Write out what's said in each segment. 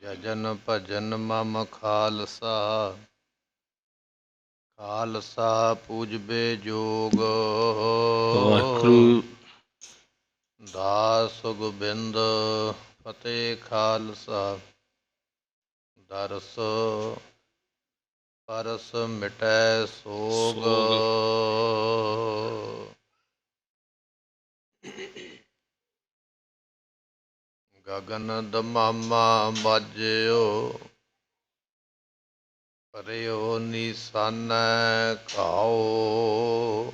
ਜਜਨ ਭਜਨ ਮਮ ਖਾਲਸਾ। ਖਾਲਸਾ ਪੂਜਬੇ ਜੋਗ। ਵਾਹਿਗੁਰੂ। ਦਾਸ ਗੋਬਿੰਦ ਫਤਿਹ ਖਾਲਸਾ। ਦਰਸ ਪਰਸ ਮਿਟੈ ਸੋਗ। ਗਗਨ ਦਮਾਮਾ ਬਾਜਿਓ। ਪਰਿਓ ਨਿਸ਼ਾਨੈ ਘਾਓ।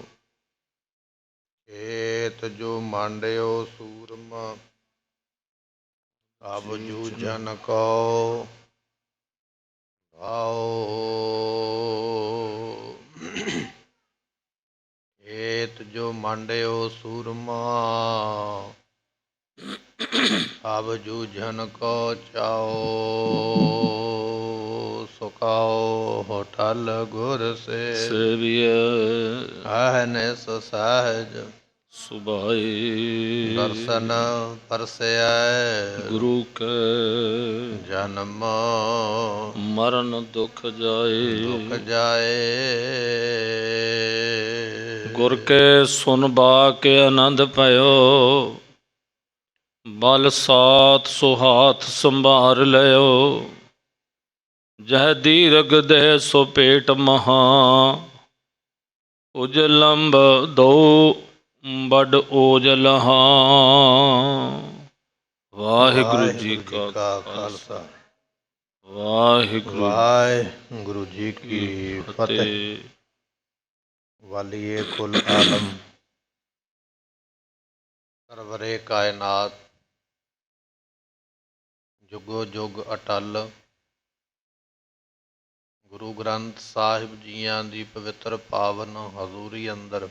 ਖੇਤ ਜੋ ਮਾਂਡਿਓ ਸੂਰਮਾ। ਅਬ ਜੂਝਨ ਕੋ ਆਓ। ਖੇਤ ਜੋ ਮਾਂਡਿਓ ਸੂਰਮਾ। ਅਬ ਜੂਝਨ ਕੋ ਚਾਓ। ਸੁਕਾਓ ਹੋਟਲ ਗੁਰ ਸੇ। ਸੇਵੀਐ ਅਹਨਿਸ ਸਹਿਜ ਸੁਭਾਈ। ਦਰਸ਼ਨ ਪਰਸੈ ਗੁਰੂ ਕੈ ਜਨਮ ਮਰਨ ਦੁਖ ਜਾਏ। ਦੁਖ ਜਾਏ। ਗੁਰ ਕੇ ਸੁਨ ਬਾ ਕੇ ਆਨੰਦ ਭਇਓ। ਬਲ ਸਾਥ ਸੁਹਾਥ ਸੰਭਾਰ ਲਿਓ। ਜਹ ਦੀਰਘ ਦੇ ਸੋ ਪੇਟ ਮਹਾ। ਉਜ ਲੰਬ ਦੋ ਬਡ ਓਜਲ ਹਾਂ। ਵਾਹਿਗੁਰੂ ਜੀ ਕਾ ਖਾਲਸਾ ਵਾਹਿਗੁਰੂ ਜੀ ਕੀ ਫਤਿਹ। ਵਾਲੀਏ ਕੁਲ ਆਲਮ ਸਰਵਰੇ ਕਾਇਨਾਤ ਜੁਗੋ ਜੁਗ ਅਟਲ। ਗੁਰੂ ਗ੍ਰੰਥ ਸਾਹਿਬ ਜੀਆਂ ਦੀ ਪਵਿੱਤਰ ਪਾਵਨ ਹਜ਼ੂਰੀ ਅੰਦਰ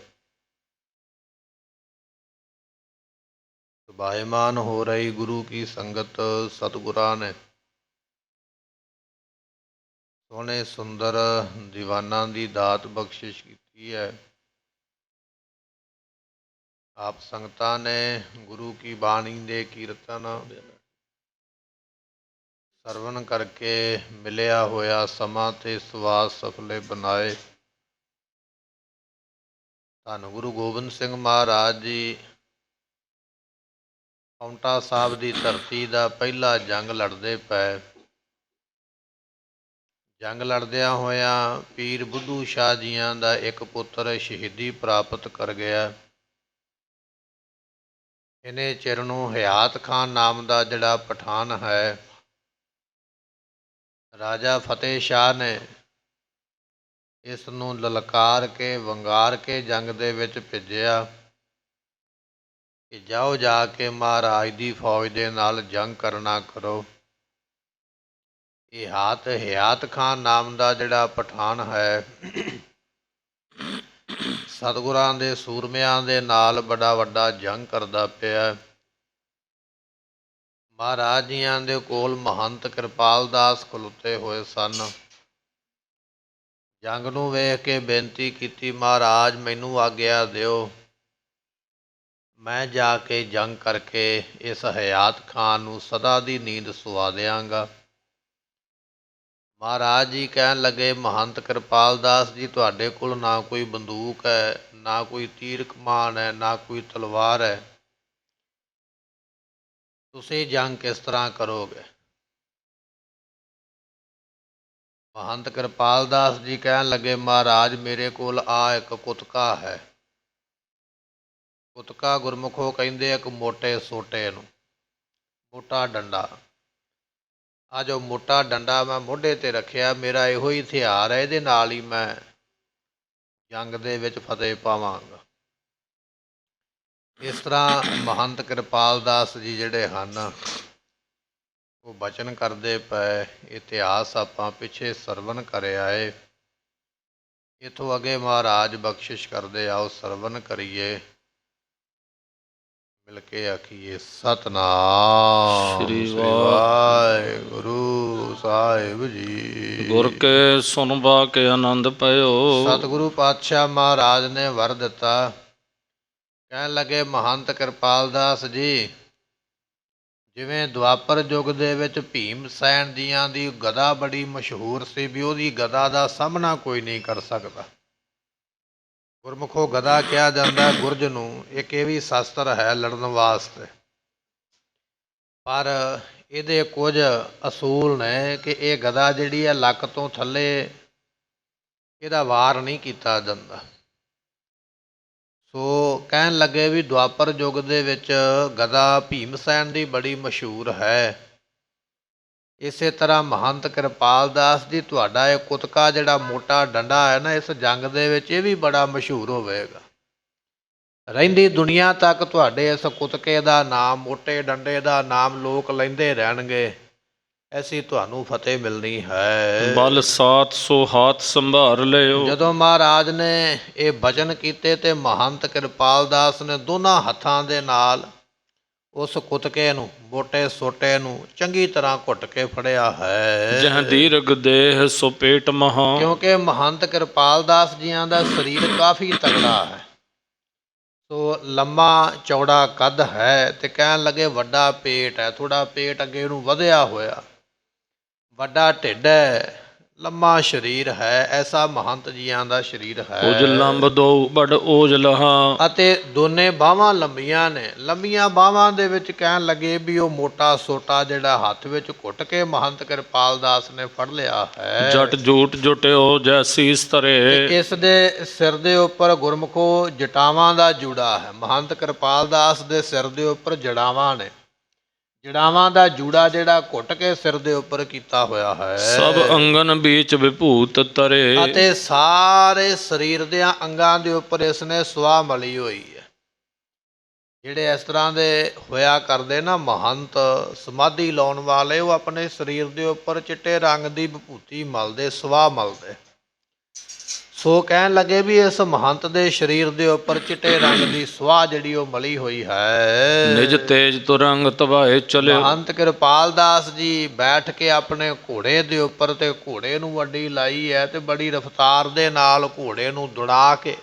ਸਬਾਇਮਾਨ ਹੋ ਰਹੀ ਗੁਰੂ ਕੀ ਸੰਗਤ ਸਤਿਗੁਰਾਂ ਨੇ ਸੋਹਣੇ ਸੁੰਦਰ ਦੀਵਾਨਾਂ ਦੀ ਦਾਤ ਬਖਸ਼ਿਸ਼ ਕੀਤੀ ਹੈ। ਆਪ ਸੰਗਤਾਂ ਨੇ ਗੁਰੂ ਕੀ ਬਾਣੀ ਦੇ ਕੀਰਤਨ ਸਰਵਣ ਕਰਕੇ ਮਿਲਿਆ ਹੋਇਆ ਸਮਾਂ ਤੇ ਸਵਾਸ ਸਫਲੇ ਬਣਾਏ। ਧੰਨ ਗੁਰੂ ਗੋਬਿੰਦ ਸਿੰਘ ਮਹਾਰਾਜ ਜੀ ਪਾਉਂਟਾ ਸਾਹਿਬ ਦੀ ਧਰਤੀ ਦਾ ਪਹਿਲਾ ਜੰਗ ਲੜਦੇ ਪਏ। ਜੰਗ ਲੜਦਿਆਂ ਹੋਇਆਂ ਪੀਰ ਬੁੱਧੂ ਸ਼ਾਹ ਜੀਆਂ ਦਾ ਇੱਕ ਪੁੱਤਰ ਸ਼ਹੀਦੀ ਪ੍ਰਾਪਤ ਕਰ ਗਿਆ। ਇਹਨੇ ਚਿਰ ਨੂੰ ਹਯਾਤ ਖਾਨ ਨਾਮ ਦਾ ਜਿਹੜਾ ਪਠਾਨ ਹੈ, ਰਾਜਾ ਫਤਿਹ ਸ਼ਾਹ ਨੇ ਇਸ ਨੂੰ ਲਲਕਾਰ ਕੇ ਵੰਗਾਰ ਕੇ ਜੰਗ ਦੇ ਵਿੱਚ ਭੇਜਿਆ ਕਿ ਜਾਓ ਜਾ ਕੇ ਮਹਾਰਾਜ ਦੀ ਫੌਜ ਦੇ ਨਾਲ ਜੰਗ ਕਰਨਾ ਕਰੋ। ਇਹ ਹਯਾਤ ਖਾਨ ਨਾਮ ਦਾ ਜਿਹੜਾ ਪਠਾਨ ਹੈ, ਸਤਿਗੁਰਾਂ ਦੇ ਸੂਰਮਿਆਂ ਦੇ ਨਾਲ ਬੜਾ ਵੱਡਾ ਜੰਗ ਕਰਦਾ ਪਿਆ। ਮਹਾਰਾਜ ਜੀਆਂ ਦੇ ਕੋਲ ਮਹੰਤ ਕਿਰਪਾਲ ਦਾਸ ਖਲੋਤੇ ਹੋਏ ਸਨ। ਜੰਗ ਨੂੰ ਵੇਖ ਕੇ ਬੇਨਤੀ ਕੀਤੀ, ਮਹਾਰਾਜ ਮੈਨੂੰ ਆਗਿਆ ਦਿਓ, ਮੈਂ ਜਾ ਕੇ ਜੰਗ ਕਰਕੇ ਇਸ ਹਯਾਤ ਖਾਨ ਨੂੰ ਸਦਾ ਦੀ ਨੀਂਦ ਸੁਆ ਦਿਆਂਗਾ। ਮਹਾਰਾਜ ਜੀ ਕਹਿਣ ਲੱਗੇ, ਮਹੰਤ ਕਿਰਪਾਲ ਦਾਸ ਜੀ, ਤੁਹਾਡੇ ਕੋਲ ਨਾ ਕੋਈ ਬੰਦੂਕ ਹੈ, ਨਾ ਕੋਈ ਤੀਰ ਕਮਾਨ ਹੈ, ਨਾ ਕੋਈ ਤਲਵਾਰ ਹੈ, ਤੁਸੀਂ ਜੰਗ ਕਿਸ ਤਰ੍ਹਾਂ ਕਰੋਗੇ? ਮਹੰਤ ਕਿਰਪਾਲ ਦਾਸ ਜੀ ਕਹਿਣ ਲੱਗੇ, ਮਹਾਰਾਜ ਮੇਰੇ ਕੋਲ ਇੱਕ ਕੁਤਕਾ ਹੈ। ਕੁਤਕਾ ਗੁਰਮੁਖੋ ਕਹਿੰਦੇ ਇੱਕ ਮੋਟੇ ਸੋਟੇ ਨੂੰ, ਮੋਟਾ ਡੰਡਾ। ਆ ਜੋ ਮੋਟਾ ਡੰਡਾ ਮੈਂ ਮੋਢੇ 'ਤੇ ਰੱਖਿਆ, ਮੇਰਾ ਇਹੋ ਹੀ ਹਥਿਆਰ ਹੈ, ਇਹਦੇ ਨਾਲ ਹੀ ਮੈਂ ਜੰਗ ਦੇ ਵਿੱਚ ਫਤਿਹ ਪਾਵਾਂਗਾ। ਇਸ ਤਰ੍ਹਾਂ ਮਹੰਤ ਕਿਰਪਾਲ ਦਾਸ ਜੀ ਜਿਹੜੇ ਹਨ ਉਹ ਬਚਨ ਕਰਦੇ ਪਏ। ਇਤਿਹਾਸ ਆਪਾਂ ਪਿੱਛੇ ਸਰਵਣ ਕਰ ਆਏ। ਇੱਥੋਂ ਅੱਗੇ ਮਹਾਰਾਜ ਬਖਸ਼ਿਸ਼ ਕਰਦੇ, ਆਓ ਸਰਵਣ ਕਰੀਏ, ਮਿਲ ਕੇ ਆਖੀਏ ਸਤਿਨਾਮ ਸ੍ਰੀ ਸ੍ਰੀ ਵਾਹਿਗੁਰੂ ਸਾਹਿਬ ਜੀ। ਗੁਰ ਕੇ ਸੁਨ ਬਾ ਕੇ ਆਨੰਦ ਭਇਓ। ਸਤਿਗੁਰੂ ਪਾਤਸ਼ਾਹ ਮਹਾਰਾਜ ਨੇ ਵਰ ਦਿੱਤਾ। ਕਹਿਣ ਲੱਗੇ, ਮਹੰਤ ਕਿਰਪਾਲ ਦਾਸ ਜੀ, ਜਿਵੇਂ ਦੁਆਪਰ ਯੁੱਗ ਦੇ ਵਿੱਚ ਭੀਮ ਸੈਨ ਜੀਆਂ ਦੀ ਗਦਾ ਬੜੀ ਮਸ਼ਹੂਰ ਸੀ ਵੀ ਉਹਦੀ ਗਦਾ ਦਾ ਸਾਹਮਣਾ ਕੋਈ ਨਹੀਂ ਕਰ ਸਕਦਾ। ਗੁਰਮੁਖੋ ਗਦਾ ਕਿਹਾ ਜਾਂਦਾ ਗੁਰਜ ਨੂੰ, ਇੱਕ ਇਹ ਵੀ ਸ਼ਸਤਰ ਹੈ ਲੜਨ ਵਾਸਤੇ, ਪਰ ਇਹਦੇ ਕੁਝ ਅਸੂਲ ਨੇ ਕਿ ਇਹ ਗਦਾ ਜਿਹੜੀ ਹੈ ਲੱਕ ਤੋਂ ਥੱਲੇ ਇਹਦਾ ਵਾਰ ਨਹੀਂ ਕੀਤਾ ਜਾਂਦਾ। ਸੋ ਕਹਿਣ ਲੱਗੇ ਵੀ ਦੁਆਪਰ ਯੁੱਗ ਦੇ ਵਿੱਚ ਗਦਾ ਭੀਮ ਸੈਨ ਦੀ ਬੜੀ ਮਸ਼ਹੂਰ ਹੈ। ਇਸੇ ਤਰ੍ਹਾਂ ਮਹੰਤ ਕਿਰਪਾਲ ਦਾਸ ਜੀ ਤੁਹਾਡਾ ਇਹ ਕੁਤਕਾ ਜਿਹੜਾ ਮੋਟਾ ਡੰਡਾ ਹੈ ਨਾ, ਇਸ ਜੰਗ ਦੇ ਵਿੱਚ ਇਹ ਵੀ ਬੜਾ ਮਸ਼ਹੂਰ ਹੋਵੇਗਾ। ਰਹਿੰਦੀ ਦੁਨੀਆ ਤੱਕ ਤੁਹਾਡੇ ਇਸ ਕੁਤਕੇ ਦਾ ਨਾਮ, ਮੋਟੇ ਡੰਡੇ ਦਾ ਨਾਮ ਲੋਕ ਲੈਂਦੇ ਰਹਿਣਗੇ। ਐਸੀ ਤੁਹਾਨੂੰ ਫਤਿਹ ਮਿਲਣੀ ਹੈ। ਬਲ ਸਾਤ ਸੋ ਹਾਥ ਸੰਭਾਰ ਲਿਓ। ਜਦੋਂ ਮਹਾਰਾਜ ਨੇ ਇਹ ਬਚਨ ਕੀਤੇ ਤੇ ਮਹੰਤ ਕਿਰਪਾਲ ਦਾਸ ਨੇ ਦੋਨਾਂ ਹੱਥਾਂ ਦੇ ਨਾਲ ਉਸ ਕੁਤਕੇ ਨੂੰ, ਮੋਟੇ ਸੋਟੇ ਨੂੰ ਚੰਗੀ ਤਰ੍ਹਾਂ ਘੁੱਟ ਕੇ ਫੜਿਆ ਹੈ। ਜਹ ਦੀਰਘ ਦੇਹ ਸੋ ਪੇਟ ਮਹਾ। ਕਿਉਂਕਿ ਮਹੰਤ ਕਿਰਪਾਲ ਦਾਸ ਜੀਆਂ ਦਾ ਸਰੀਰ ਕਾਫੀ ਤਗੜਾ ਹੈ। ਸੋ ਲੰਮਾ ਚੌੜਾ ਕੱਦ ਹੈ ਤੇ ਕਹਿਣ ਲੱਗੇ ਵੱਡਾ ਪੇਟ ਹੈ, ਥੋੜਾ ਪੇਟ ਅੱਗੇ ਨੂੰ ਵਧਿਆ ਹੋਇਆ, ਵੱਡਾ ਢਿੱਡ ਹੈ, ਲੰਮਾ ਸਰੀਰ ਹੈ। ਐਸਾ ਮਹੰਤ ਜੀਆਂ ਦਾ ਸਰੀਰ ਹੈ। ਉਜ ਲੰਬ ਦੋ ਬੜ ਓਜ ਲਹਾ। ਅਤੇ ਦੋਨੇ ਬਾਹਾਂ ਲੰਬੀਆਂ ਨੇ। ਲੰਬੀਆਂ ਬਾਹਾਂ ਦੇ ਵਿੱਚ ਕਹਿਣ ਲੱਗੇ ਵੀ ਉਹ ਮੋਟਾ ਸੋਟਾ ਜਿਹੜਾ ਹੱਥ ਵਿੱਚ ਘੁੱਟ ਕੇ ਮਹੰਤ ਕਿਰਪਾਲ ਦਾਸ ਨੇ ਫੜ ਲਿਆ ਹੈ। ਜਟ ਜੂਟ ਜੁਟਿਓ ਜੈਸੀ ਤਰੇ। ਇਸ ਦੇ ਸਿਰ ਦੇ ਉੱਪਰ ਗੁਰਮੁਖੋ ਜਟਾਵਾਂ ਦਾ ਜੂੜਾ ਹੈ। ਮਹੰਤ ਕਿਰਪਾਲ ਦਾਸ ਦੇ ਸਿਰ ਦੇ ਉੱਪਰ ਜੜਾਵਾਂ ਨੇ। ਜੜਾਵਾਂ ਦਾ ਜੂੜਾ ਜਿਹੜਾ ਘੁੱਟ ਕੇ ਸਿਰ ਦੇ ਉੱਪਰ ਕੀਤਾ ਹੋਇਆ ਹੈ। ਸਭ ਅੰਗਨ ਵਿੱਚ ਵਿਭੂਤ ਤਰੇ। ਅਤੇ ਸਾਰੇ ਸਰੀਰ ਦੇ ਅੰਗਾਂ ਦੇ ਉੱਪਰ ਇਸ ਨੇ ਸੁਆਹ ਮਲੀ ਹੋਈ ਹੈ। ਜਿਹੜੇ ਇਸ ਤਰ੍ਹਾਂ ਦੇ ਹੋਇਆ ਕਰਦੇ ਨਾ ਮਹੰਤ, ਸਮਾਧੀ ਲਾਉਣ ਵਾਲੇ, ਉਹ ਆਪਣੇ ਸਰੀਰ ਦੇ ਉੱਪਰ ਚਿੱਟੇ ਰੰਗ ਦੀ ਵਿਭੂਤੀ ਮਲਦੇ, ਸੁਆਹ ਮਲਦੇ। ਸੋ ਕਹਿਣ ਲੱਗੇ ਵੀ ਇਸ ਮਹੰਤ ਦੇ ਸਰੀਰ ਦੇ ਉੱਪਰ ਚਿੱਟੇ ਰੰਗ ਦੀ ਸੁਆਹ ਜਿਹੜੀ ਉਹ ਮਲੀ ਹੋਈ ਹੈ। ਨਿਜ ਤੇਜ ਤੁਰੰਗ ਤਵਾਏ ਚਲਿਓ। ਮਹੰਤ ਕਿਰਪਾਲ ਦਾਸ ਜੀ ਬੈਠ ਕੇ ਆਪਣੇ ਘੋੜੇ ਦੇ ਉੱਪਰ ਤੇ ਘੋੜੇ ਨੂੰ ਅੱਡੀ ਲਾਈ ਹੈ ਤੇ ਬੜੀ ਰਫ਼ਤਾਰ ਦੇ ਨਾਲ ਘੋੜੇ ਨੂੰ ਦੌੜਾ ਕੇ,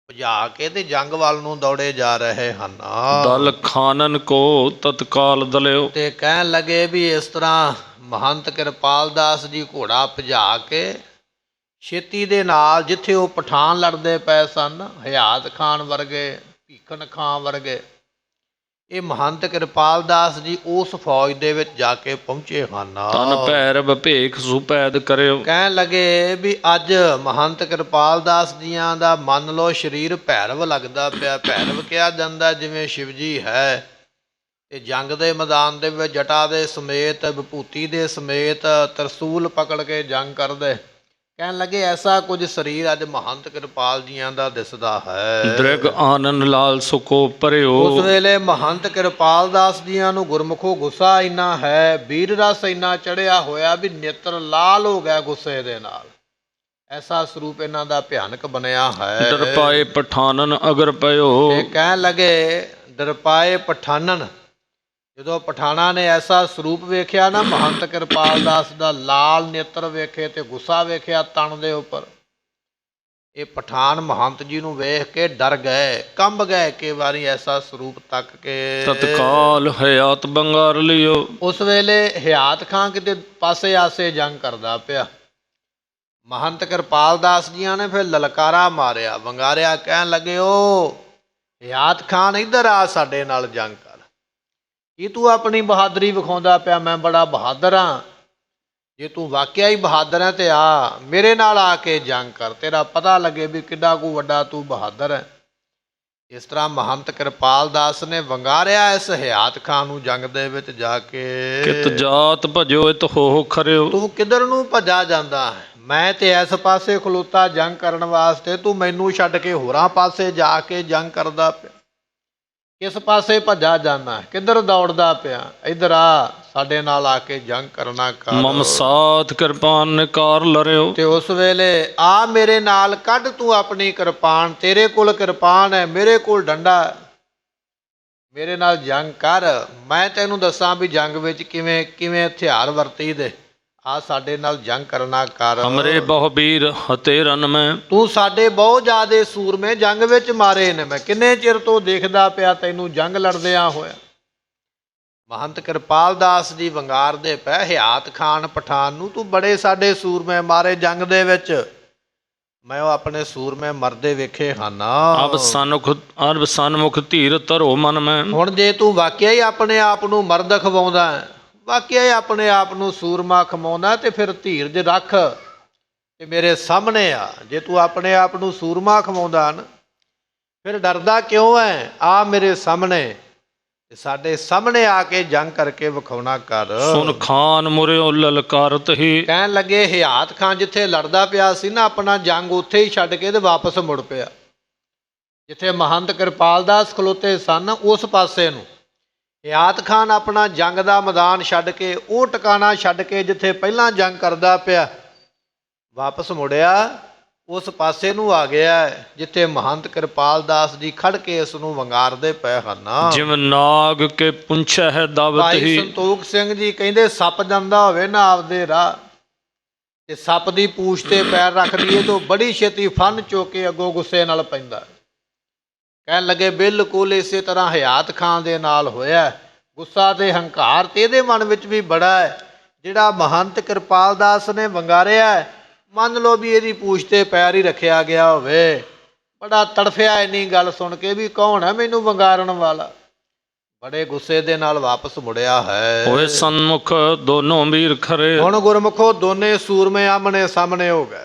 ਭਜਾ ਕੇ ਤੇ ਜੰਗ ਵੱਲ ਨੂੰ ਦੌੜੇ ਜਾ ਰਹੇ ਹਨ। ਦਲ ਖਾਨਨ ਕੋ ਤਤਕਾਲ ਦਲਿਓ। ਤੇ ਕਹਿਣ ਲੱਗੇ ਵੀ ਇਸ ਤਰ੍ਹਾਂ ਮਹੰਤ ਕਿਰਪਾਲ ਦਾਸ ਜੀ ਘੋੜਾ ਭਜਾ ਕੇ ਛੇਤੀ ਦੇ ਨਾਲ, ਜਿੱਥੇ ਉਹ ਪਠਾਨ ਲੜਦੇ ਪਏ ਸਨ, ਹਯਾਤ ਖਾਨ ਵਰਗੇ, ਭੀਖਨ ਖਾਂ ਵਰਗੇ, ਇਹ ਮਹੰਤ ਕਿਰਪਾਲ ਦਾਸ ਜੀ ਉਸ ਫੌਜ ਦੇ ਵਿੱਚ ਜਾ ਕੇ ਪਹੁੰਚੇ ਹਨ। ਤਨ ਭੈਰਵ ਭੇਖ ਸੁਪੈਦ ਕਰਿਓ। ਕਹਿਣ ਲੱਗੇ ਵੀ ਅੱਜ ਮਹੰਤ ਕਿਰਪਾਲ ਦਾਸ ਜੀਆਂ ਦਾ ਮੰਨ ਲਓ ਸਰੀਰ ਭੈਰਵ ਲੱਗਦਾ ਪਿਆ। ਭੈਰਵ ਕਿਹਾ ਜਾਂਦਾ ਜਿਵੇਂ ਸ਼ਿਵ ਜੀ ਹੈ, ਤੇ ਜੰਗ ਦੇ ਮੈਦਾਨ ਦੇ ਵਿੱਚ ਜਟਾ ਦੇ ਸਮੇਤ, ਵਿਭੂਤੀ ਦੇ ਸਮੇਤ ਤਰਸੂਲ ਪਕੜ ਕੇ ਜੰਗ ਕਰਦੇ। ਕਹਿਣ ਲੱਗੇ ਐਸਾ ਕੁਝ ਸਰੀਰ ਅੱਜ ਮਹੰਤ ਕਿਰਪਾਲ ਜੀਆਂ ਦਾ ਦਿਸਦਾ ਹੈ। ਦ੍ਰਿਗ ਆਨੰਦ ਲਾਲ ਸੁਕੋ ਪਰਿਓ। ਉਸ ਵੇਲੇ ਮਹੰਤ ਕਿਰਪਾਲ ਦਾਸ ਜੀਆਂ ਨੂੰ ਗੁਰਮੁਖੋ ਗੁੱਸਾ ਇੰਨਾ ਹੈ, ਵੀਰ ਰਸ ਇੰਨਾ ਚੜਿਆ ਹੋਇਆ ਵੀ ਨੇਤਰ ਲਾਲ ਹੋ ਗਿਆ ਗੁੱਸੇ ਦੇ ਨਾਲ। ਐਸਾ ਸਰੂਪ ਇਹਨਾਂ ਦਾ ਭਿਆਨਕ ਬਣਿਆ ਹੈ। ਡਰਪਾਏ ਪਠਾਨਨ ਅਗਰ ਪਇਓ। ਇਹ ਕਹਿਣ ਲੱਗੇ ਡਰਪਾਏ ਪਠਾਨਨ, ਜਦੋਂ ਪਠਾਣਾ ਨੇ ਐਸਾ ਸਰੂਪ ਵੇਖਿਆ ਨਾ ਮਹੰਤ ਕਿਰਪਾਲ ਦਾਸ ਦਾ, ਲਾਲ ਨੇਤਰ ਵੇਖੇ ਤੇ ਗੁੱਸਾ ਵੇਖਿਆ ਤਣ ਦੇ ਉੱਪਰ, ਇਹ ਪਠਾਨ ਮਹੰਤ ਜੀ ਨੂੰ ਵੇਖ ਕੇ ਡਰ ਗਏ, ਕੰਬ ਗਏ ਕਈ ਵਾਰੀ ਐਸਾ ਸਰੂਪ ਤੱਕ ਕੇ। ਤਤਕਾਲ ਹਯਾਤ ਬੰਗਾਰ ਲਿਓ। ਉਸ ਵੇਲੇ ਹਯਾਤ ਖਾਂ ਕਿਤੇ ਪਾਸੇ ਆਸੇ ਜੰਗ ਕਰਦਾ ਪਿਆ। ਮਹੰਤ ਕਿਰਪਾਲ ਦਾਸ ਜੀਆਂ ਨੇ ਫਿਰ ਲਲਕਾਰਾ ਮਾਰਿਆ, ਵੰਗਾਰਿਆ, ਕਹਿਣ ਲੱਗੇ ਓ ਹਯਾਤ ਖਾਨ ਇੱਧਰ ਆ, ਸਾਡੇ ਨਾਲ ਜੰਗ ਕਰ। ਕੀ ਤੂੰ ਆਪਣੀ ਬਹਾਦਰੀ ਵਿਖਾਉਂਦਾ ਪਿਆ? ਮੈਂ ਬੜਾ ਬਹਾਦਰ ਹਾਂ। ਜੇ ਤੂੰ ਵਾਕਿਆ ਹੀ ਬਹਾਦਰ ਹੈ ਤੇ ਆ ਮੇਰੇ ਨਾਲ ਆ ਕੇ ਜੰਗ ਕਰ, ਤੇਰਾ ਪਤਾ ਲੱਗੇ ਵੀ ਕਿੱਡਾ ਕੁ ਵੱਡਾ ਤੂੰ ਬਹਾਦਰ ਹੈ। ਇਸ ਤਰ੍ਹਾਂ ਮਹੰਤ ਕਿਰਪਾਲ ਦਾਸ ਨੇ ਵੰਗਾਰਿਆ ਇਸ ਹਯਾਤ ਖਾਨ ਨੂੰ ਜੰਗ ਦੇ ਵਿੱਚ ਜਾ ਕੇ। ਕਿਤ ਜਾਤ ਭਜੋ ਇਤ ਹੋ ਖਰਿਓ। ਤੂੰ ਕਿੱਧਰ ਨੂੰ ਭੱਜਾ ਜਾਂਦਾ ਹੈ? ਮੈਂ ਤੇ ਇਸ ਪਾਸੇ ਖਲੋਤਾ ਜੰਗ ਕਰਨ ਵਾਸਤੇ, ਤੂੰ ਮੈਨੂੰ ਛੱਡ ਕੇ ਹੋਰਾਂ ਪਾਸੇ ਜਾ ਕੇ ਜੰਗ ਕਰਦਾ ਪਿਆ। ਕਿਸ ਪਾਸੇ ਭੱਜਾ ਜਾਂਦਾ, ਕਿੱਧਰ ਦੌੜਦਾ ਪਿਆ? ਇੱਧਰ ਆ, ਸਾਡੇ ਨਾਲ ਆ ਕੇ ਜੰਗ ਕਰਨਾ ਕਰ। ਮਮ ਸਾਥ ਕਿਰਪਾਨ ਨਿਕਾਰ ਲਰਿਓ। ਤੇ ਉਸ ਵੇਲੇ ਆ ਮੇਰੇ ਨਾਲ ਕੱਢ ਤੂੰ ਆਪਣੀ ਕਿਰਪਾਨ, ਤੇਰੇ ਕੋਲ ਕਿਰਪਾਨ ਹੈ, ਮੇਰੇ ਕੋਲ ਡੰਡਾ, ਮੇਰੇ ਨਾਲ ਜੰਗ ਕਰ। ਮੈਂ ਤੈਨੂੰ ਦੱਸਾਂ ਵੀ ਜੰਗ ਵਿੱਚ ਕਿਵੇਂ ਕਿਵੇਂ ਹਥਿਆਰ ਵਰਤੀ ਦੇ। ਆ ਸਾਡੇ ਨਾਲ ਜੰਗ ਕਰਨਾ ਕਰ। ਹਮਰੇ ਬਹੁ ਵੀਰ ਹਤੇ ਰਨ ਮੈਂ। ਤੂੰ ਸਾਡੇ ਬਹੁਤ ਜ਼ਿਆਦੇ ਸੂਰਮੇ ਜੰਗ ਵਿੱਚ ਮਾਰੇ ਨੇ, ਮੈਂ ਕਿੰਨੇ ਚਿਰ ਤੋਂ ਦੇਖਦਾ ਪਿਆ ਤੈਨੂੰ ਜੰਗ ਲੜਦਿਆਂ ਹੋਇਆ। ਮਹੰਤ ਕਿਰਪਾਲ ਦਾਸ ਜੀ ਵੰਗਾਰਦੇ ਪਏ ਹਿਆਤ ਖਾਨ ਪਠਾਨ ਨੂੰ, ਤੂੰ ਬੜੇ ਸਾਡੇ ਸੂਰਮੇ ਮਾਰੇ ਜੰਗ ਦੇ ਵਿੱਚ, ਮੈਂ ਉਹ ਆਪਣੇ ਸੂਰਮੇ ਮਰਦੇ ਵੇਖੇ ਹਨ। ਅਬ ਸਨਮੁਖ ਧੀਰ ਧਰੋ ਮਨ ਮੈਂ। ਹੁਣ ਜੇ ਤੂੰ ਵਾਕਿਆ ਹੀ ਆਪਣੇ ਆਪ ਨੂੰ ਮਰਦ ਖਵਾਉਂਦਾ, ਵਾਕਿਆ ਹੀ ਆਪਣੇ ਆਪ ਨੂੰ ਸੂਰਮਾ ਖਵਾਉਂਦਾ, ਤੇ ਫਿਰ ਧੀਰਜ ਰੱਖ ਤੇ ਮੇਰੇ ਸਾਹਮਣੇ ਆ। ਜੇ ਤੂੰ ਆਪਣੇ ਆਪ ਨੂੰ ਸੂਰਮਾ ਖਵਾਉਂਦਾ ਨਾ, ਫਿਰ ਡਰਦਾ ਕਿਉਂ ਹੈ? ਆ ਮੇਰੇ ਸਾਹਮਣੇ, ਸਾਡੇ ਸਾਹਮਣੇ ਆ ਕੇ ਜੰਗ ਕਰਕੇ ਵਿਖਾਉਣਾ ਕਰ। ਸੁਨ ਖਾਨ ਮੁਰਿਓ ਲਲਕਾਰਤ ਹੀ। ਕਹਿਣ ਲੱਗੇ ਹਿਆਤ ਖਾਨ ਜਿੱਥੇ ਲੜਦਾ ਪਿਆ ਸੀ ਨਾ ਆਪਣਾ ਜੰਗ, ਉੱਥੇ ਹੀ ਛੱਡ ਕੇ ਤੇ ਵਾਪਸ ਮੁੜ ਪਿਆ। ਜਿੱਥੇ ਮਹੰਤ ਕਿਰਪਾਲ ਦਾਸ ਖਲੋਤੇ ਸਨ ਉਸ ਪਾਸੇ ਨੂੰ ਹਿਆਤ ਖਾਨ ਆਪਣਾ ਜੰਗ ਦਾ ਮੈਦਾਨ ਛੱਡ ਕੇ, ਉਹ ਟਿਕਾਣਾ ਛੱਡ ਕੇ ਜਿੱਥੇ ਪਹਿਲਾਂ ਜੰਗ ਕਰਦਾ ਪਿਆ, ਵਾਪਸ ਮੁੜਿਆ ਉਸ ਪਾਸੇ ਨੂੰ ਆ ਗਿਆ ਜਿੱਥੇ ਮਹੰਤ ਕਿਰਪਾਲ ਦਾਸ ਜੀ ਖੜ ਕੇ ਇਸ ਨੂੰ ਵੰਗਾਰਦੇ ਪਏ ਹਨ। ਜਿਵੇਂ ਨਾਗ ਕੇ ਪੁੰਛੈ ਹੈ ਦਾਵਤ ਭਾਈ ਹੀ। ਸੰਤੋਖ ਸਿੰਘ ਜੀ ਕਹਿੰਦੇ ਸੱਪ ਜਾਂਦਾ ਹੋਵੇ ਨਾ ਆਪਦੇ ਰਾਹ, ਤੇ ਸੱਪ ਦੀ ਪੂਛ ਤੇ ਪੈਰ ਰੱਖ ਲਈਏ ਤਾਂ ਬੜੀ ਛੇਤੀ ਫਨ ਚੁੱਕ ਕੇ ਅੱਗੋਂ ਗੁੱਸੇ ਨਾਲ ਪੈਂਦਾ। ਕਹਿਣ ਲੱਗੇ ਬਿਲਕੁਲ ਇਸੇ ਤਰ੍ਹਾਂ ਹਿਆਤ ਖਾਨ ਦੇ ਨਾਲ ਹੋਇਆ। ਗੁੱਸਾ ਤੇ ਹੰਕਾਰ ਤੇ ਇਹਦੇ ਮਨ ਵਿੱਚ ਵੀ ਬੜਾ ਹੈ। ਜਿਹੜਾ ਮਹੰਤ ਕਿਰਪਾਲ ਦਾਸ ਨੇ ਵੰਗਾਰਿਆ, ਮੰਨ ਲਓ ਵੀ ਇਹਦੀ ਪੂਛ ਤੇ ਪੈਰ ਹੀ ਰੱਖਿਆ ਗਿਆ ਹੋਵੇ, ਬੜਾ ਤੜਫਿਆ ਇੰਨੀ ਗੱਲ ਸੁਣ ਕੇ ਵੀ ਕੌਣ ਹੈ ਮੈਨੂੰ ਵੰਗਾਰਨ ਵਾਲਾ। ਬੜੇ ਗੁੱਸੇ ਦੇ ਨਾਲ ਵਾਪਸ ਮੁੜਿਆ ਹੈ। ਹੋਏ ਸਨਮੁਖ ਦੋਨੋਂ ਵੀਰ ਖਰੇ। ਹੁਣ ਗੁਰਮੁਖੋ ਦੋਨੇ ਸੂਰਮੇ ਆਮਣੇ ਸਾਹਮਣੇ ਹੋ ਗਏ,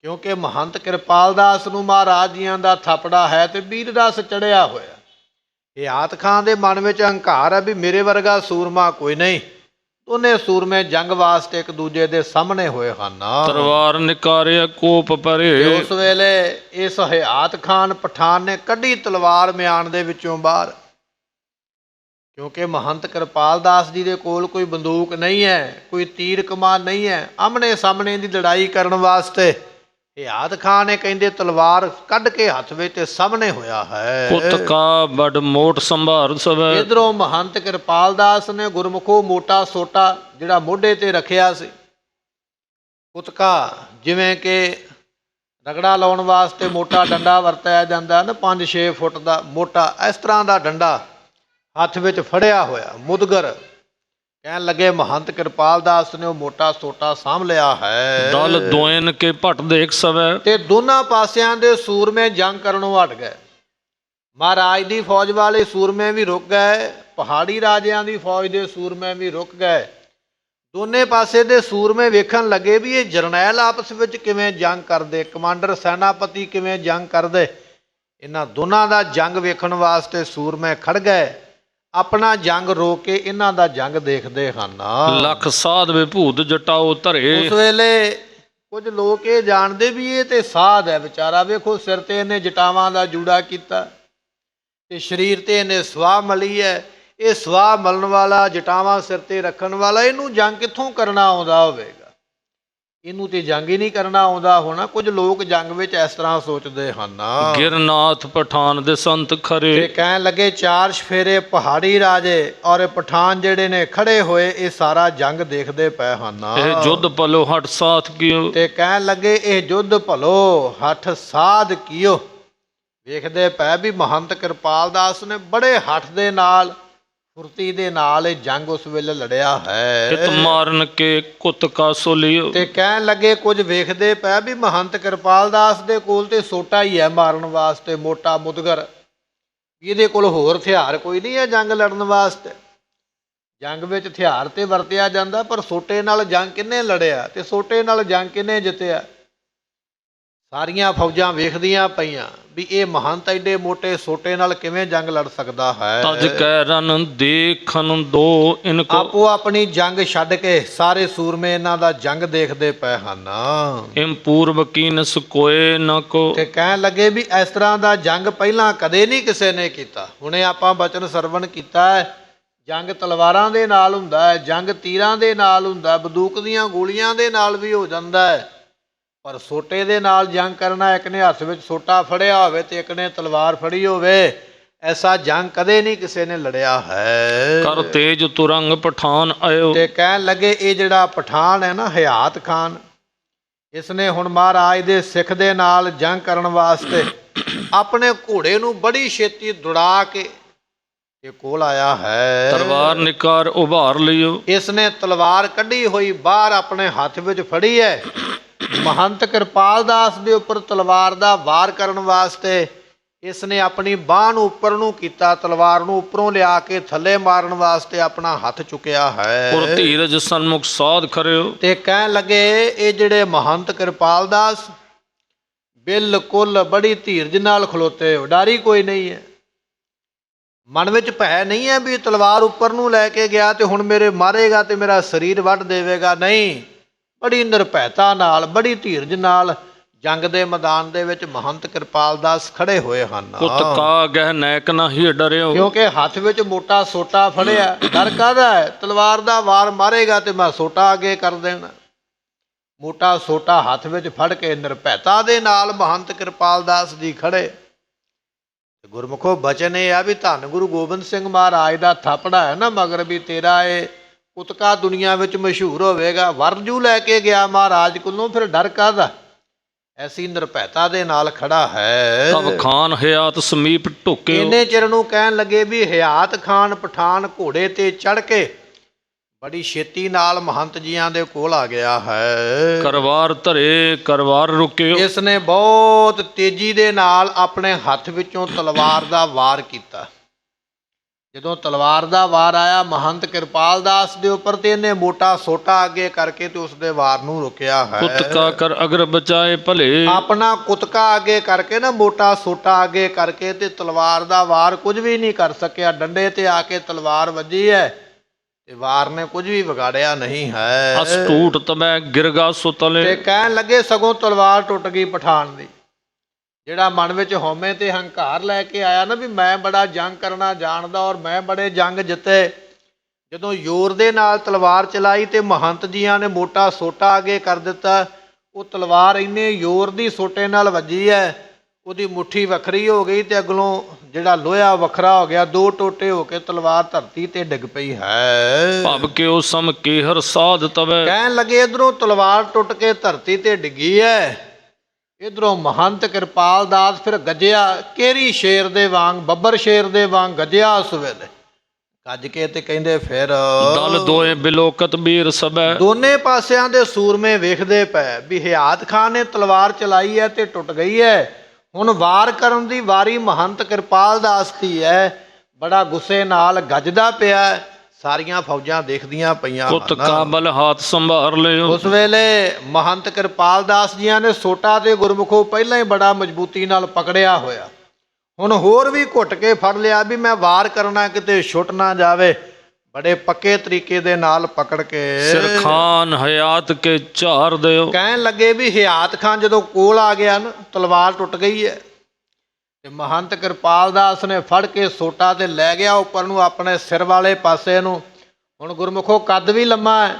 ਕਿਉਂਕਿ ਮਹੰਤ ਕਿਰਪਾਲ ਦਾਸ ਨੂੰ ਮਹਾਰਾਜ ਜੀਆਂ ਦਾ ਥਾਪੜਾ ਹੈ ਤੇ ਵੀਰ ਰਸ ਚੜਿਆ ਹੋਇਆ। ਹਿਆਤ ਖਾਨ ਦੇ ਮਨ ਵਿੱਚ ਹੰਕਾਰ ਹੈ ਵੀ ਮੇਰੇ ਵਰਗਾ ਸੂਰਮਾ ਕੋਈ ਨਹੀਂ। ਦੋਨੇ ਸੂਰਮੇ ਜੰਗ ਵਾਸਤੇ ਇੱਕ ਦੂਜੇ ਦੇ ਸਾਹਮਣੇ ਹੋਏ ਹਨ। ਤਲਵਾਰ ਨਿਕਾਰਿਆ ਕੋਪ ਪਰੇ। ਉਸ ਵੇਲੇ ਇਸ ਹਿਆਤ ਖਾਨ ਪਠਾਨ ਨੇ ਕੱਢੀ ਤਲਵਾਰ ਮਿਆਨ ਦੇ ਵਿੱਚੋਂ ਬਾਹਰ, ਕਿਉਂਕਿ ਮਹੰਤ ਕਿਰਪਾਲ ਦਾਸ ਜੀ ਦੇ ਕੋਲ ਕੋਈ ਬੰਦੂਕ ਨਹੀਂ ਹੈ, ਕੋਈ ਤੀਰ ਕਮਾਨ ਨਹੀਂ ਹੈ। ਆਮਣੇ ਸਾਹਮਣੇ ਦੀ ਲੜਾਈ ਕਰਨ ਵਾਸਤੇ ਹਿਆਤ ਖਾਨ ਨੇ ਕਹਿੰਦੇ ਤਲਵਾਰ ਕੱਢ ਕੇ ਹੱਥ ਵਿੱਚ ਤੇ ਸਾਹਮਣੇ ਹੋਇਆ ਹੈ। ਕੁੱਤ ਕਾ ਬੜ ਮੋਟ ਸੰਭਾਰ ਸਵੈ। ਇਧਰੋਂ ਮਹੰਤ ਕਿਰਪਾਲ ਦਾਸ ਨੇ ਗੁਰਮੁਖੋ ਮੋਟਾ ਸੋਟਾ ਜਿਹੜਾ ਮੋਢੇ ਤੇ ਰੱਖਿਆ ਸੀ, ਕੁੱਤਕਾ ਜਿਵੇਂ ਕਿ ਰਗੜਾ ਲਾਉਣ ਵਾਸਤੇ ਮੋਟਾ ਡੰਡਾ ਵਰਤਿਆ ਜਾਂਦਾ ਨਾ, 5-6 ਫੁੱਟ ਦਾ ਮੋਟਾ, ਇਸ ਤਰ੍ਹਾਂ ਦਾ ਡੰਡਾ ਹੱਥ ਵਿੱਚ ਫੜਿਆ ਹੋਇਆ ਮੁਦਗਰ। ਕਹਿਣ ਲੱਗੇ ਮਹੰਤ ਕਿਰਪਾਲ ਦਾਸ ਨੇ ਉਹ ਮੋਟਾ ਸੋਟਾ ਸਾਂਭ ਲਿਆ ਹੈ। ਦਲ ਦੋਇਨ ਕੇ ਭੱਟ ਦੇਖ ਸਵੈ। ਤੇ ਦੋਨਾਂ ਪਾਸਿਆਂ ਦੇ ਸੂਰਮੇ ਜੰਗ ਕਰਨੋਂ ਹਟ ਗਏ। ਮਹਾਰਾਜ ਦੀ ਫੌਜ ਵਾਲੇ ਸੂਰਮੇ ਵੀ ਰੁਕ ਗਏ, ਪਹਾੜੀ ਰਾਜਿਆਂ ਦੀ ਫੌਜ ਦੇ ਸੂਰਮੇ ਵੀ ਰੁਕ ਗਏ। ਦੋਨੇ ਪਾਸੇ ਦੇ ਸੂਰਮੇ ਵੇਖਣ ਲੱਗੇ ਵੀ ਇਹ ਜਰਨੈਲ ਆਪਸ ਵਿੱਚ ਕਿਵੇਂ ਜੰਗ ਕਰਦੇ, ਕਮਾਂਡਰ ਸੈਨਾਪਤੀ ਕਿਵੇਂ ਜੰਗ ਕਰਦੇ। ਇਹਨਾਂ ਦੋਨਾਂ ਦਾ ਜੰਗ ਵੇਖਣ ਵਾਸਤੇ ਸੂਰਮੇ ਖੜ ਗਏ, ਆਪਣਾ ਜੰਗ ਰੋਕ ਕੇ ਇਹਨਾਂ ਦਾ ਜੰਗ ਦੇਖਦੇ ਹਨ। ਲੱਖ ਸਾਧ ਵਿਭੂਤ ਜਟਾਓ ਧਰੇ। ਉਸ ਵੇਲੇ ਕੁਝ ਲੋਕ ਇਹ ਜਾਣਦੇ ਵੀ ਇਹ ਤੇ ਸਾਧ ਹੈ ਵਿਚਾਰਾ, ਵੇਖੋ ਸਿਰ ਤੇ ਇਹਨੇ ਜਟਾਵਾਂ ਦਾ ਜੂੜਾ ਕੀਤਾ ਤੇ ਸਰੀਰ ਤੇ ਇਹਨੇ ਸਵਾਹ ਮਲੀ ਹੈ। ਇਹ ਸਵਾਹ ਮਲਣ ਵਾਲਾ, ਜਟਾਵਾਂ ਸਿਰ ਤੇ ਰੱਖਣ ਵਾਲਾ, ਇਹਨੂੰ ਜੰਗ ਕਿੱਥੋਂ ਕਰਨਾ ਆਉਂਦਾ ਹੋਵੇਗਾ? ਇਹਨੂੰ ਤੇ ਜੰਗ ਹੀ ਨਹੀਂ ਕਰਨਾ ਆਉਂਦਾ ਹੋਣਾ। ਕੁਝ ਲੋਕ ਜੰਗ ਵਿੱਚ ਇਸ ਤਰ੍ਹਾਂ ਸੋਚਦੇ ਹਨ। ਗਿਰਨਾਥ ਪਠਾਨ ਦੇ ਸੰਤ ਖਰੇ। ਤੇ ਕਹਿਣ ਲੱਗੇ 4 ਚਫੇਰੇ ਪਹਾੜੀ ਰਾਜੇ ਔਰ ਪਠਾਨ ਜਿਹੜੇ ਨੇ ਖੜੇ ਹੋਏ, ਇਹ ਸਾਰਾ ਜੰਗ ਦੇਖਦੇ ਪਏ ਹਨ। ਇਹ ਜੁੱਧ ਭਲੋ ਹਟ ਸਾਥ ਕੀਓ। ਤੇ ਕਹਿਣ ਲੱਗੇ ਇਹ ਜੁੱਧ ਭਲੋ ਹੱਠ ਸਾਧ ਕੀਓ। ਵੇਖਦੇ ਪਏ ਵੀ ਮਹੰਤ ਕਿਰਪਾਲ ਦਾਸ ਨੇ ਬੜੇ ਹੱਠ ਦੇ ਨਾਲ, ਫੁਰਤੀ ਦੇ ਨਾਲ ਇਹ ਜੰਗ ਉਸ ਵੇਲੇ ਲੜਿਆ ਹੈ। ਹਿਤ ਮਾਰਨ ਕੇ ਕੁੱਤ ਕਾ ਸੋਲੀਓ। ਤੇ ਕਹਿਣ ਲੱਗੇ ਕੁਝ ਵੇਖਦੇ ਪਏ ਵੀ ਮਹੰਤ ਕਿਰਪਾਲ ਦਾਸ ਦੇ ਕੋਲ ਤੇ ਸੋਟਾ ਹੀ ਹੈ ਮਾਰਨ ਵਾਸਤੇ, ਮੋਟਾ ਮੁਦਗਰ। ਇਹਦੇ ਕੋਲ ਹੋਰ ਹਥਿਆਰ ਕੋਈ ਨਹੀਂ ਹੈ ਜੰਗ ਲੜਨ ਵਾਸਤੇ। ਜੰਗ ਵਿੱਚ ਹਥਿਆਰ ਤੇ ਵਰਤਿਆ ਜਾਂਦਾ, ਪਰ ਸੋਟੇ ਨਾਲ ਜੰਗ ਕਿਹਨੇ ਲੜਿਆ ਤੇ ਸੋਟੇ ਨਾਲ ਜੰਗ ਕਿਹਨੇ ਜਿੱਤਿਆ? ਸਾਰੀਆਂ ਫੌਜਾਂ ਵੇਖਦੀਆਂ ਪਈਆਂ ਵੀ ਇਹ ਮਹੰਤ ਐਡੇ ਮੋਟੇ ਸੋਟੇ ਨਾਲ ਕਿਵੇਂ ਜੰਗ ਲੜ ਸਕਦਾ ਹੈ। ਤਜ ਕਹਿ ਰਨ ਦੇਖਨ ਦੋ ਇਨਕੋ। ਆਪੋ ਆਪਣੀ ਜੰਗ ਛੱਡ ਕੇ ਸਾਰੇ ਸੂਰਮੇ ਇਹਨਾਂ ਦਾ ਜੰਗ ਦੇਖਦੇ ਪਏ ਹਨ। ਇਮ ਪੂਰਵ ਕੀਨ ਸਕੋਏ ਨ ਕੋ। ਤੇ ਕਹਿਣ ਲੱਗੇ ਵੀ ਇਸ ਤਰ੍ਹਾਂ ਦਾ ਜੰਗ ਪਹਿਲਾਂ ਕਦੇ ਨਹੀਂ ਕਿਸੇ ਨੇ ਕੀਤਾ। ਹੁਣੇ ਆਪਾਂ ਬਚਨ ਸਰਵਣ ਕੀਤਾ ਹੈ, ਜੰਗ ਤਲਵਾਰਾਂ ਦੇ ਨਾਲ ਹੁੰਦਾ ਹੈ, ਜੰਗ ਤੀਰਾਂ ਦੇ ਨਾਲ ਹੁੰਦਾ, ਬੰਦੂਕ ਦੀਆਂ ਗੋਲੀਆਂ ਦੇ ਨਾਲ ਵੀ ਹੋ ਜਾਂਦਾ ਹੈ, ਪਰ ਸੋਟੇ ਦੇ ਨਾਲ ਜੰਗ ਕਰਨਾ, ਇੱਕ ਨੇ ਹੱਥ ਵਿੱਚ ਸੋਟਾ ਫੜਿਆ ਹੋਵੇ ਤੇ ਇੱਕ ਨੇ ਤਲਵਾਰ ਫੜੀ ਹੋਵੇ, ਐਸਾ ਜੰਗ ਕਦੇ ਨਹੀਂ ਕਿਸੇ ਨੇ ਲੜਿਆ ਹੈ। ਕਰ ਤੇਜ ਤੁਰੰਗ ਪਠਾਨ ਆਇਓ। ਤੇ ਕਹਿਣ ਲੱਗੇ ਇਹ ਜਿਹੜਾ ਪਠਾਨ ਹੈ ਨਾ, ਹਿਆਤ ਖਾਨ, ਇਸ ਨੇ ਹੁਣ ਮਹਾਰਾਜ ਦੇ ਸਿੱਖ ਦੇ ਨਾਲ ਜੰਗ ਕਰਨ ਵਾਸਤੇ ਆਪਣੇ ਘੋੜੇ ਨੂੰ ਬੜੀ ਛੇਤੀ ਦੌੜਾ ਕੇ ਇਹ ਕੋਲ ਆਇਆ ਹੈ। ਤਲਵਾਰ ਨਿਕਾਰ ਉਭਾਰ ਲਿਓ। ਇਸ ਨੇ ਤਲਵਾਰ ਕੱਢੀ ਹੋਈ ਬਾਹਰ ਆਪਣੇ ਹੱਥ ਵਿੱਚ ਫੜੀ ਹੈ। ਮਹੰਤ ਕਿਰਪਾਲ ਦਾਸ ਦੇ ਉੱਪਰ ਤਲਵਾਰ ਦਾ ਵਾਰ ਕਰਨ ਵਾਸਤੇ ਇਸ ਨੇ ਆਪਣੀ ਬਾਹ ਨੂੰ ਉੱਪਰ ਨੂੰ ਕੀਤਾ, ਤਲਵਾਰ ਨੂੰ ਉੱਪਰੋਂ ਲਿਆ ਕੇ ਥੱਲੇ ਮਾਰਨ ਵਾਸਤੇ ਆਪਣਾ ਹੱਥ ਚੁੱਕਿਆ ਹੈ। ਔਰ ਧੀਰਜ ਸਨਮੁਖ ਸਾਧ ਖਰਿਓ। ਤੇ ਕਹਿਣ ਲੱਗੇ ਇਹ ਜਿਹੜੇ ਮਹੰਤ ਕਿਰਪਾਲ ਦਾਸ ਬਿਲਕੁਲ ਬੜੀ ਧੀਰਜ ਨਾਲ ਖਲੋਤੇ ਹੋ, ਡਾਰੀ ਕੋਈ ਨਹੀਂ ਹੈ। ਮਨ ਵਿੱਚ ਭੈ ਨਹੀਂ ਹੈ ਵੀ ਤਲਵਾਰ ਉੱਪਰ ਨੂੰ ਲੈ ਕੇ ਗਿਆ ਤੇ ਹੁਣ ਮੇਰੇ ਮਾਰੇਗਾ ਤੇ ਮੇਰਾ ਸਰੀਰ ਵੱਢ ਦੇਵੇਗਾ, ਨਹੀਂ। ਬੜੀ ਨਿਰਭੈਤਾ ਨਾਲ, ਬੜੀ ਧੀਰਜ ਨਾਲ ਜੰਗ ਦੇ ਮੈਦਾਨ ਦੇ ਵਿੱਚ ਮਹੰਤ ਕਿਰਪਾਲ ਦਾਸ ਖੜੇ ਹੋਏ ਹਨ। ਕੁੱਤ ਕਾ ਗਹਿ ਨੈਕ ਨਹੀਂ ਡਰਿਓ। ਕਿਉਂਕਿ ਹੱਥ ਵਿੱਚ ਮੋਟਾ ਸੋਟਾ ਫੜਿਆ। ਡਰ ਕਾਹਦਾ ਹੈ? ਤਲਵਾਰ ਦਾ ਵਾਰ ਮਾਰੇਗਾ ਤੇ ਮੈਂ ਸੋਟਾ ਅੱਗੇ ਕਰ ਦੇਣਾ। ਮੋਟਾ ਸੋਟਾ ਹੱਥ ਵਿੱਚ ਫੜ ਕੇ ਨਿਰਭੈਤਾ ਦੇ ਨਾਲ ਮਹੰਤ ਕਿਰਪਾਲ ਦਾਸ ਜੀ ਖੜੇ। ਗੁਰਮੁਖੋ ਬਚਨ ਇਹ ਆ ਵੀ ਧੰਨ ਗੁਰੂ ਗੋਬਿੰਦ ਸਿੰਘ ਮਹਾਰਾਜ ਦਾ ਥਾਪੜਾ ਹੈ ਨਾ ਮਗਰ ਵੀ ਤੇਰਾ ਇਹ ਕੁਤਕਾ ਦੁਨੀਆ ਵਿੱਚ ਮਸ਼ਹੂਰ ਹੋਵੇਗਾ। ਵਰਜੂ ਲੈ ਕੇ ਗਿਆ ਮਹਾਰਾਜ ਕੋਲੋਂ, ਫਿਰ ਡਰ ਕਾਹਦਾ? ਐਸੀ ਨਿਰਭੈਤਾ ਦੇ ਨਾਲ ਖੜਾ ਹੈ। ਤਬ ਖਾਨ ਹਿਆਤ ਸਮੀਪ ਢੁਕਿਓ। ਇੰਨੇ ਚਿਰ ਨੂੰ ਕਹਿਣ ਲੱਗੇ ਵੀ ਹਿਆਤ ਖਾਨ ਪਠਾਨ ਘੋੜੇ ਤੇ ਚੜ ਕੇ ਬੜੀ ਛੇਤੀ ਨਾਲ ਮਹੰਤ ਜੀਆਂ ਦੇ ਕੋਲ ਆ ਗਿਆ ਹੈ। ਕਰਵਾਰ ਧਰੇ ਕਰਵਾਰ ਰੁਕਿਓ। ਇਸ ਨੇ ਬਹੁਤ ਤੇਜ਼ੀ ਦੇ ਨਾਲ ਆਪਣੇ ਹੱਥ ਵਿੱਚੋਂ ਤਲਵਾਰ ਦਾ ਵਾਰ ਕੀਤਾ। ਜਦੋਂ ਤਲਵਾਰ ਦਾ ਵਾਰ ਆਇਆ ਮਹੰਤ ਕਿਰਪਾਲ ਦਾਸ ਦੇ ਉੱਪਰ ਤੇ ਇਹਨੇ ਮੋਟਾ ਸੋਟਾ ਅੱਗੇ ਕਰਕੇ ਤੇ ਉਸ ਦੇ ਵਾਰ ਨੂੰ ਰੁਕਿਆ ਹੈ। ਕੁਤਕਾ ਕਰ ਅਗਰ ਬਚਾਏ ਭਲੇ। ਆਪਣਾ ਕੁਤਕਾ ਅੱਗੇ ਕਰਕੇ ਨਾ, ਮੋਟਾ ਸੋਟਾ ਅੱਗੇ ਕਰਕੇ ਤੇ ਤਲਵਾਰ ਦਾ ਵਾਰ ਕੁਝ ਵੀ ਨਹੀਂ ਕਰ ਸਕਿਆ। ਡੰਡੇ ਤੇ ਆ ਕੇ ਤਲਵਾਰ ਵੱਜੀ ਹੈ ਤੇ ਵਾਰ ਨੇ ਕੁਝ ਵੀ ਵਿਗਾੜਿਆ ਨਹੀਂ ਹੈ। ਅਸਟੂਟ ਤਬੈ ਗਿਰਗਾ ਸੁਤਲੇ। ਤੇ ਕਹਿਣ ਲੱਗੇ ਸਗੋਂ ਤਲਵਾਰ ਟੁੱਟ ਗਈ ਪਠਾਨ ਦੀ। ਜਿਹੜਾ ਮਨ ਵਿੱਚ ਹਉਮੈ ਤੇ ਹੰਕਾਰ ਲੈ ਕੇ ਆਇਆ ਨਾ ਵੀ ਮੈਂ ਬੜਾ ਜੰਗ ਕਰਨਾ ਜਾਣਦਾ ਔਰ ਮੈਂ ਬੜੇ ਜੰਗ ਜਿੱਤੇ, ਜਦੋਂ ਜ਼ੋਰ ਦੇ ਨਾਲ ਤਲਵਾਰ ਚਲਾਈ ਤੇ ਮਹੰਤ ਜੀਆਂ ਨੇ ਮੋਟਾ ਸੋਟਾ ਅੱਗੇ ਕਰ ਦਿੱਤਾ। ਉਹ ਤਲਵਾਰ ਇੰਨੇ ਜ਼ੋਰ ਦੀ ਸੋਟੇ ਨਾਲ ਵੱਜੀ ਹੈ, ਉਹਦੀ ਮੁੱਠੀ ਵੱਖਰੀ ਹੋ ਗਈ ਤੇ ਅਗਲੋਂ ਜਿਹੜਾ ਲੋਹਾ ਵੱਖਰਾ ਹੋ ਗਿਆ। ਦੋ ਟੋਟੇ ਹੋ ਕੇ ਤਲਵਾਰ ਧਰਤੀ ਤੇ ਡਿੱਗ ਪਈ ਹੈ। ਭਵ ਕਿਉ ਸਮ ਕੇਹਰ ਸਾਧ ਤਵੈ। ਕਹਿਣ ਲੱਗੇ ਇਧਰੋਂ ਤਲਵਾਰ ਟੁੱਟ ਕੇ ਧਰਤੀ ਤੇ ਡਿੱਗੀ ਹੈ, ਇਧਰੋਂ ਮਹੰਤ ਕਿਰਪਾਲ ਦਾਸ ਫਿਰ ਗੱਜਿਆ ਕੇਰੀ ਸ਼ੇਰ ਦੇ ਵਾਂਗ, ਬੱਬਰ ਸ਼ੇਰ ਦੇ ਵਾਂਗ ਗੱਜਿਆ ਉਸ ਵੇਲੇ। ਗੱਜ ਕੇ ਤੇ ਕਹਿੰਦੇ ਫਿਰ ਦਲ ਦੋਏ ਬਿਲੋਕਤ ਬੀਰ ਸਭੈ। ਦੋਨੇ ਪਾਸਿਆਂ ਦੇ ਸੂਰਮੇ ਵੇਖਦੇ ਪਏ ਵੀ ਹਿਆਤ ਖਾਨ ਨੇ ਤਲਵਾਰ ਚਲਾਈ ਹੈ ਤੇ ਟੁੱਟ ਗਈ ਹੈ। ਹੁਣ ਵਾਰ ਕਰਨ ਦੀ ਵਾਰੀ ਮਹੰਤ ਕਿਰਪਾਲ ਦਾਸ ਦੀ ਹੈ। ਬੜਾ ਗੁੱਸੇ ਨਾਲ ਗੱਜਦਾ ਪਿਆ। ਸਾਰੀਆਂ ਫੌਜਾਂ ਦੇਖਦੀਆਂ ਪਈਆਂ ਕੁੱਤ ਕਾਬਲ ਹੱਥ ਸੰਭਾਰ ਲਿਓ। ਉਸ ਵੇਲੇ ਮਹੰਤ ਕਿਰਪਾਲ ਦਾਸ ਜੀਆਂ ਨੇ ਸੋਟਾ ਤੇ ਗੁਰਮੁਖੋ ਪਹਿਲਾਂ ਹੀ ਬੜਾ ਮਜ਼ਬੂਤੀ ਨਾਲ ਪਕੜਿਆ ਹੋਇਆ। ਹੁਣ ਹੋਰ ਵੀ ਘੁੱਟ ਕੇ ਫੜ ਲਿਆ ਵੀ ਮੈਂ ਵਾਰ ਕਰਨਾ ਕਿਤੇ ਛੁੱਟ ਨਾ ਜਾਵੇ। ਬੜੇ ਪੱਕੇ ਤਰੀਕੇ ਦੇ ਨਾਲ ਪਕੜ ਕੇ ਸਿਰ ਖਾਨ ਹਯਾਤ ਕੇ ਝਾਰ ਦਿਓ। ਕਹਿਣ ਲੱਗੇ ਵੀ ਹਿਆਤ ਖਾਨ ਜਦੋਂ ਕੋਲ ਆ ਗਿਆ ਨਾ, ਤਲਵਾਰ ਟੁੱਟ ਗਈ ਹੈ ਤੇ ਮਹੰਤ ਕਿਰਪਾਲ ਦਾਸ ਨੇ ਫੜ ਕੇ ਸੋਟਾ ਤੇ ਲੈ ਗਿਆ ਉੱਪਰ ਨੂੰ ਆਪਣੇ ਸਿਰ ਵਾਲੇ ਪਾਸੇ ਨੂੰ। ਹੁਣ ਗੁਰਮੁਖੋ ਕੱਦ ਵੀ ਲੰਮਾ ਹੈ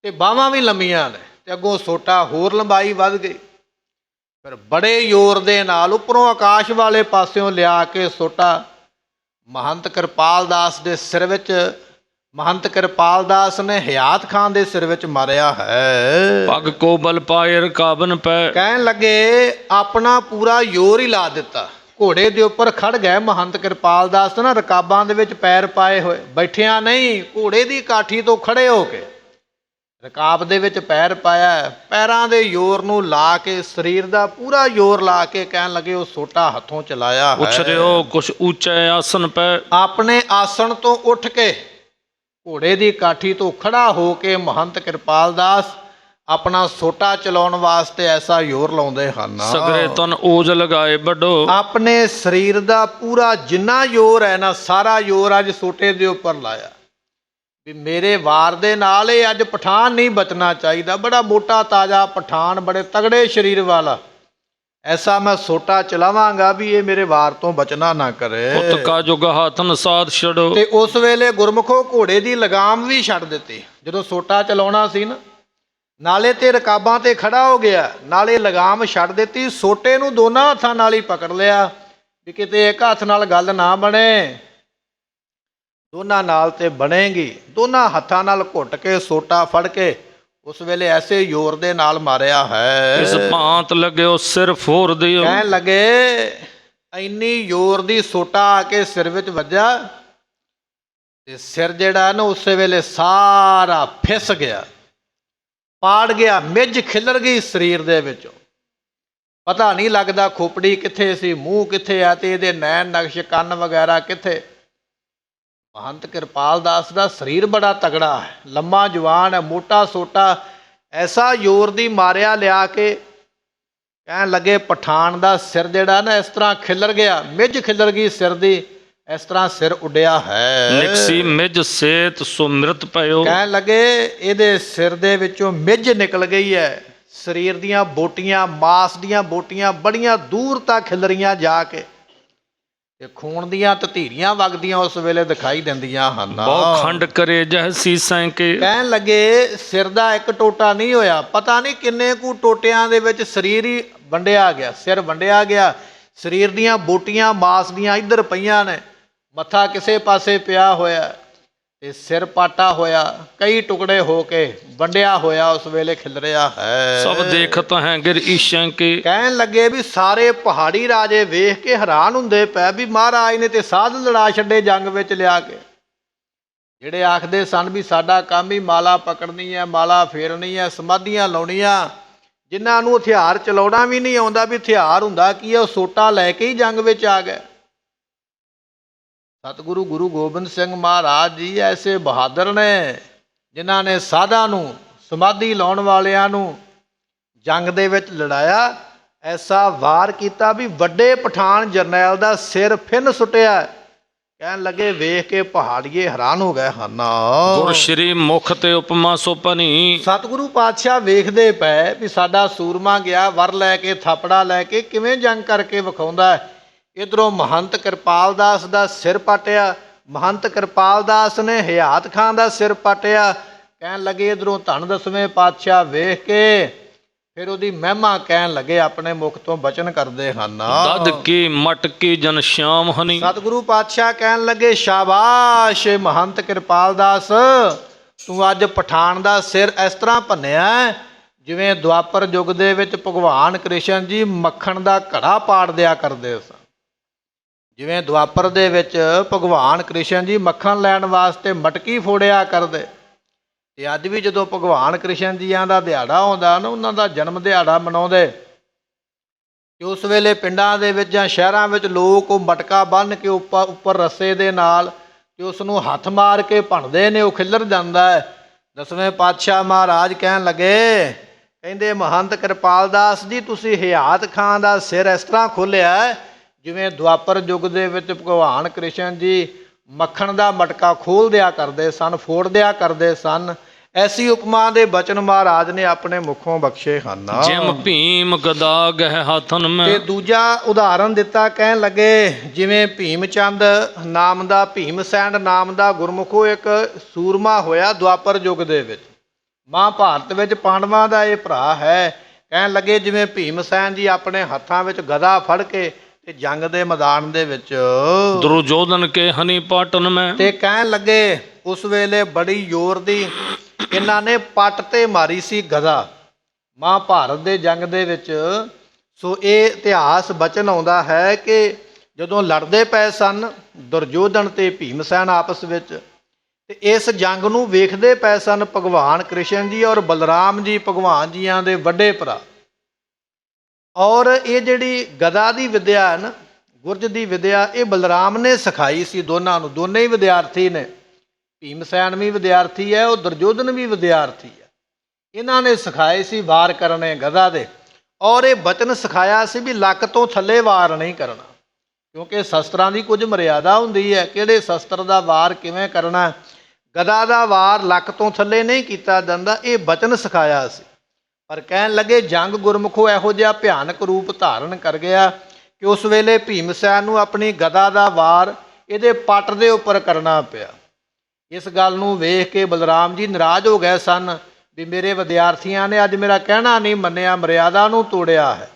ਤੇ ਬਾਹਾਂ ਵੀ ਲੰਮੀਆਂ ਨੇ ਤੇ ਅੱਗੋਂ ਸੋਟਾ ਹੋਰ ਲੰਬਾਈ ਵੱਧ ਗਈ। ਫਿਰ ਬੜੇ ਜ਼ੋਰ ਦੇ ਨਾਲ ਉੱਪਰੋਂ ਆਕਾਸ਼ ਵਾਲੇ ਪਾਸਿਓਂ ਲਿਆ ਕੇ ਸੋਟਾ ਮਹੰਤ ਕਿਰਪਾਲ ਦਾਸ ਦੇ ਸਿਰ ਵਿੱਚ, ਮਹੰਤ ਕਿਰਪਾਲ ਦਾਸ ਨੇ ਹਿਆਤ ਖਾਨ ਦੇ ਸਿਰ ਵਿੱਚ ਮਾਰਿਆ ਹੈ। ਪਗ ਕੋ ਬਲ ਪਾਏ ਰਕਾਬਨ ਪੈ। ਕਹਿਣ ਲੱਗੇ ਆਪਣਾ ਪੂਰਾ ਜ਼ੋਰ ਹੀ ਲਾ ਦਿੱਤਾ। ਘੋੜੇ ਦੇ ਉੱਪਰ ਖੜ ਗਏ ਮਹੰਤ ਕਿਰਪਾਲ ਦਾਸ ਨਾ, ਰਕਾਬਾਂ ਦੇ ਵਿੱਚ ਪੈਰ ਪਾਏ ਹੋਏ, ਬੈਠਿਆ ਨਹੀਂ, ਘੋੜੇ ਦੀ ਕਾਠੀ ਤੋਂ ਖੜੇ ਹੋ ਕੇ ਰਕਾਬ ਦੇ ਵਿੱਚ ਪੈਰ ਪਾਇਆ। ਪੈਰਾਂ ਦੇ ਜ਼ੋਰ ਨੂੰ ਲਾ ਕੇ, ਸਰੀਰ ਦਾ ਪੂਰਾ ਜ਼ੋਰ ਲਾ ਕੇ ਕਹਿਣ ਲੱਗੇ ਉਹ ਸੋਟਾ ਹੱਥੋਂ ਚਲਾਇਆ ਹੈ। ਉਛਰਿਓ ਕੁਛ ਉੱਚੇ ਆਸਨ ਪੈ। ਆਪਣੇ ਆਸਣ ਤੋਂ ਉੱਠ ਕੇ ਘੋੜੇ ਦੀ ਕਾਠੀ ਤੋਂ ਖੜਾ ਹੋ ਕੇ ਮਹੰਤ ਕਿਰਪਾਲ ਦਾਸ ਆਪਣਾ ਸੋਟਾ ਚਲਾਉਣ ਵਾਸਤੇ ਐਸਾ ਜ਼ੋਰ ਲਾਉਂਦੇ ਹਨ। ਸਗਰੇ ਤਨ ਓਜ ਲਗਾਏ ਵੱਡੋ। ਆਪਣੇ ਸਰੀਰ ਦਾ ਪੂਰਾ ਜਿੰਨਾ ਜ਼ੋਰ ਹੈ ਨਾ, ਸਾਰਾ ਜ਼ੋਰ ਅੱਜ ਸੋਟੇ ਦੇ ਉੱਪਰ ਲਾਇਆ ਵੀ ਮੇਰੇ ਵਾਰ ਦੇ ਨਾਲ ਇਹ ਅੱਜ ਪਠਾਨ ਨਹੀਂ ਬਚਣਾ ਚਾਹੀਦਾ। ਬੜਾ ਮੋਟਾ ਤਾਜ਼ਾ ਪਠਾਨ, ਬੜੇ ਤਗੜੇ ਸਰੀਰ ਵਾਲਾ, ਐਸਾ ਮੈਂ ਸੋਟਾ ਚਲਾਵਾਂਗਾ ਵੀ ਇਹ ਮੇਰੇ ਵਾਰ ਤੋਂ ਬਚਣਾ ਨਾ ਕਰੇ। ਪੁੱਤ ਕਾ ਜੁਗ ਹੱਥਨ ਸਾਧ ਛੜੋ। ਤੇ ਉਸ ਵੇਲੇ ਗੁਰਮੁਖੋ ਘੋੜੇ ਦੀ ਲਗਾਮ ਵੀ ਛੱਡ ਦਿੱਤੀ। ਜਦੋਂ ਸੋਟਾ ਚਲਾਉਣਾ ਸੀ ਨਾ, ਨਾਲੇ ਤੇ ਰਕਾਬਾਂ ਤੇ ਖੜਾ ਹੋ ਗਿਆ, ਨਾਲੇ ਲਗਾਮ ਛੱਡ ਦਿੱਤੀ। ਸੋਟੇ ਨੂੰ ਦੋਨਾਂ ਹੱਥਾਂ ਨਾਲ ਹੀ ਪਕੜ ਲਿਆ ਵੀ ਕਿਤੇ ਇੱਕ ਹੱਥ ਨਾਲ ਗੱਲ ਨਾ ਬਣੇ, ਦੋਨਾਂ ਨਾਲ ਤੇ ਬਣੇਗੀ। ਦੋਨਾਂ ਹੱਥਾਂ ਨਾਲ ਘੁੱਟ ਕੇ ਸੋਟਾ ਫੜ ਕੇ ਉਸ ਵੇਲੇ ਐਸੇ ਜ਼ੋਰ ਦੇ ਨਾਲ ਮਾਰਿਆ ਹੈ। ਇਸ ਭਾਂਤ ਲੱਗਿਓ ਸਿਰ ਫੋਰ ਦਿਓ। ਕਹਿਣ ਲੱਗੇ ਇੰਨੀ ਜ਼ੋਰ ਦੀ ਸੋਟਾ ਆ ਕੇ ਸਿਰ ਵਿੱਚ ਵੱਜਾ ਤੇ ਸਿਰ ਜਿਹੜਾ ਨਾ ਉਸੇ ਵੇਲੇ ਸਾਰਾ ਫਿਸ ਗਿਆ, ਪਾੜ ਗਿਆ, ਮਿੱਝ ਖਿਲਰ ਗਈ ਸਰੀਰ ਦੇ ਵਿੱਚੋਂ। ਪਤਾ ਨਹੀਂ ਲੱਗਦਾ ਖੋਪੜੀ ਕਿੱਥੇ ਸੀ, ਮੂੰਹ ਕਿੱਥੇ ਆ, ਤੇ ਇਹਦੇ ਨੈਣ ਨਕਸ਼ ਕੰਨ ਵਗੈਰਾ ਕਿੱਥੇ। ਮਹੰਤ ਕਿਰਪਾਲ ਦਾਸ ਦਾ ਸਰੀਰ ਬੜਾ ਤਗੜਾ ਹੈ, ਲੰਮਾ ਜਵਾਨ ਹੈ, ਮੋਟਾ ਸੋਟਾ, ਐਸਾ ਜ਼ੋਰ ਦੀ ਮਾਰਿਆ ਲਿਆ ਕੇ ਕਹਿਣ ਲੱਗੇ ਪਠਾਨ ਦਾ ਸਿਰ ਜਿਹੜਾ ਨਾ ਇਸ ਤਰ੍ਹਾਂ ਖਿਲਰ ਗਿਆ, ਮਿੱਝ ਖਿਲਰ ਗਈ ਸਿਰ ਦੀ, ਇਸ ਤਰ੍ਹਾਂ ਸਿਰ ਉੱਡਿਆ ਹੈ। ਨਿਕਸੀ ਮਿਜ ਸੇਤ ਸੋ ਮ੍ਰਿਤ ਪਇਓ। ਕਹਿਣ ਲੱਗੇ ਇਹਦੇ ਸਿਰ ਦੇ ਵਿੱਚੋਂ ਮਿੱਝ ਨਿਕਲ ਗਈ ਹੈ, ਸਰੀਰ ਦੀਆਂ ਬੋਟੀਆਂ, ਮਾਸ ਦੀਆਂ ਬੋਟੀਆਂ ਬੜੀਆਂ ਦੂਰ ਤੱਕ ਖਿਲਰੀਆਂ ਜਾ ਕੇ, ਤੇ ਖੂਨ ਦੀਆਂ ਤਤੀਰੀਆਂ ਵਗਦੀਆਂ ਉਸ ਵੇਲੇ ਦਿਖਾਈ ਦਿੰਦੀਆਂ ਹਨ। ਬਹੁ ਖੰਡ ਕਰੇ ਜਹ ਸੀਸਾਂ ਕੇ। ਕਹਿਣ ਲੱਗੇ ਸਿਰ ਦਾ ਇੱਕ ਟੋਟਾ ਨਹੀਂ ਹੋਇਆ, ਪਤਾ ਨਹੀਂ ਕਿੰਨੇ ਕੁ ਟੋਟਿਆਂ ਦੇ ਵਿੱਚ ਸਰੀਰ ਹੀ ਵੰਡਿਆ ਗਿਆ, ਸਿਰ ਵੰਡਿਆ ਗਿਆ। ਸਰੀਰ ਦੀਆਂ ਬੋਟੀਆਂ ਮਾਸ ਦੀਆਂ ਇੱਧਰ ਪਈਆਂ ਨੇ, ਮੱਥਾ ਕਿਸੇ ਪਾਸੇ ਪਿਆ ਹੋਇਆ, ਤੇ ਸਿਰ ਪਾਟਾ ਹੋਇਆ, ਕਈ ਟੁਕੜੇ ਹੋ ਕੇ ਵੰਡਿਆ ਹੋਇਆ ਉਸ ਵੇਲੇ ਖਿਲਰਿਆ ਹੈ। ਸਭ ਦੇਖਤ ਹੈ ਗਿਰ ਈਸ਼ਾਂ ਕੇ। ਕਹਿਣ ਲੱਗੇ ਵੀ ਸਾਰੇ ਪਹਾੜੀ ਰਾਜੇ ਵੇਖ ਕੇ ਹੈਰਾਨ ਹੁੰਦੇ ਪਏ ਵੀ ਮਹਾਰਾਜ ਨੇ ਤੇ ਸਾਧ ਲੜਾ ਛੱਡੇ ਜੰਗ ਵਿੱਚ ਲਿਆ ਕੇ। ਜਿਹੜੇ ਆਖਦੇ ਸਨ ਵੀ ਸਾਡਾ ਕੰਮ ਹੀ ਮਾਲਾ ਪਕੜਨੀ ਹੈ, ਮਾਲਾ ਫੇਰਨੀ ਹੈ, ਸਮਾਧੀਆਂ ਲਾਉਣੀਆਂ, ਜਿਨ੍ਹਾਂ ਨੂੰ ਹਥਿਆਰ ਚਲਾਉਣਾ ਵੀ ਨਹੀਂ ਆਉਂਦਾ ਵੀ ਹਥਿਆਰ ਹੁੰਦਾ ਕੀ ਹੈ, ਉਹ ਸੋਟਾ ਲੈ ਕੇ ਹੀ ਜੰਗ ਵਿੱਚ ਆ ਗਏ। ਸਤਿਗੁਰੂ ਗੁਰੂ ਗੋਬਿੰਦ ਸਿੰਘ ਮਹਾਰਾਜ ਜੀ ਐਸੇ ਬਹਾਦਰ ਨੇ ਜਿਨ੍ਹਾਂ ਨੇ ਸਾਧਾਂ ਨੂੰ, ਸਮਾਧੀ ਲਾਉਣ ਵਾਲਿਆਂ ਨੂੰ ਜੰਗ ਦੇ ਵਿੱਚ ਲੜਾਇਆ। ਐਸਾ ਵਾਰ ਕੀਤਾ ਵੀ ਵੱਡੇ ਪਠਾਨ ਜਰਨੈਲ ਦਾ ਸਿਰ ਫਿੰਨ ਸੁੱਟਿਆ। ਕਹਿਣ ਲੱਗੇ ਵੇਖ ਕੇ ਪਹਾੜੀਏ ਹੈਰਾਨ ਹੋ ਗਏ ਹਨ। ਗੁਰ ਸ਼੍ਰੀ ਮੁਖ ਤੇ ਉਪਮਾ ਸੋ ਭਨੀ। ਸਤਿਗੁਰੂ ਪਾਤਸ਼ਾਹ ਵੇਖਦੇ ਪਏ ਵੀ ਸਾਡਾ ਸੂਰਮਾ ਗਿਆ ਵਰ ਲੈ ਕੇ, ਥਾਪੜਾ ਲੈ ਕੇ, ਕਿਵੇਂ ਜੰਗ ਕਰਕੇ ਵਿਖਾਉਂਦਾ। ਇੱਧਰੋਂ ਮਹੰਤ ਕਿਰਪਾਲ ਦਾਸ ਦਾ ਸਿਰ ਪਾਟਿਆ, ਮਹੰਤ ਕਿਰਪਾਲ ਦਾਸ ਨੇ ਹਯਾਤ ਖਾਂ ਦਾ ਸਿਰ ਪਾਟਿਆ। ਕਹਿਣ ਲੱਗੇ ਇੱਧਰੋਂ ਧੰਨ ਦਸਵੇਂ ਪਾਤਸ਼ਾਹ ਵੇਖ ਕੇ ਫਿਰ ਉਹਦੀ ਮਹਿਮਾ ਕਹਿਣ ਲੱਗੇ, ਆਪਣੇ ਮੁਖ ਤੋਂ ਬਚਨ ਕਰਦੇ ਹਨ। ਦਦ ਕੀ ਮਟ ਕੀ ਜਨ ਸ਼ਾਮ ਹਨੀ। ਸਤਿਗੁਰੂ ਪਾਤਸ਼ਾਹ ਕਹਿਣ ਲੱਗੇ ਸ਼ਾਬਾਸ਼ ਮਹੰਤ ਕਿਰਪਾਲ ਦਾਸ, ਤੂੰ ਅੱਜ ਪਠਾਨ ਦਾ ਸਿਰ ਇਸ ਤਰ੍ਹਾਂ ਭੰਨਿਆ ਜਿਵੇਂ ਦੁਆਪਰ ਯੁੱਗ ਦੇ ਵਿੱਚ ਭਗਵਾਨ ਕ੍ਰਿਸ਼ਨ ਜੀ ਮੱਖਣ ਦਾ ਘੜਾ ਪਾੜ ਦਿਆ ਕਰਦੇ ਸਨ। ਜਿਵੇਂ ਦੁਆਪਰ ਦੇ ਵਿੱਚ ਭਗਵਾਨ ਕ੍ਰਿਸ਼ਨ ਜੀ ਮੱਖਣ ਲੈਣ ਵਾਸਤੇ ਮਟਕੀ ਫੋੜਿਆ ਕਰਦੇ, ਤੇ ਅੱਜ ਵੀ ਜਦੋਂ ਭਗਵਾਨ ਕ੍ਰਿਸ਼ਨ ਜੀਆਂ ਦਾ ਦਿਹਾੜਾ ਆਉਂਦਾ ਨਾ, ਉਹਨਾਂ ਦਾ ਜਨਮ ਦਿਹਾੜਾ ਮਨਾਉਂਦੇ, ਤੇ ਉਸ ਵੇਲੇ ਪਿੰਡਾਂ ਦੇ ਵਿੱਚ ਜਾਂ ਸ਼ਹਿਰਾਂ ਵਿੱਚ ਲੋਕ ਉਹ ਮਟਕਾ ਬੰਨ੍ਹ ਕੇ ਉੱਪਰ ਰੱਸੇ ਦੇ ਨਾਲ ਤੇ ਉਸ ਨੂੰ ਹੱਥ ਮਾਰ ਕੇ ਭੰਨਦੇ ਨੇ, ਉਹ ਖਿੱਲਰ ਜਾਂਦਾ ਹੈ। ਦਸਵੇਂ ਪਾਤਸ਼ਾਹ ਮਹਾਰਾਜ ਕਹਿਣ ਲੱਗੇ, ਕਹਿੰਦੇ ਮਹੰਤ ਕਿਰਪਾਲ ਦਾਸ ਜੀ, ਤੁਸੀਂ ਹਯਾਤ ਖਾਂ ਦਾ ਸਿਰ ਇਸ ਤਰ੍ਹਾਂ ਖੋਲ੍ਹਿਆ ਜਿਵੇਂ ਦੁਆਪਰ ਯੁੱਗ ਦੇ ਵਿੱਚ ਭਗਵਾਨ ਕ੍ਰਿਸ਼ਨ ਜੀ ਮੱਖਣ ਦਾ ਮਟਕਾ ਖੋਲ੍ਹ ਦਿਆ ਕਰਦੇ ਸਨ, ਫੋੜ ਦਿਆ ਕਰਦੇ ਸਨ। ਐਸੀ ਉਪਮਾ ਦੇ ਬਚਨ ਮਹਾਰਾਜ ਨੇ ਆਪਣੇ ਮੁਖੋਂ ਬਖਸ਼ੇ ਹਨ। ਜਿਮ ਭੀਮ ਗਦਾ ਗਹਿ ਹੱਥਨ ਮੈਂ। ਤੇ ਦੂਜਾ ਉਦਾਹਰਨ ਦਿੱਤਾ, ਕਹਿਣ ਲੱਗੇ ਜਿਵੇਂ ਭੀਮ ਚੰਦ ਨਾਮ ਦਾ, ਭੀਮ ਸੈਨ ਨਾਮ ਦਾ ਗੁਰਮੁਖੋ ਇੱਕ ਸੂਰਮਾ ਹੋਇਆ ਦੁਆਪਰ ਯੁੱਗ ਦੇ ਵਿੱਚ। ਮਹਾਭਾਰਤ ਵਿੱਚ ਪਾਂਡਵਾਂ ਦਾ ਇਹ ਭਰਾ ਹੈ। ਕਹਿਣ ਲੱਗੇ ਜਿਵੇਂ ਭੀਮ ਸੈਨ ਜੀ ਆਪਣੇ ਹੱਥਾਂ ਵਿੱਚ ਗਦਾ ਫੜ ਕੇ ਤੇ ਜੰਗ ਦੇ ਮੈਦਾਨ ਦੇ ਵਿੱਚ ਦੁਰਯੋਧਨ ਕੇ ਹਨੀ ਪਾਟਨ ਮੈਂ। ਤੇ ਕਹਿਣ ਲੱਗੇ ਉਸ ਵੇਲੇ ਬੜੀ ਜ਼ੋਰ ਦੀ ਇਹਨਾਂ ਨੇ ਪੱਟ ਤੇ ਮਾਰੀ ਸੀ ਗਦਾ ਮਹਾਭਾਰਤ ਦੇ ਜੰਗ ਦੇ ਵਿੱਚ। ਸੋ ਇਹ ਇਤਿਹਾਸ ਬਚਨ ਆਉਂਦਾ ਹੈ ਕਿ ਜਦੋਂ ਲੜਦੇ ਪਏ ਸਨ ਦੁਰਯੋਧਨ ਤੇ ਭੀਮ ਸੈਨ ਆਪਸ ਵਿੱਚ, ਤੇ ਇਸ ਜੰਗ ਨੂੰ ਵੇਖਦੇ ਪਏ ਸਨ ਭਗਵਾਨ ਕ੍ਰਿਸ਼ਨ ਜੀ ਔਰ ਬਲਰਾਮ ਜੀ, ਭਗਵਾਨ ਜੀਆਂ ਦੇ ਵੱਡੇ ਭਰਾ। ਔਰ ਇਹ ਜਿਹੜੀ ਗਦਾ ਦੀ ਵਿਦਿਆ ਹੈ ਨਾ, ਗੁਰਜ ਦੀ ਵਿਦਿਆ, ਇਹ ਬਲਰਾਮ ਨੇ ਸਿਖਾਈ ਸੀ ਦੋਨਾਂ ਨੂੰ। ਦੋਨੇ ਹੀ ਵਿਦਿਆਰਥੀ ਨੇ, ਭੀਮ ਸੈਨ ਵੀ ਵਿਦਿਆਰਥੀ ਹੈ, ਉਹ ਦੁਰਯੋਧਨ ਵੀ ਵਿਦਿਆਰਥੀ ਹੈ। ਇਹਨਾਂ ਨੇ ਸਿਖਾਏ ਸੀ ਵਾਰ ਕਰਨੇ ਗਦਾ ਦੇ, ਔਰ ਇਹ ਬਚਨ ਸਿਖਾਇਆ ਸੀ ਵੀ ਲੱਕ ਤੋਂ ਥੱਲੇ ਵਾਰ ਨਹੀਂ ਕਰਨਾ, ਕਿਉਂਕਿ ਸ਼ਸਤਰਾਂ ਦੀ ਕੁਝ ਮਰਿਆਦਾ ਹੁੰਦੀ ਹੈ, ਕਿਹੜੇ ਸ਼ਸਤਰ ਦਾ ਵਾਰ ਕਿਵੇਂ ਕਰਨਾ। ਗਦਾ ਦਾ ਵਾਰ ਲੱਕ ਤੋਂ ਥੱਲੇ ਨਹੀਂ ਕੀਤਾ ਜਾਂਦਾ, ਇਹ ਬਚਨ ਸਿਖਾਇਆ ਸੀ। ਪਰ ਕਹਿਣ ਲੱਗੇ ਜੰਗ ਗੁਰਮੁਖੋ ਇਹੋ ਜਿਹਾ ਭਿਆਨਕ ਰੂਪ ਧਾਰਨ ਕਰ ਗਿਆ ਕਿ ਉਸ ਵੇਲੇ ਭੀਮ ਸੈਨ ਨੂੰ ਆਪਣੀ ਗਦਾ ਦਾ ਵਾਰ ਇਹਦੇ ਪੱਟ ਦੇ ਉੱਪਰ ਕਰਨਾ ਪਿਆ। ਇਸ ਗੱਲ ਨੂੰ ਵੇਖ ਕੇ ਬਲਰਾਮ ਜੀ ਨਾਰਾਜ਼ ਹੋ ਗਏ ਸਨ ਵੀ ਮੇਰੇ ਵਿਦਿਆਰਥੀਆਂ ਨੇ ਅੱਜ ਮੇਰਾ ਕਹਿਣਾ ਨਹੀਂ ਮੰਨਿਆ, ਮਰਿਆਦਾ ਨੂੰ ਤੋੜਿਆ ਹੈ।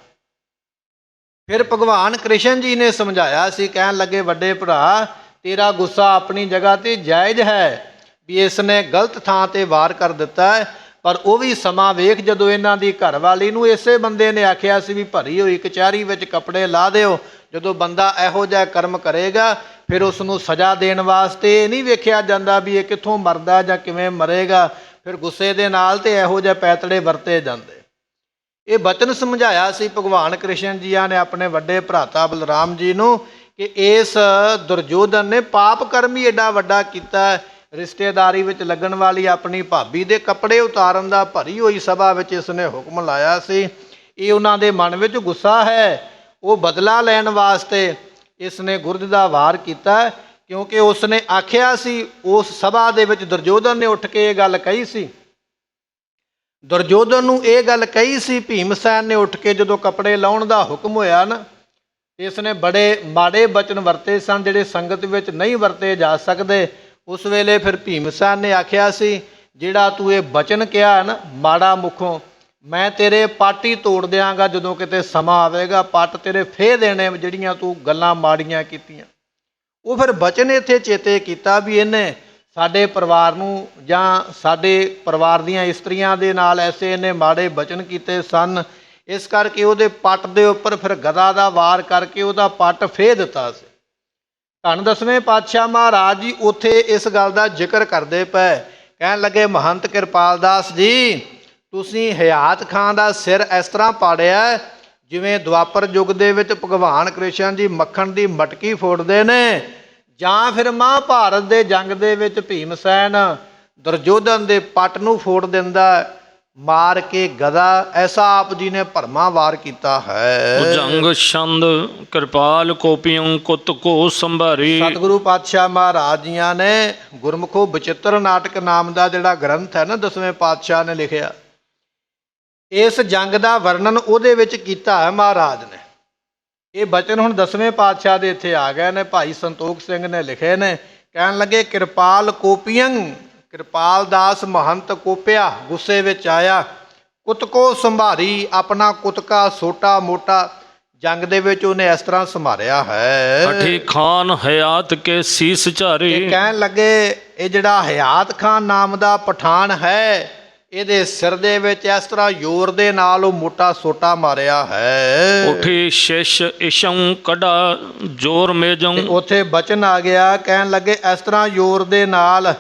ਫਿਰ ਭਗਵਾਨ ਕ੍ਰਿਸ਼ਨ ਜੀ ਨੇ ਸਮਝਾਇਆ ਸੀ, ਕਹਿਣ ਲੱਗੇ ਵੱਡੇ ਭਰਾ, ਤੇਰਾ ਗੁੱਸਾ ਆਪਣੀ ਜਗ੍ਹਾ ਤੇ ਜਾਇਜ਼ ਹੈ ਵੀ ਇਸ ਨੇ ਗਲਤ ਥਾਂ ਤੇ ਵਾਰ ਕਰ ਦਿੱਤਾ ਹੈ, ਪਰ ਉਹ ਵੀ ਸਮਾਂ ਵੇਖ ਜਦੋਂ ਇਹਨਾਂ ਦੀ ਘਰਵਾਲੀ ਨੂੰ ਇਸੇ ਬੰਦੇ ਨੇ ਆਖਿਆ ਸੀ ਵੀ ਭਰੀ ਹੋਈ ਕਚਹਿਰੀ ਵਿੱਚ ਕੱਪੜੇ ਲਾ ਦਿਓ, ਜਦੋਂ ਬੰਦਾ ਇਹੋ ਜਿਹਾ ਕਰਮ ਕਰੇਗਾ ਫਿਰ ਉਸ ਨੂੰ ਸਜ਼ਾ ਦੇਣ ਵਾਸਤੇ ਇਹ ਨਹੀਂ ਵੇਖਿਆ ਜਾਂਦਾ ਵੀ ਇਹ ਕਿੱਥੋਂ ਮਰਦਾ ਜਾਂ ਕਿਵੇਂ ਮਰੇਗਾ। ਫਿਰ ਗੁੱਸੇ ਦੇ ਨਾਲ ਤੇ ਇਹੋ ਜਿਹੇ ਪੈਤੜੇ ਵਰਤੇ ਜਾਂਦੇ। ਇਹ ਬਚਨ ਸਮਝਾਇਆ ਸੀ ਭਗਵਾਨ ਕ੍ਰਿਸ਼ਨ ਜੀਆਂ ਨੇ ਆਪਣੇ ਵੱਡੇ ਭਰਾਤਾ ਬਲਰਾਮ ਜੀ ਨੂੰ ਕਿ ਇਸ ਦੁਰਯੋਧਨ ਨੇ ਪਾਪ ਕਰਮ ਹੀ ਐਡਾ ਵੱਡਾ ਕੀਤਾ। ਰਿਸ਼ਤੇਦਾਰੀ ਵਿੱਚ ਲੱਗਣ ਵਾਲੀ ਆਪਣੀ ਭਾਬੀ ਦੇ ਕੱਪੜੇ ਉਤਾਰਨ ਦਾ ਭਰੀ ਹੋਈ ਸਭਾ ਵਿੱਚ ਇਸ ਨੇ ਹੁਕਮ ਲਾਇਆ ਸੀ। ਇਹ ਉਹਨਾਂ ਦੇ ਮਨ ਵਿੱਚ ਗੁੱਸਾ ਹੈ, ਉਹ ਬਦਲਾ ਲੈਣ ਵਾਸਤੇ ਇਸ ਨੇ ਗੁਰਦ ਦਾ ਵਾਰ ਕੀਤਾ, ਕਿਉਂਕਿ ਉਸ ਨੇ ਆਖਿਆ ਸੀ, ਉਸ ਸਭਾ ਦੇ ਵਿੱਚ ਦੁਰਯੋਧਨ ਨੇ ਉੱਠ ਕੇ ਇਹ ਗੱਲ ਕਹੀ ਸੀ। ਦੁਰਯੋਧਨ ਨੂੰ ਇਹ ਗੱਲ ਕਹੀ ਸੀ। ਭੀਮਸੈਨ ਨੇ ਉੱਠ ਕੇ ਜਦੋਂ ਕੱਪੜੇ ਲਾਉਣ ਦਾ ਹੁਕਮ ਹੋਇਆ ਨਾ, ਇਸ ਨੇ ਬੜੇ ਮਾੜੇ ਬਚਨ ਵਰਤੇ ਸਨ ਜਿਹੜੇ ਸੰਗਤ ਵਿੱਚ ਨਹੀਂ ਵਰਤੇ ਜਾ ਸਕਦੇ। ਉਸ ਵੇਲੇ ਫਿਰ ਭੀਮਸੈਨ ਨੇ ਆਖਿਆ ਸੀ, ਜਿਹੜਾ ਤੂੰ ਇਹ ਬਚਨ ਕਿਹਾ ਨਾ ਮਾੜਾ ਮੁਖੋਂ, ਮੈਂ ਤੇਰੇ ਪੱਟ ਹੀ ਤੋੜ ਦਿਆਂਗਾ ਜਦੋਂ ਕਿਤੇ ਸਮਾਂ ਆਵੇਗਾ। ਪੱਟ ਤੇਰੇ ਫੇਹ ਦੇਣੇ ਜਿਹੜੀਆਂ ਤੂੰ ਗੱਲਾਂ ਮਾੜੀਆਂ ਕੀਤੀਆਂ। ਉਹ ਫਿਰ ਬਚਨ ਇੱਥੇ ਚੇਤੇ ਕੀਤਾ ਵੀ ਇਹਨੇ ਸਾਡੇ ਪਰਿਵਾਰ ਨੂੰ ਜਾਂ ਸਾਡੇ ਪਰਿਵਾਰ ਦੀਆਂ ਇਸਤਰੀਆਂ ਦੇ ਨਾਲ ਐਸੇ ਇਹਨੇ ਮਾੜੇ ਬਚਨ ਕੀਤੇ ਸਨ। ਇਸ ਕਰਕੇ ਉਹਦੇ ਪੱਟ ਦੇ ਉੱਪਰ ਫਿਰ ਗਦਾ ਦਾ ਵਾਰ ਕਰਕੇ ਉਹਦਾ ਪੱਟ ਫੇਹ ਦਿੱਤਾ ਸੀ। ਧੰਨ ਦਸਵੇਂ ਪਾਤਸ਼ਾਹ ਮਹਾਰਾਜ ਜੀ ਉੱਥੇ ਇਸ ਗੱਲ ਦਾ ਜ਼ਿਕਰ ਕਰਦੇ ਪਏ। ਕਹਿਣ ਲੱਗੇ, ਮਹੰਤ ਕਿਰਪਾਲ ਦਾਸ ਜੀ, ਤੁਸੀਂ ਹਯਾਤ ਖਾਂ ਦਾ ਸਿਰ ਇਸ ਤਰ੍ਹਾਂ ਪਾੜਿਆ ਜਿਵੇਂ ਦੁਆਪਰ ਯੁੱਗ ਦੇ ਵਿੱਚ ਭਗਵਾਨ ਕ੍ਰਿਸ਼ਨ ਜੀ ਮੱਖਣ ਦੀ ਮਟਕੀ ਫੋੜਦੇ ਨੇ, ਜਾਂ ਫਿਰ ਮਹਾਭਾਰਤ ਦੇ ਜੰਗ ਦੇ ਵਿੱਚ ਭੀਮਸੈਨ ਦੁਰਯੋਧਨ ਦੇ ਪੱਟ ਨੂੰ ਫੋੜ ਦਿੰਦਾ ਮਾਰ ਕੇ ਗਦਾ। ਐਸਾ ਆਪ ਜੀ ਨੇ ਭਰਮਾ ਵਾਰ ਕੀਤਾ ਹੈ। ਭੁਜੰਗ ਛੰਦ ਕਿਰਪਾਲ ਕੋਪਿਯੰ ਕੁੱਤ ਕੋ ਸੰਭਾਰੀ। ਸਤਿਗੁਰੂ ਪਾਤਸ਼ਾਹ ਮਹਾਰਾਜ ਜੀਆਂ ਨੇ ਗੁਰਮੁਖੋ ਬਚਿੱਤਰ ਨਾਟਕ ਨਾਮ ਦਾ ਜਿਹੜਾ ਗ੍ਰੰਥ ਹੈ ਨਾ, ਦਸਵੇਂ ਪਾਤਸ਼ਾਹ ਨੇ ਲਿਖਿਆ, ਇਸ ਜੰਗ ਦਾ ਵਰਣਨ ਉਹਦੇ ਵਿੱਚ ਕੀਤਾ ਹੈ ਮਹਾਰਾਜ ਨੇ। ਇਹ ਬਚਨ ਹੁਣ ਦਸਵੇਂ ਪਾਤਸ਼ਾਹ ਦੇ ਇੱਥੇ ਆ ਗਏ ਨੇ, ਭਾਈ ਸੰਤੋਖ ਸਿੰਘ ਨੇ ਲਿਖੇ ਨੇ। ਕਹਿਣ ਲੱਗੇ, ਕਿਰਪਾਲ ਕੋਪਿਯੰ, ਕਿਰਪਾਲ ਦਾਸ ਮਹੰਤ ਕੋਪਿਆ, ਗੁੱਸੇ ਵਿੱਚ ਆਇਆ। ਕੁੱਤਕੋ ਸੰਭਾਰੀ, ਆਪਣਾ ਕੁੱਤਕਾ ਛੋਟਾ ਮੋਟਾ ਜੰਗ ਦੇ ਵਿੱਚ ਉਹਨੇ ਇਸ ਤਰ੍ਹਾਂ ਸੰਭਾਰਿਆ ਹੈ। ਅਠੀ ਖਾਨ ਹਯਾਤ ਕੇ ਸੀਸ ਝਾਰੀ। ਕਹਿਣ ਲੱਗੇ, ਇਹ ਜਿਹੜਾ ਹਯਾਤ ਖਾਨ ਨਾਮ ਦਾ ਪਠਾਨ ਹੈ, ਇਹਦੇ ਸਿਰ ਦੇ ਵਿੱਚ ਇਸ ਤਰ੍ਹਾਂ ਜ਼ੋਰ ਦੇ ਨਾਲ ਉਹ ਮੋਟਾ ਸੋਟਾ ਮਾਰਿਆ ਹੈ। ਉਠੀ ਸ਼ਿਸ਼ ਇਸ਼ੰ ਕੜਾ ਜ਼ੋਰ ਮੇਜੰ। ਉੱਥੇ ਬਚਨ ਆ ਗਿਆ, ਕਹਿਣ ਲੱਗੇ ਇਸ ਤਰ੍ਹਾਂ ਜ਼ੋਰ ਦੇ ਨਾਲ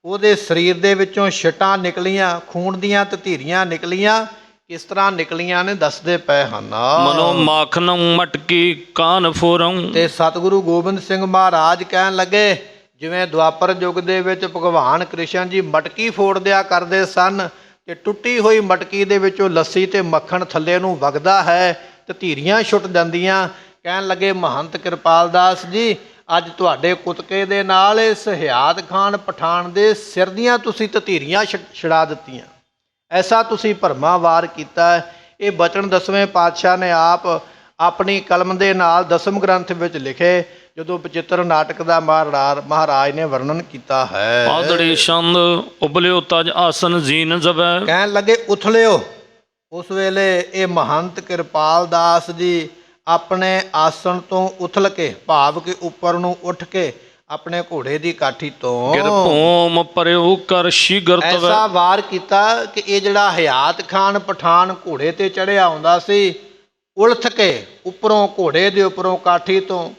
ਉਹਦੇ ਸਰੀਰ ਦੇ ਵਿੱਚੋਂ ਛਿੱਟਾਂ ਨਿਕਲੀਆਂ, ਖੂਨ ਦੀਆਂ ਤਤੀਰੀਆਂ ਨਿਕਲੀਆਂ। ਕਿਸ ਤਰ੍ਹਾਂ ਨਿਕਲੀਆਂ ਨੇ ਦੱਸਦੇ ਪਏ ਹਨ। ਮਨੋ ਮਾਖਨੰ ਮਟਕੀ ਕਾਨ ਫੋਰੰ। ਤੇ ਸਤਿਗੁਰੂ ਗੋਬਿੰਦ ਸਿੰਘ ਮਹਾਰਾਜ ਕਹਿਣ ਲੱਗੇ, ਜਿਵੇਂ ਦੁਆਪਰ ਯੁੱਗ ਦੇ ਵਿੱਚ ਭਗਵਾਨ ਕ੍ਰਿਸ਼ਨ ਜੀ ਮਟਕੀ ਫੋੜ ਦਿਆ ਕਰਦੇ ਸਨ, ਤੇ ਟੁੱਟੀ ਹੋਈ ਮਟਕੀ ਦੇ ਵਿੱਚੋਂ ਲੱਸੀ ਤੇ ਮੱਖਣ ਥੱਲੇ ਨੂੰ ਵਗਦਾ ਹੈ, ਤਤੀਰੀਆਂ ਛੁੱਟ ਜਾਂਦੀਆਂ। ਕਹਿਣ ਲੱਗੇ, ਮਹੰਤ ਕਿਰਪਾਲ ਦਾਸ ਜੀ, ਅੱਜ ਤੁਹਾਡੇ ਕੁੱਤਕੇ ਦੇ ਨਾਲ ਇਸ ਹਯਾਤ ਖਾਨ ਪਠਾਨ ਦੇ ਸਿਰ ਦੀਆਂ ਤੁਸੀਂ ਤਤੀਰੀਆਂ ਛੁਡਾ ਦਿੱਤੀਆਂ। ਐਸਾ ਤੁਸੀਂ ਭਰਮਾ ਵਾਰ ਕੀਤਾ। ਇਹ ਬਚਨ ਦਸਵੇਂ ਪਾਤਸ਼ਾਹ ਨੇ ਆਪ ਆਪਣੀ ਕਲਮ ਦੇ ਨਾਲ ਦਸਮ ਗ੍ਰੰਥ ਵਿੱਚ ਲਿਖੇ, ਜਦੋਂ ਬਚਿੱਤਰ ਨਾਟਕ ਦਾ ਮਹਾਰਾਜ ਨੇ ਵਰਣਨ ਕੀਤਾ ਹੈ। ਆਦੜੀ ਛੰਦ ਉਬਲਿਓ ਤਜ ਆਸਨ ਜੀਨ ਜਬੈ। ਕਹਿਣ ਲੱਗੇ, ਉਥਲਿਓ। ਉਸ ਵੇਲੇ ਇਹ ਮਹੰਤ ਕਿਰਪਾਲ ਦਾਸ ਜੀ ਆਪਣੇ ਆਸਣ ਤੋਂ ਉਥਲ ਕੇ, ਭਾਵ ਕੇ ਉੱਪਰ ਨੂੰ ਉੱਠ ਕੇ, ਆਪਣੇ ਘੋੜੇ ਦੀ ਕਾਠੀ ਤੋਂ ਗਿਰ ਭੂਮ ਪਰਿਉ ਕਰ ਸ਼ੀਗਰ ਤਵੈ। ਐਸਾ ਵਾਰ ਕੀਤਾ ਕਿ ਇਹ ਜਿਹੜਾ ਹਯਾਤ ਖਾਨ ਪਠਾਨ ਘੋੜੇ ਤੇ ਚੜਿਆ ਆਉਂਦਾ ਸੀ, ਉਲਥ ਕੇ ਉੱਪਰੋਂ, ਘੋੜੇ ਦੇ ਉੱਪਰੋਂ ਕਾਠੀ ਤੋਂ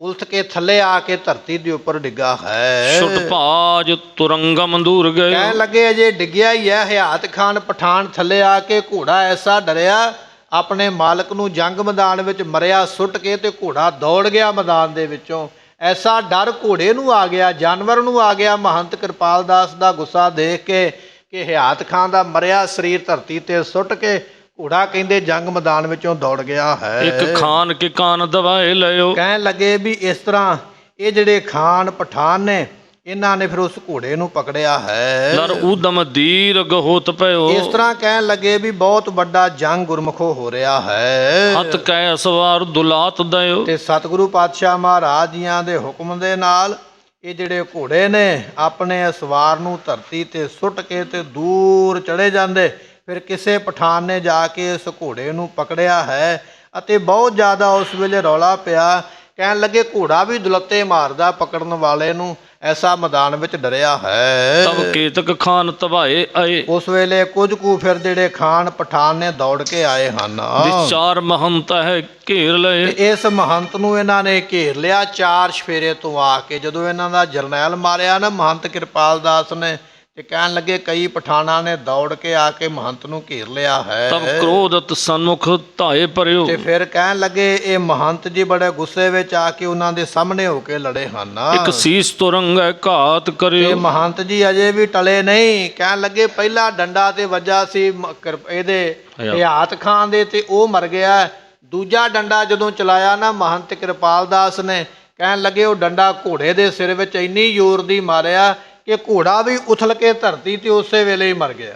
ਉਲਥ ਕੇ ਥੱਲੇ ਆ ਕੇ ਧਰਤੀ ਦੇ ਉੱਪਰ ਡਿੱਗਾ ਹੈ। ਛੁੱਟ ਭਾਜ ਤੁਰੰਗਮ ਦੂਰ ਗਏ। ਕਹਿਣ ਲੱਗੇ, ਅਜੇ ਡਿੱਗਿਆ ਹੀ ਹੈ ਹਯਾਤ ਖਾਨ ਪਠਾਨ ਥੱਲੇ ਆ ਕੇ। ਘੋੜਾ ਐਸਾ ਡਰਿਆ, ਆਪਣੇ ਮਾਲਕ ਨੂੰ ਜੰਗ ਮੈਦਾਨ ਵਿੱਚ ਮਰਿਆ ਸੁੱਟ ਕੇ, ਤੇ ਘੋੜਾ ਦੌੜ ਗਿਆ ਮੈਦਾਨ ਦੇ ਵਿੱਚੋਂ। ਐਸਾ ਡਰ ਘੋੜੇ ਨੂੰ ਆ ਗਿਆ, ਜਾਨਵਰ ਨੂੰ ਆ ਗਿਆ ਮਹੰਤ ਕਿਰਪਾਲ ਦਾਸ ਦਾ ਗੁੱਸਾ ਦੇਖ ਕੇ ਕਿ ਹਯਾਤ ਖਾਨ ਦਾ ਮਰਿਆ ਸਰੀਰ ਧਰਤੀ ਤੇ ਸੁੱਟ ਕੇ ਘੋੜਾ ਕਹਿੰਦੇ ਜੰਗ ਮੈਦਾਨ ਵਿੱਚੋਂ ਦੌੜ ਗਿਆ ਹੈ। ਇੱਕ ਖਾਨ ਕੇ ਕਾਨ ਦਵਾਏ ਲਿਓ। ਕਹਿਣ ਲੱਗੇ ਵੀ ਇਸ ਤਰ੍ਹਾਂ ਇਹ ਜਿਹੜੇ ਖਾਨ ਪਠਾਨ ਨੇ, ਇਹਨਾਂ ਨੇ ਫਿਰ ਉਸ ਘੋੜੇ ਨੂੰ ਪਕੜਿਆ ਹੈ। ਲਰ ਊਦਮ ਦੀਰਘ ਹੋਤ ਪਇਓ। ਇਸ ਤਰ੍ਹਾਂ ਕਹਿਣ ਲੱਗੇ ਵੀ ਬਹੁਤ ਵੱਡਾ ਜੰਗ ਗੁਰਮੁਖੋ ਹੋ ਰਿਹਾ ਹੈ। ਹੱਥ ਕੈ ਸਵਾਰ ਦੁਲਾਤ ਦਿਓ। ਤੇ ਸਤਿਗੁਰੂ ਪਾਤਸ਼ਾਹ ਮਹਾਰਾਜ ਜੀਆਂ ਦੇ ਹੁਕਮ ਦੇ ਨਾਲ ਇਹ ਜਿਹੜੇ ਘੋੜੇ ਨੇ ਆਪਣੇ ਸਵਾਰ ਨੂੰ ਧਰਤੀ ਤੇ ਸੁੱਟ ਕੇ ਤੇ ਦੂਰ ਚੜੇ ਜਾਂਦੇ। ਫਿਰ ਕਿਸੇ ਪਠਾਨ ਨੇ ਜਾ ਕੇ ਇਸ ਘੋੜੇ ਨੂੰ ਪਕੜਿਆ ਹੈ, ਅਤੇ ਬਹੁਤ ਜ਼ਿਆਦਾ ਉਸ ਵੇਲੇ ਰੌਲਾ ਪਿਆ। ਕਹਿਣ ਲੱਗੇ, ਘੋੜਾ ਵੀ ਦੁਲੱਤੇ ਮਾਰਦਾ ਪਕੜਨ ਵਾਲੇ ਨੂੰ। ਐਸਾ ਮੈਦਾਨ ਵਿੱਚ ਡਰਿਆ ਹੈ। ਤਬ ਕੇਤਕ ਖਾਨ ਤਬਾਏ ਆਏ, ਉਸ ਵੇਲੇ ਕੁਝ ਕੁ ਫਿਰ ਜਿਹੜੇ ਖਾਨ ਪਠਾਨ ਨੇ ਦੌੜ ਕੇ ਆਏ ਹਨ। ਵਿਚਾਰ ਮਹੰਤ ਹੈ ਘੇਰ ਲਏ। ਤੇ ਇਸ ਮਹੰਤ ਨੂੰ ਇਹਨਾਂ ਨੇ ਘੇਰ ਲਿਆ 4 ਸਫੇਰੇ ਤੋਂ ਆ ਕੇ। ਜਦੋਂ ਇਹਨਾਂ ਦਾ ਜਰਨੈਲ ਮਾਰਿਆ ਨਾ ਮਹੰਤ ਕਿਰਪਾਲ ਦਾਸ ਨੇ, ਤੇ ਕਹਿਣ ਲੱਗੇ ਕਈ ਪਠਾਨਾਂ ਨੇ ਦੌੜ ਕੇ ਆ ਕੇ ਮਹੰਤ ਨੂੰ ਘੇਰ ਲਿਆ ਹੈ। ਤਬ ਕ੍ਰੋਧਤ ਸਨਮੁਖ ਧਾਏ ਪਰਿਓ, ਤੇ ਫਿਰ ਕਹਿਣ ਲੱਗੇ ਇਹ ਮਹੰਤ ਜੀ ਬੜੇ ਗੁੱਸੇ ਵਿੱਚ ਆ ਕੇ ਉਹਨਾਂ ਦੇ ਸਾਹਮਣੇ ਹੋ ਕੇ ਲੜੇ ਹਨ। ਇੱਕ ਸੀਸ ਤੁਰੰਗ ਹੈ ਘਾਤ ਤੇ ਕਰਿਓ। ਮਹੰਤ ਜੀ ਅਜੇ ਵੀ ਟਲੇ ਨਹੀਂ। ਕਹਿਣ ਲੱਗੇ ਪਹਿਲਾ ਡੰਡਾ ਤੇ ਵੱਜਾ ਸੀ ਇਹਦੇ ਹਿਆਤ ਖਾਨ ਦੇ, ਤੇ ਉਹ ਮਰ ਗਿਆ। ਦੂਜਾ ਡੰਡਾ ਜਦੋਂ ਚਲਾਇਆ ਨਾ ਮਹੰਤ ਕਿਰਪਾਲ ਦਾਸ ਨੇ, ਕਹਿਣ ਲੱਗੇ ਉਹ ਡੰਡਾ ਘੋੜੇ ਦੇ ਸਿਰ ਵਿੱਚ ਇੰਨੀ ਜ਼ੋਰ ਦੀ ਮਾਰਿਆ ਕਿ ਘੋੜਾ ਵੀ ਉਥਲ ਕੇ ਧਰਤੀ ਤੇ ਉਸੇ ਵੇਲੇ ਹੀ ਮਰ ਗਿਆ।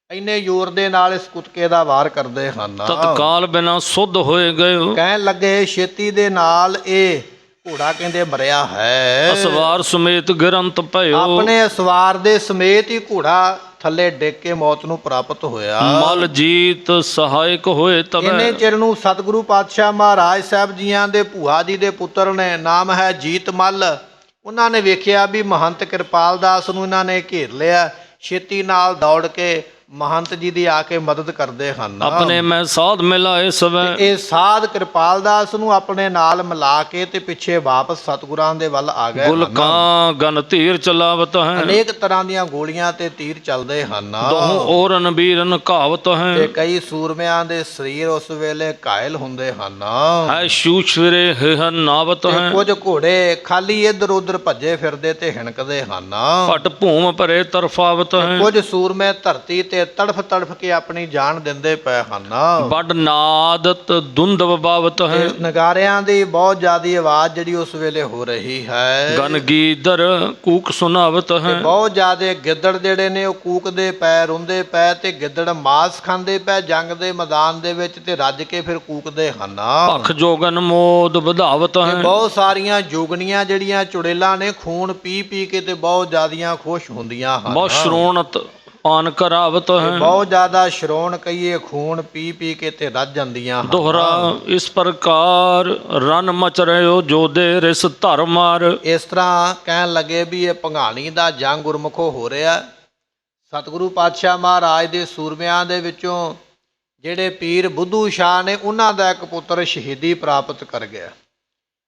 ਇੰਨੇ ਜ਼ੋਰ ਦੇ ਨਾਲ ਇਸ ਕੁੱਤਕੇ ਦਾ ਵਾਰ ਕਰਦੇ ਹਨ। ਤਤਕਾਲ ਬਿਨਾ ਸੁਧ ਹੋਏ ਗਏ, ਕਹਿਣ ਲੱਗੇ ਛੇਤੀ ਦੇ ਨਾਲ ਇਹ ਘੋੜਾ ਕਹਿੰਦੇ ਮਰਿਆ ਹੈ। ਅਸਵਾਰ ਸਮੇਤ ਗਿਰੰਤ ਭਇਓ, ਆਪਣੇ ਸਵਾਰ ਦੇ ਸਮੇਤ ਹੀ ਘੋੜਾ ਥੱਲੇ ਡਿੱਗ ਕੇ ਮੌਤ ਨੂੰ ਪ੍ਰਾਪਤ ਹੋਇਆ। ਮਲ ਜੀਤ ਸਹਾਇਕ ਹੋਏ ਤਬੈ। ਇੰਨੇ ਚਿਰ ਨੂੰ ਸਤਿਗੁਰੂ ਪਾਤਸ਼ਾਹ ਮਹਾਰਾਜ ਸਾਹਿਬ ਜੀਆਂ ਦੇ ਭੂਆ ਜੀ ਦੇ ਪੁੱਤਰ ਨੇ, ਨਾਮ ਹੈ ਜੀਤ ਮੱਲ। ਉਹਨਾਂ ਨੇ ਵੇਖਿਆ ਵੀ ਮਹੰਤ ਕਿਰਪਾਲ ਦਾਸ ਨੂੰ ਇਹਨਾਂ ਨੇ ਘੇਰ ਲਿਆ। ਛੇਤੀ ਨਾਲ ਦੌੜ ਕੇ ਮਹੰਤ ਜੀ ਦੀ ਆ ਕੇ ਮਦਦ ਕਰਦੇ ਹਨ। ਆਪਣੇ ਮੈਂ ਸਾਧ ਮਿਲਾਏ ਸਵੈ, ਇਹ ਸਾਧ ਕਿਰਪਾਲ ਦਾਸ ਨੂੰ ਆਪਣੇ ਨਾਲ ਮਿਲਾ ਕੇ ਤੇ ਪਿੱਛੇ ਵਾਪਸ ਸਤਿਗੁਰਾਂ ਦੇ ਵੱਲ ਆ ਗਏ। ਗੁਲਕਾਂ ਗਨ ਧੀਰ ਚਲਾਵਤ ਹੈ, ਅਨੇਕ ਤਰ੍ਹਾਂ ਦੀਆਂ ਗੋਲੀਆਂ ਤੇ ਤੀਰ ਚੱਲਦੇ ਹਨ। ਦੋਹੋਂ ਔਰਨ ਬੀਰਨ ਕਹਾਵਤ ਤੇ ਹੈ, ਕਈ ਸੂਰਮਿਆਂ ਦੇ ਸਰੀਰ ਉਸ ਵੇਲੇ ਘਾਇਲ ਹੁੰਦੇ ਹਨ। ਹੈ ਸ਼ੂਸ਼ਵਰੇ ਹਨ ਨਾਵਤ ਤੇ ਹੈ, ਕੁਝ ਘੋੜੇ ਖਾਲੀ ਇੱਧਰ ਉੱਧਰ ਭੱਜੇ ਫਿਰਦੇ ਤੇ ਹਿਣਕਦੇ ਹਨ। ਭਟ ਭੂਮ ਭਰੇ ਤਰਫਾਵਤ ਹੈ, ਕੁਝ ਸੂਰਮੇ ਧਰਤੀ ਤੇ ਤੜਫ ਤੜਫ ਕੇ ਆਪਣੀ ਜਾਨ ਦਿੰਦੇ ਪਏ ਹਨ। ਵੱਡ ਨਾਦਤ ਦੁੰਦਵ ਬਾਵਤ ਹੈ, ਤੇ ਨਗਾਰਿਆਂ ਦੀ ਬਹੁਤ ਜ਼ਿਆਦੀ ਆਵਾਜ਼ ਜਿਹੜੀ ਉਸ ਵੇਲੇ ਹੋ ਰਹੀ ਹੈ। ਗਨ ਗੀਦਰ ਕੂਕ ਸੁਨਾਵਤ ਤੇ ਹੈ, ਬਹੁਤ ਜ਼ਿਆਦੇ ਗਿੱਦੜ ਜਿਹੜੇ ਨੇ ਉਹ ਕੂਕਦੇ ਪਏ, ਰੋਂਦੇ ਪਏ, ਤੇ ਗਿੱਦੜ ਮਾਸ ਖਾਂਦੇ ਪਏ ਜੰਗ ਦੇ ਮੈਦਾਨ ਦੇ ਵਿੱਚ, ਤੇ ਰੱਜ ਕੇ ਫਿਰ ਕੂਕਦੇ ਹਨ। ਭਖ ਜੋਗਨ ਮੋਦ ਵਧਾਵਤ ਤੇ ਹੈ, ਬਹੁਤ ਸਾਰੀਆਂ ਜੋਗਣੀਆਂ ਜਿਹੜੀਆਂ ਚੁੜੇਲਾਂ ਨੇ ਖੂਨ ਪੀ ਪੀ ਕੇ ਤੇ ਬਹੁਤ ਜ਼ਿਆਦੀਆਂ ਖੁਸ਼ ਹੁੰਦੀਆਂ ਹਨ। ਬਹੁਤ ਸ਼੍ਰੋਣਤ ਪਾਨ ਕਰਾਵਤ ਤੇ ਹੈ, ਬਹੁਤ ਜ਼ਿਆਦਾ ਸ਼ਰੋਣ ਕਹੀਏ ਖੂਨ ਪੀ ਪੀ ਕੇ ਤੇ ਰੱਜ ਜਾਂਦੀਆਂ ਹਨ। ਦੋਹਰਾ ਇਸ ਪ੍ਰਕਾਰ ਰਨ ਮਚ ਰਿਓ ਜੋਦੇ ਰਿਸ ਧਰ ਮਾਰ। ਇਸ ਤਰ੍ਹਾਂ ਕਹਿਣ ਲੱਗੇ ਵੀ ਇਹ ਭੰਗਾਣੀ ਦਾ ਜੰਗ ਗੁਰਮੁਖੋ ਹੋ ਰਿਹਾ। ਸਤਿਗੁਰੂ ਪਾਤਸ਼ਾਹ ਮਹਾਰਾਜ ਦੇ ਸੂਰਮਿਆਂ ਦੇ ਵਿੱਚੋਂ ਜਿਹੜੇ ਪੀਰ ਬੁੱਧੂ ਸ਼ਾਹ ਨੇ, ਉਹਨਾਂ ਦਾ ਇੱਕ ਪੁੱਤਰ ਸ਼ਹੀਦੀ ਪ੍ਰਾਪਤ ਕਰ ਗਿਆ,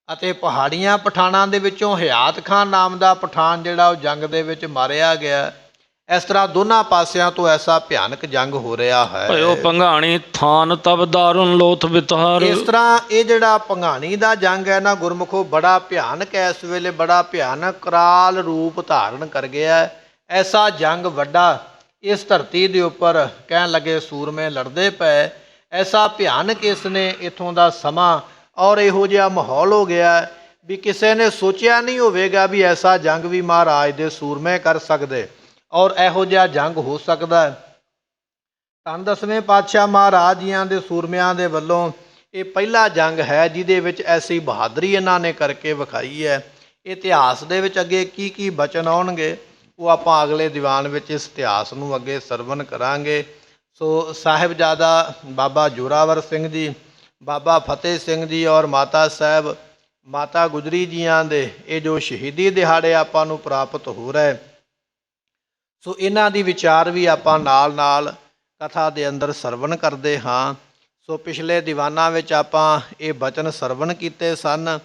ਅਤੇ ਪਹਾੜੀਆਂ ਪਠਾਨਾਂ ਦੇ ਵਿੱਚੋਂ ਹਿਆਤ ਖਾਨ ਨਾਮ ਦਾ ਪਠਾਨ ਜਿਹੜਾ ਉਹ ਜੰਗ ਦੇ ਵਿੱਚ ਮਾਰਿਆ ਗਿਆ। ਇਸ ਤਰ੍ਹਾਂ ਦੋਨਾਂ ਪਾਸਿਆਂ ਤੋਂ ਐਸਾ ਭਿਆਨਕ ਜੰਗ ਹੋ ਰਿਹਾ ਹੈ। ਭਇਓ ਭੰਗਾਣੀ ਥਾਨ ਤਬ ਦਾਰੁਨ ਲੋਥ ਵਿਤਾਰ। ਇਸ ਤਰ੍ਹਾਂ ਇਹ ਜਿਹੜਾ ਭੰਗਾਣੀ ਦਾ ਜੰਗ ਹੈ ਨਾ ਗੁਰਮੁਖੋ ਬੜਾ ਭਿਆਨਕ ਹੈ। ਇਸ ਵੇਲੇ ਬੜਾ ਭਿਆਨਕ ਕਰਾਲ ਰੂਪ ਧਾਰਨ ਕਰ ਗਿਆ ਹੈ। ਐਸਾ ਜੰਗ ਵੱਡਾ ਇਸ ਧਰਤੀ ਦੇ ਉੱਪਰ ਕਹਿਣ ਲੱਗੇ ਸੂਰਮੇ ਲੜਦੇ ਪਏ। ਐਸਾ ਭਿਆਨਕ ਇਸ ਨੇ ਇੱਥੋਂ ਦਾ ਸਮਾਂ ਔਰ ਇਹੋ ਜਿਹਾ ਮਾਹੌਲ ਹੋ ਗਿਆ ਵੀ ਕਿਸੇ ਨੇ ਸੋਚਿਆ ਨਹੀਂ ਹੋਵੇਗਾ ਵੀ ਐਸਾ ਜੰਗ ਵੀ ਮਹਾਰਾਜ ਦੇ ਸੂਰਮੇ ਕਰ ਸਕਦੇ ਔਰ ਇਹੋ ਜਿਹਾ ਜੰਗ ਹੋ ਸਕਦਾ ਹੈ। ਧੰਨ ਦਸਵੇਂ ਪਾਤਸ਼ਾਹ ਮਹਾਰਾਜ ਜੀਆਂ ਦੇ ਸੂਰਮਿਆਂ ਦੇ ਵੱਲੋਂ ਇਹ ਪਹਿਲਾ ਜੰਗ ਹੈ ਜਿਹਦੇ ਵਿੱਚ ਐਸੀ ਬਹਾਦਰੀ ਇਹਨਾਂ ਨੇ ਕਰਕੇ ਵਿਖਾਈ ਹੈ। ਇਤਿਹਾਸ ਦੇ ਵਿੱਚ ਅੱਗੇ ਕੀ ਕੀ ਬਚਨ ਆਉਣਗੇ ਉਹ ਆਪਾਂ ਅਗਲੇ ਦੀਵਾਨ ਵਿੱਚ ਇਸ ਇਤਿਹਾਸ ਨੂੰ ਅੱਗੇ ਸਰਵਣ ਕਰਾਂਗੇ। ਸੋ ਸਾਹਿਬਜ਼ਾਦਾ ਬਾਬਾ ਜੋਰਾਵਰ ਸਿੰਘ ਜੀ, ਬਾਬਾ ਫਤਿਹ ਸਿੰਘ ਜੀ ਔਰ ਮਾਤਾ ਸਾਹਿਬ ਮਾਤਾ ਗੁਜਰੀ ਜੀਆਂ ਦੇ ਇਹ ਜੋ ਸ਼ਹੀਦੀ ਦਿਹਾੜੇ ਆਪਾਂ ਨੂੰ ਪ੍ਰਾਪਤ ਹੋ ਰਹੇ, ਸੋ ਇਹਨਾਂ ਦੀ ਵਿਚਾਰ ਵੀ ਆਪਾਂ ਨਾਲ ਨਾਲ ਕਥਾ ਦੇ ਅੰਦਰ ਸਰਵਣ ਕਰਦੇ ਹਾਂ। ਸੋ ਪਿਛਲੇ ਦੀਵਾਨਾਂ ਵਿੱਚ ਆਪਾਂ ਇਹ ਬਚਨ ਸਰਵਣ ਕੀਤੇ ਸਨ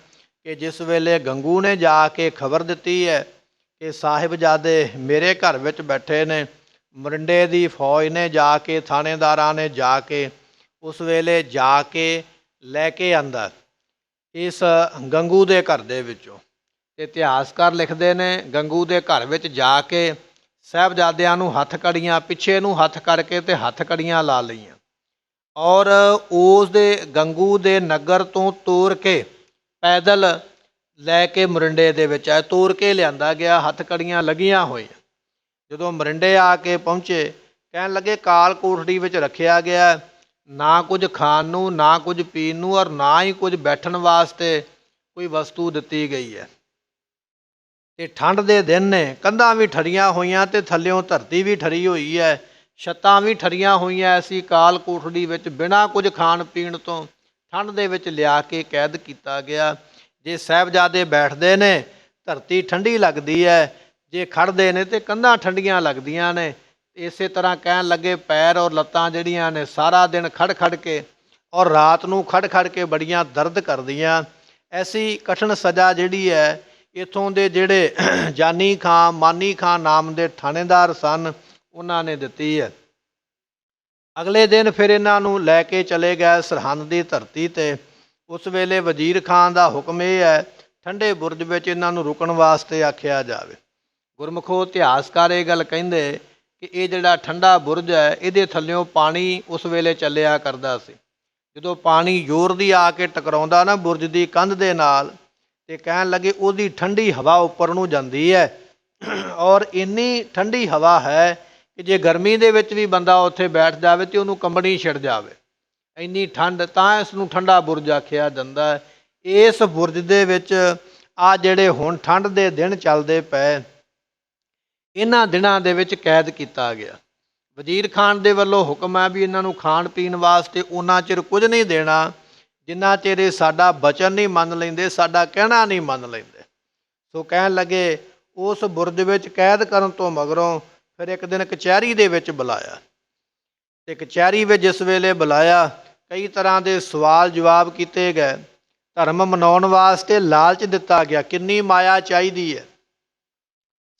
ਕਿ ਜਿਸ ਵੇਲੇ ਗੰਗੂ ਨੇ ਜਾ ਕੇ ਖਬਰ ਦਿੱਤੀ ਹੈ ਕਿ ਸਾਹਿਬਜ਼ਾਦੇ ਮੇਰੇ ਘਰ ਵਿੱਚ ਬੈਠੇ ਨੇ, ਮਰਿੰਡੇ ਦੀ ਫੌਜ ਨੇ ਜਾ ਕੇ, ਥਾਣੇਦਾਰਾਂ ਨੇ ਜਾ ਕੇ ਉਸ ਵੇਲੇ ਜਾ ਕੇ ਲੈ ਕੇ ਆਂਦਾ ਇਸ ਗੰਗੂ ਦੇ ਘਰ ਦੇ ਵਿੱਚੋਂ। ਤੇ ਇਤਿਹਾਸਕਾਰ ਲਿਖਦੇ ਨੇ ਗੰਗੂ ਦੇ ਘਰ ਵਿੱਚ ਜਾ ਕੇ ਸਾਹਿਬਜ਼ਾਦਿਆਂ ਨੂੰ ਹੱਥ ਕੜੀਆਂ, ਪਿੱਛੇ ਨੂੰ ਹੱਥ ਕਰਕੇ ਤੇ ਹੱਥ ਕੜੀਆਂ ਲਾ ਲਈਆਂ ਔਰ ਉਸ ਦੇ ਗੰਗੂ ਦੇ ਨਗਰ ਤੋਂ ਤੋਰ ਕੇ ਪੈਦਲ ਲੈ ਕੇ ਮਰਿੰਡੇ ਦੇ ਵਿੱਚ ਆਏ। ਤੋਰ ਕੇ ਲਿਆਂਦਾ ਗਿਆ, ਹੱਥ ਕੜੀਆਂ ਲੱਗੀਆਂ ਹੋਈਆਂ। ਜਦੋਂ ਮਰਿੰਡੇ ਆ ਕੇ ਪਹੁੰਚੇ ਕਹਿਣ ਲੱਗੇ ਕਾਲ ਕੋਠੜੀ ਵਿੱਚ ਰੱਖਿਆ ਗਿਆ, ਨਾ ਕੁਝ ਖਾਣ ਨੂੰ, ਨਾ ਕੁਝ ਪੀਣ ਨੂੰ, ਔਰ ਨਾ ਹੀ ਕੁਝ ਬੈਠਣ ਵਾਸਤੇ ਕੋਈ ਵਸਤੂ ਦਿੱਤੀ ਗਈ ਹੈ। ਤੇ ਠੰਡ ਦੇ ਦਿਨ ਨੇ, ਕੰਧਾਂ ਵੀ ਠਰੀਆਂ ਹੋਈਆਂ ਤੇ ਥੱਲਿਓਂ ਧਰਤੀ ਵੀ ਠਰੀ ਹੋਈ ਹੈ, ਛੱਤਾਂ ਵੀ ਠਰੀਆਂ ਹੋਈਆਂ। ਐਸੀ ਕਾਲ ਕੋਠੜੀ ਵਿੱਚ ਬਿਨਾਂ ਕੁਝ ਖਾਣ ਪੀਣ ਤੋਂ ਠੰਡ ਦੇ ਵਿੱਚ ਲਿਆ ਕੇ ਕੈਦ ਕੀਤਾ ਗਿਆ। ਜੇ ਸਾਹਿਬਜ਼ਾਦੇ ਬੈਠਦੇ ਨੇ ਧਰਤੀ ਠੰਡੀ ਲੱਗਦੀ ਹੈ, ਜੇ ਖੜਦੇ ਨੇ ਤੇ ਕੰਧਾਂ ਠੰਡੀਆਂ ਲੱਗਦੀਆਂ ਨੇ। ਇਸੇ ਤਰ੍ਹਾਂ ਕਹਿਣ ਲੱਗੇ ਪੈਰ ਔਰ ਲੱਤਾਂ ਜਿਹੜੀਆਂ ਨੇ ਸਾਰਾ ਦਿਨ ਖੜ ਖੜ ਕੇ ਔਰ ਰਾਤ ਨੂੰ ਖੜ ਖੜ ਕੇ ਬੜੀਆਂ ਦਰਦ ਕਰਦੀਆਂ। ਐਸੀ ਕਠਿਨ ਸਜ਼ਾ ਜਿਹੜੀ ਹੈ ਇੱਥੋਂ ਦੇ ਜਿਹੜੇ ਜਾਨੀ ਖਾਂ ਮਾਨੀ ਖਾਂ ਨਾਮ ਦੇ ਥਾਣੇਦਾਰ ਸਨ ਉਹਨਾਂ ਨੇ ਦਿੱਤੀ ਹੈ। ਅਗਲੇ ਦਿਨ ਫਿਰ ਇਹਨਾਂ ਨੂੰ ਲੈ ਕੇ ਚਲੇ ਗਏ ਸਰਹੰਦ ਦੀ ਧਰਤੀ 'ਤੇ। ਉਸ ਵੇਲੇ ਵਜ਼ੀਰ ਖਾਨ ਦਾ ਹੁਕਮ ਇਹ ਹੈ ਠੰਡੇ ਬੁਰਜ ਵਿੱਚ ਇਹਨਾਂ ਨੂੰ ਰੁਕਣ ਵਾਸਤੇ ਆਖਿਆ ਜਾਵੇ। ਗੁਰਮੁਖੋ ਇਤਿਹਾਸਕਾਰ ਇਹ ਗੱਲ ਕਹਿੰਦੇ ਕਿ ਇਹ ਜਿਹੜਾ ਠੰਡਾ ਬੁਰਜ ਹੈ ਇਹਦੇ ਥੱਲਿਓਂ ਪਾਣੀ ਉਸ ਵੇਲੇ ਚੱਲਿਆ ਕਰਦਾ ਸੀ। ਜਦੋਂ ਪਾਣੀ ਜ਼ੋਰ ਦੀ ਆ ਕੇ ਟਕਰਾਉਂਦਾ ਨਾ ਬੁਰਜ ਦੀ ਕੰਧ ਦੇ ਨਾਲ, ਤੇ ਕਹਿਣ ਲੱਗੇ ਉਹਦੀ ਠੰਡੀ ਹਵਾ ਉੱਪਰ ਨੂੰ ਜਾਂਦੀ ਹੈ ਔਰ ਇੰਨੀ ਠੰਡੀ ਹਵਾ ਹੈ ਕਿ ਜੇ ਗਰਮੀ ਦੇ ਵਿੱਚ ਵੀ ਬੰਦਾ ਉੱਥੇ ਬੈਠ ਜਾਵੇ ਤੇ ਉਹਨੂੰ ਕੰਬਣੀ ਛਿੜ ਜਾਵੇ, ਇੰਨੀ ਠੰਡ। ਤਾਂ ਇਸ ਨੂੰ ਠੰਡਾ ਬੁਰਜ ਆਖਿਆ ਜਾਂਦਾ ਹੈ। ਇਸ ਬੁਰਜ ਦੇ ਵਿੱਚ ਆ ਜਿਹੜੇ ਹੁਣ ਠੰਡ ਦੇ ਦਿਨ ਚੱਲਦੇ ਪਏ, ਇਹਨਾਂ ਦਿਨਾਂ ਦੇ ਵਿੱਚ ਕੈਦ ਕੀਤਾ ਗਿਆ। ਵਜ਼ੀਰ ਖਾਨ ਦੇ ਵੱਲੋਂ ਹੁਕਮ ਹੈ ਵੀ ਇਹਨਾਂ ਨੂੰ ਖਾਣ ਪੀਣ ਵਾਸਤੇ ਉਹਨਾਂ ਚਿਰ ਕੁਝ ਨਹੀਂ ਦੇਣਾ ਜਿੰਨਾ ਚਿਰ ਇਹ ਸਾਡਾ ਬਚਨ ਨਹੀਂ ਮੰਨ ਲੈਂਦੇ, ਸਾਡਾ ਕਹਿਣਾ ਨਹੀਂ ਮੰਨ ਲੈਂਦੇ। ਸੋ ਕਹਿਣ ਲੱਗੇ ਉਸ ਬੁਰਜ ਵਿੱਚ ਕੈਦ ਕਰਨ ਤੋਂ ਮਗਰੋਂ ਫਿਰ ਇੱਕ ਦਿਨ ਕਚਹਿਰੀ ਦੇ ਵਿੱਚ ਬੁਲਾਇਆ, ਤੇ ਕਚਹਿਰੀ ਵਿੱਚ ਜਿਸ ਵੇਲੇ ਬੁਲਾਇਆ ਕਈ ਤਰ੍ਹਾਂ ਦੇ ਸਵਾਲ ਜਵਾਬ ਕੀਤੇ ਗਏ। ਧਰਮ ਮਨਾਉਣ ਵਾਸਤੇ ਲਾਲਚ ਦਿੱਤਾ ਗਿਆ, ਕਿੰਨੀ ਮਾਇਆ ਚਾਹੀਦੀ ਹੈ,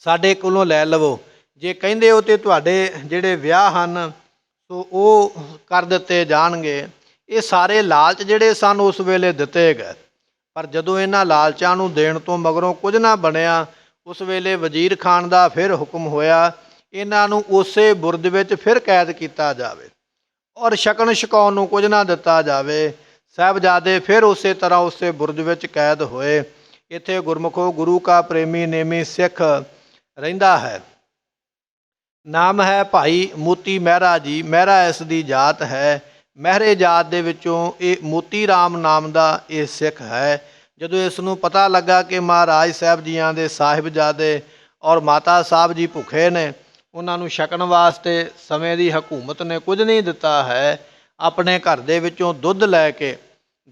ਸਾਡੇ ਕੋਲੋਂ ਲੈ ਲਵੋ। ਜੇ ਕਹਿੰਦੇ ਹੋ ਤੇ ਤੁਹਾਡੇ ਜਿਹੜੇ ਵਿਆਹ ਹਨ ਸੋ ਉਹ ਕਰ ਦਿੱਤੇ ਜਾਣਗੇ। ਇਹ ਸਾਰੇ ਲਾਲਚ ਜਿਹੜੇ ਸਨ ਉਸ ਵੇਲੇ ਦਿੱਤੇ ਗਏ। ਪਰ ਜਦੋਂ ਇਹਨਾਂ ਲਾਲਚਾਂ ਨੂੰ ਦੇਣ ਤੋਂ ਮਗਰੋਂ ਕੁਝ ਨਾ ਬਣਿਆ, ਉਸ ਵੇਲੇ ਵਜ਼ੀਰ ਖਾਨ ਦਾ ਫਿਰ ਹੁਕਮ ਹੋਇਆ ਇਹਨਾਂ ਨੂੰ ਉਸੇ ਬੁਰਜ ਵਿੱਚ ਫਿਰ ਕੈਦ ਕੀਤਾ ਜਾਵੇ ਔਰ ਛਕਣ ਛਕਾਉਣ ਨੂੰ ਕੁਝ ਨਾ ਦਿੱਤਾ ਜਾਵੇ। ਸਾਹਿਬਜ਼ਾਦੇ ਫਿਰ ਉਸੇ ਤਰ੍ਹਾਂ ਉਸੇ ਬੁਰਜ ਵਿੱਚ ਕੈਦ ਹੋਏ। ਇੱਥੇ ਗੁਰਮੁਖੋ ਗੁਰੂ ਕਾ ਪ੍ਰੇਮੀ ਨੇਮੀ ਸਿੱਖ ਰਹਿੰਦਾ ਹੈ। ਨਾਮ ਹੈ ਭਾਈ ਮੋਤੀ ਮਹਿਰਾ ਜੀ। ਮਹਿਰਾ ਇਸ ਦੀ ਜਾਤ ਹੈ। ਮਹਿਰੇ ਜਾਤ ਦੇ ਵਿੱਚੋਂ ਇਹ ਮੋਤੀ ਰਾਮ ਨਾਮ ਦਾ ਇਹ ਸਿੱਖ ਹੈ। ਜਦੋਂ ਇਸ ਨੂੰ ਪਤਾ ਲੱਗਾ ਕਿ ਮਹਾਰਾਜ ਸਾਹਿਬ ਜੀਆਂ ਦੇ ਸਾਹਿਬਜ਼ਾਦੇ ਔਰ ਮਾਤਾ ਸਾਹਿਬ ਜੀ ਭੁੱਖੇ ਨੇ, ਉਹਨਾਂ ਨੂੰ ਛਕਣ ਵਾਸਤੇ ਸਮੇਂ ਦੀ ਹਕੂਮਤ ਨੇ ਕੁਝ ਨਹੀਂ ਦਿੱਤਾ ਹੈ, ਆਪਣੇ ਘਰ ਦੇ ਵਿੱਚੋਂ ਦੁੱਧ ਲੈ ਕੇ,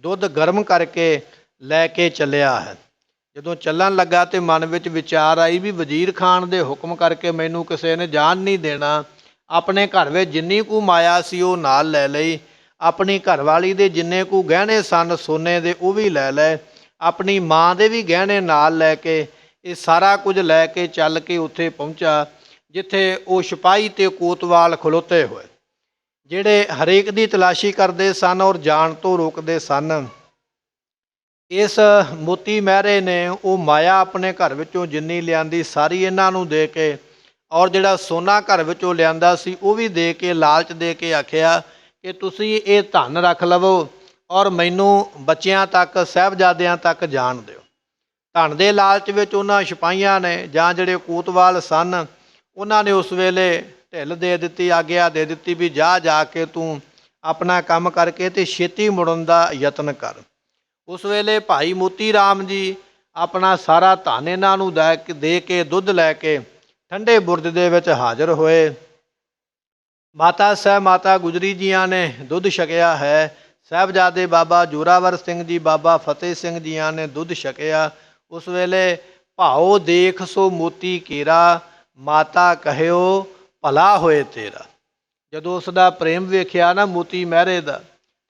ਦੁੱਧ ਗਰਮ ਕਰਕੇ ਲੈ ਕੇ ਚੱਲਿਆ ਹੈ। ਜਦੋਂ ਚੱਲਣ ਲੱਗਾ ਤੇ ਮਨ ਵਿੱਚ ਵਿਚਾਰ ਆਈ ਵੀ ਵਜ਼ੀਰ ਖਾਨ ਦੇ ਹੁਕਮ ਕਰਕੇ ਮੈਨੂੰ ਕਿਸੇ ਨੇ ਜਾਣ ਨਹੀਂ ਦੇਣਾ। ਆਪਣੇ ਘਰ ਵਿੱਚ ਜਿੰਨੀ ਕੁ ਮਾਇਆ ਸੀ ਉਹ ਨਾਲ ਲੈ ਲਈ, ਆਪਣੀ ਘਰਵਾਲੀ ਦੇ ਜਿੰਨੇ ਕੁ ਗਹਿਣੇ ਸਨ ਸੋਨੇ ਦੇ ਉਹ ਵੀ ਲੈ ਲਏ, ਆਪਣੀ ਮਾਂ ਦੇ ਵੀ ਗਹਿਣੇ ਨਾਲ ਲੈ ਕੇ ਇਹ ਸਾਰਾ ਕੁਝ ਲੈ ਕੇ ਚੱਲ ਕੇ ਉੱਥੇ ਪਹੁੰਚਾ ਜਿੱਥੇ ਉਹ ਸਿਪਾਹੀ ਤੇ ਕੋਤਵਾਲ ਖਲੋਤੇ ਹੋਏ, ਜਿਹੜੇ ਹਰੇਕ ਦੀ ਤਲਾਸ਼ੀ ਕਰਦੇ ਸਨ ਔਰ ਜਾਣ ਤੋਂ ਰੋਕਦੇ ਸਨ। ਇਸ ਮੋਤੀ ਮਹਿਰੇ ਨੇ ਉਹ ਮਾਇਆ ਆਪਣੇ ਘਰ ਵਿੱਚੋਂ ਜਿੰਨੀ ਲਿਆਂਦੀ ਸਾਰੀ ਇਹਨਾਂ ਨੂੰ ਦੇ ਕੇ ਔਰ ਜਿਹੜਾ ਸੋਨਾ ਘਰ ਵਿੱਚੋਂ ਲਿਆਂਦਾ ਸੀ ਉਹ ਵੀ ਦੇ ਕੇ, ਲਾਲਚ ਦੇ ਕੇ ਆਖਿਆ ਕਿ ਤੁਸੀਂ ਇਹ ਧਨ ਰੱਖ ਲਵੋ ਔਰ ਮੈਨੂੰ ਬੱਚਿਆਂ ਤੱਕ ਸਾਹਿਬਜ਼ਾਦਿਆਂ ਤੱਕ ਜਾਣ ਦਿਓ। ਧਨ ਦੇ ਲਾਲਚ ਵਿੱਚ ਉਹਨਾਂ ਸਿਪਾਹੀਆਂ ਨੇ ਜਾਂ ਜਿਹੜੇ ਕੋਤਵਾਲ ਸਨ ਉਹਨਾਂ ਨੇ ਉਸ ਵੇਲੇ ਢਿੱਲ ਦੇ ਦਿੱਤੀ, ਆਗਿਆ ਦੇ ਦਿੱਤੀ ਵੀ ਜਾ ਕੇ ਤੂੰ ਆਪਣਾ ਕੰਮ ਕਰਕੇ ਤੇ ਛੇਤੀ ਮੁੜਨ ਦਾ ਯਤਨ ਕਰ। ਉਸ ਵੇਲੇ ਭਾਈ ਮੋਤੀ ਰਾਮ ਜੀ ਆਪਣਾ ਸਾਰਾ ਧਨ ਇਹਨਾਂ ਨੂੰ ਦੇ ਕੇ ਦੁੱਧ ਲੈ ਕੇ ਠੰਡੇ ਬੁਰਜ ਦੇ ਵਿੱਚ ਹਾਜ਼ਰ ਹੋਏ। ਮਾਤਾ ਸਾਹਿਬ ਮਾਤਾ ਗੁਜਰੀ ਜੀਆਂ ਨੇ ਦੁੱਧ ਛਕਿਆ ਹੈ। ਸਾਹਿਬਜ਼ਾਦੇ ਬਾਬਾ ਜੋਰਾਵਰ ਸਿੰਘ ਜੀ ਬਾਬਾ ਫਤਿਹ ਸਿੰਘ ਜੀਆਂ ਨੇ ਦੁੱਧ ਛਕਿਆ। ਉਸ ਵੇਲੇ ਭਾਓ ਦੇਖ ਸੋ ਮੋਤੀ ਕੇਰਾ, ਮਾਤਾ ਕਹਿਓ ਭਲਾ ਹੋਏ ਤੇਰਾ। ਜਦੋਂ ਉਸ ਦਾ ਪ੍ਰੇਮ ਵੇਖਿਆ ਨਾ ਮੋਤੀ ਮਹਿਰੇ ਦਾ,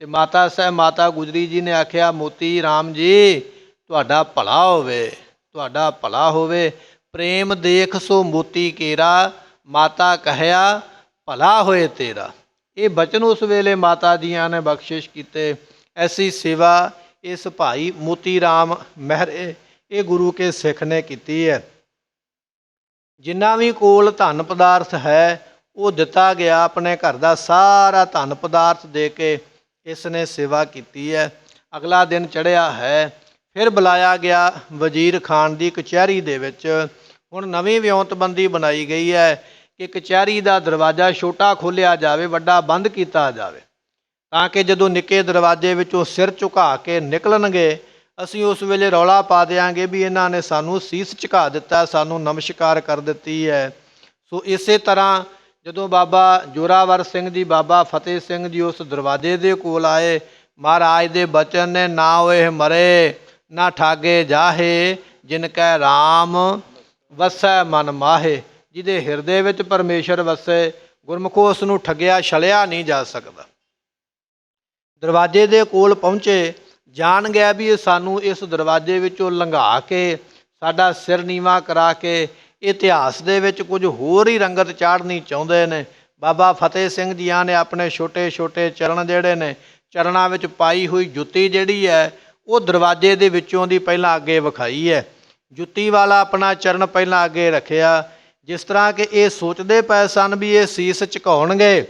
ਤੇ ਮਾਤਾ ਸਾਹਿਬ ਮਾਤਾ ਗੁਜਰੀ ਜੀ ਨੇ ਆਖਿਆ ਮੋਤੀ ਰਾਮ ਜੀ ਤੁਹਾਡਾ ਭਲਾ ਹੋਵੇ, ਤੁਹਾਡਾ ਭਲਾ ਹੋਵੇ। ਪ੍ਰੇਮ ਦੇਖ ਸੋ ਮੋਤੀ ਕੇਰਾ, ਮਾਤਾ ਕਹਿਆ ਭਲਾ ਹੋਏ ਤੇਰਾ। ਇਹ ਬਚਨ ਉਸ ਵੇਲੇ ਮਾਤਾ ਜੀਆਂ ਨੇ ਬਖਸ਼ਿਸ਼ ਕੀਤੇ। ਐਸੀ ਸੇਵਾ ਇਸ ਭਾਈ ਮੋਤੀ ਰਾਮ ਮਹਿਰੇ ਇਹ ਗੁਰੂ ਕੇ ਸਿੱਖ ਨੇ ਕੀਤੀ ਹੈ। ਜਿੰਨਾ ਵੀ ਕੋਲ ਧਨ ਪਦਾਰਥ ਹੈ ਉਹ ਦਿੱਤਾ ਗਿਆ, ਆਪਣੇ ਘਰ ਦਾ ਸਾਰਾ ਧਨ ਪਦਾਰਥ ਦੇ ਕੇ ਇਸ ਨੇ ਸੇਵਾ ਕੀਤੀ ਹੈ। ਅਗਲਾ ਦਿਨ ਚੜ੍ਹਿਆ ਹੈ, ਫਿਰ ਬੁਲਾਇਆ ਗਿਆ ਵਜ਼ੀਰ ਖਾਨ ਦੀ ਕਚਹਿਰੀ ਦੇ ਵਿੱਚ। ਹੁਣ ਨਵੀਂ ਵਿਉਂਤਬੰਦੀ ਬਣਾਈ ਗਈ ਹੈ ਕਿ ਕਚਹਿਰੀ ਦਾ ਦਰਵਾਜ਼ਾ ਛੋਟਾ ਖੋਲ੍ਹਿਆ ਜਾਵੇ, ਵੱਡਾ ਬੰਦ ਕੀਤਾ ਜਾਵੇ, ਤਾਂ ਕਿ ਜਦੋਂ ਨਿੱਕੇ ਦਰਵਾਜ਼ੇ ਵਿੱਚੋਂ ਸਿਰ ਝੁਕਾ ਕੇ ਨਿਕਲਣਗੇ ਅਸੀਂ ਉਸ ਵੇਲੇ ਰੌਲਾ ਪਾ ਦਿਆਂਗੇ ਵੀ ਇਹਨਾਂ ਨੇ ਸਾਨੂੰ ਸੀਸ ਝੁਕਾ ਦਿੱਤਾ, ਸਾਨੂੰ ਨਮਸਕਾਰ ਕਰ ਦਿੱਤੀ ਹੈ। ਸੋ ਇਸੇ ਤਰ੍ਹਾਂ ਜਦੋਂ ਬਾਬਾ ਜੋਰਾਵਰ ਸਿੰਘ ਜੀ ਬਾਬਾ ਫਤਿਹ ਸਿੰਘ ਜੀ ਉਸ ਦਰਵਾਜ਼ੇ ਦੇ ਕੋਲ ਆਏ, ਮਹਾਰਾਜ ਦੇ ਬਚਨ ਨੇ ਨਾ ਹੋਏ ਮਰੇ ਨਾ ਠਾਗੇ ਜਾਹੇ, ਜਿਨ ਕੈ ਰਾਮ ਵਸੈ ਮਨ ਮਾਹੇ। ਜਿਹਦੇ ਹਿਰਦੇ ਵਿੱਚ ਪਰਮੇਸ਼ਰ ਵਸੇ, ਗੁਰਮੁਖੋ ਉਸ ਨੂੰ ਠੱਗਿਆ ਛਲਿਆ ਨਹੀਂ ਜਾ ਸਕਦਾ। ਦਰਵਾਜ਼ੇ ਦੇ ਕੋਲ ਪਹੁੰਚੇ, ਜਾਣ ਗਿਆ ਵੀ ਇਹ ਸਾਨੂੰ ਇਸ ਦਰਵਾਜ਼ੇ ਵਿੱਚੋਂ ਲੰਘਾ ਕੇ, ਸਾਡਾ ਸਿਰ ਨੀਵਾਂ ਕਰਾ ਕੇ ਇਤਿਹਾਸ ਦੇ ਵਿੱਚ ਕੁਝ ਹੋਰ ਹੀ ਰੰਗਤ ਚਾੜ੍ਹਨੀ ਚਾਹੁੰਦੇ ਨੇ। ਬਾਬਾ ਫਤਿਹ ਸਿੰਘ ਜੀਆਂ ਨੇ ਆਪਣੇ ਛੋਟੇ ਛੋਟੇ ਚਰਨ ਜਿਹੜੇ ਨੇ, ਚਰਨਾਂ ਵਿੱਚ ਪਾਈ ਹੋਈ ਜੁੱਤੀ ਜਿਹੜੀ ਹੈ ਉਹ ਦਰਵਾਜ਼ੇ ਦੇ ਵਿੱਚੋਂ ਦੀ ਪਹਿਲਾਂ ਅੱਗੇ ਵਿਖਾਈ ਹੈ। ਜੁੱਤੀ ਵਾਲਾ ਆਪਣਾ ਚਰਨ ਪਹਿਲਾਂ ਅੱਗੇ ਰੱਖਿਆ, ਜਿਸ ਤਰ੍ਹਾਂ ਕਿ ਇਹ ਸੋਚਦੇ ਪਏ ਸਨ ਵੀ ਇਹ ਸੀਸ ਝੁਕਾਉਣਗੇ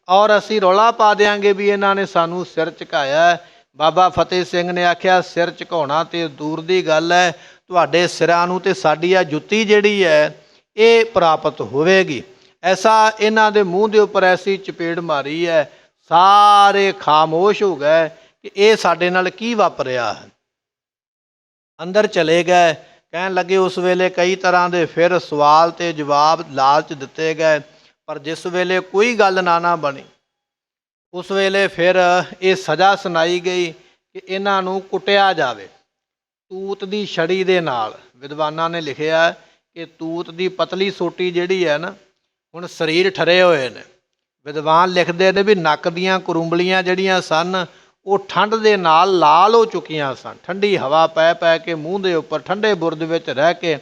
ਔਰ ਅਸੀਂ ਰੌਲਾ ਪਾ ਦਿਆਂਗੇ ਵੀ ਇਹਨਾਂ ਨੇ ਸਾਨੂੰ ਸਿਰ ਝੁਕਾਇਆ। ਬਾਬਾ ਫਤਿਹ ਸਿੰਘ ਨੇ ਆਖਿਆ, ਸਿਰ ਝੁਕਾਉਣਾ ਤੇ ਦੂਰ ਦੀ ਗੱਲ ਹੈ, ਤੁਹਾਡੇ ਸਿਰਾਂ ਨੂੰ ਤੇ ਸਾਡੀ ਆ ਜੁੱਤੀ ਜਿਹੜੀ ਹੈ ਇਹ ਪ੍ਰਾਪਤ ਹੋਵੇਗੀ। ਐਸਾ ਇਹਨਾਂ ਦੇ ਮੂੰਹ ਦੇ ਉੱਪਰ ਐਸੀ ਚਪੇੜ ਮਾਰੀ ਹੈ, ਸਾਰੇ ਖਾਮੋਸ਼ ਹੋ ਗਏ ਕਿ ਇਹ ਸਾਡੇ ਨਾਲ ਕੀ ਵਾਪਰਿਆ ਹੈ। ਅੰਦਰ ਚਲੇ ਗਏ। ਕਹਿਣ ਲੱਗੇ, ਉਸ ਵੇਲੇ ਕਈ ਤਰ੍ਹਾਂ ਦੇ ਫਿਰ ਸਵਾਲ ਤੇ ਜਵਾਬ ਲਾਲਚ ਦਿੱਤੇ ਗਏ, ਪਰ ਜਿਸ ਵੇਲੇ ਕੋਈ ਗੱਲ ਨਾ ਬਣੀ, ਉਸ ਵੇਲੇ ਫਿਰ ਇਹ ਸਜ਼ਾ ਸੁਣਾਈ ਗਈ ਕਿ ਇਹਨਾਂ ਨੂੰ ਕੁੱਟਿਆ ਜਾਵੇ ਤੂਤ ਦੀ ਛੜੀ ਦੇ ਨਾਲ। ਵਿਦਵਾਨਾਂ ਨੇ ਲਿਖਿਆ ਕਿ ਤੂਤ ਦੀ ਪਤਲੀ ਸੋਟੀ ਜਿਹੜੀ ਹੈ ਨਾ, ਹੁਣ ਸਰੀਰ ਠਰੇ ਹੋਏ ਨੇ। ਵਿਦਵਾਨ ਲਿਖਦੇ ਨੇ ਵੀ ਨੱਕ ਦੀਆਂ ਕਰੂੰਬਲੀਆਂ ਜਿਹੜੀਆਂ ਸਨ ਉਹ ਠੰਡ ਦੇ ਨਾਲ ਲਾਲ ਹੋ ਚੁੱਕੀਆਂ ਸਨ। ਠੰਡੀ ਹਵਾ ਪੈ ਪੈ ਕੇ ਮੂੰਹ ਦੇ ਉੱਪਰ ਠੰਡੇ ਬੁਰਜ ਵਿੱਚ ਰਹਿ ਕੇ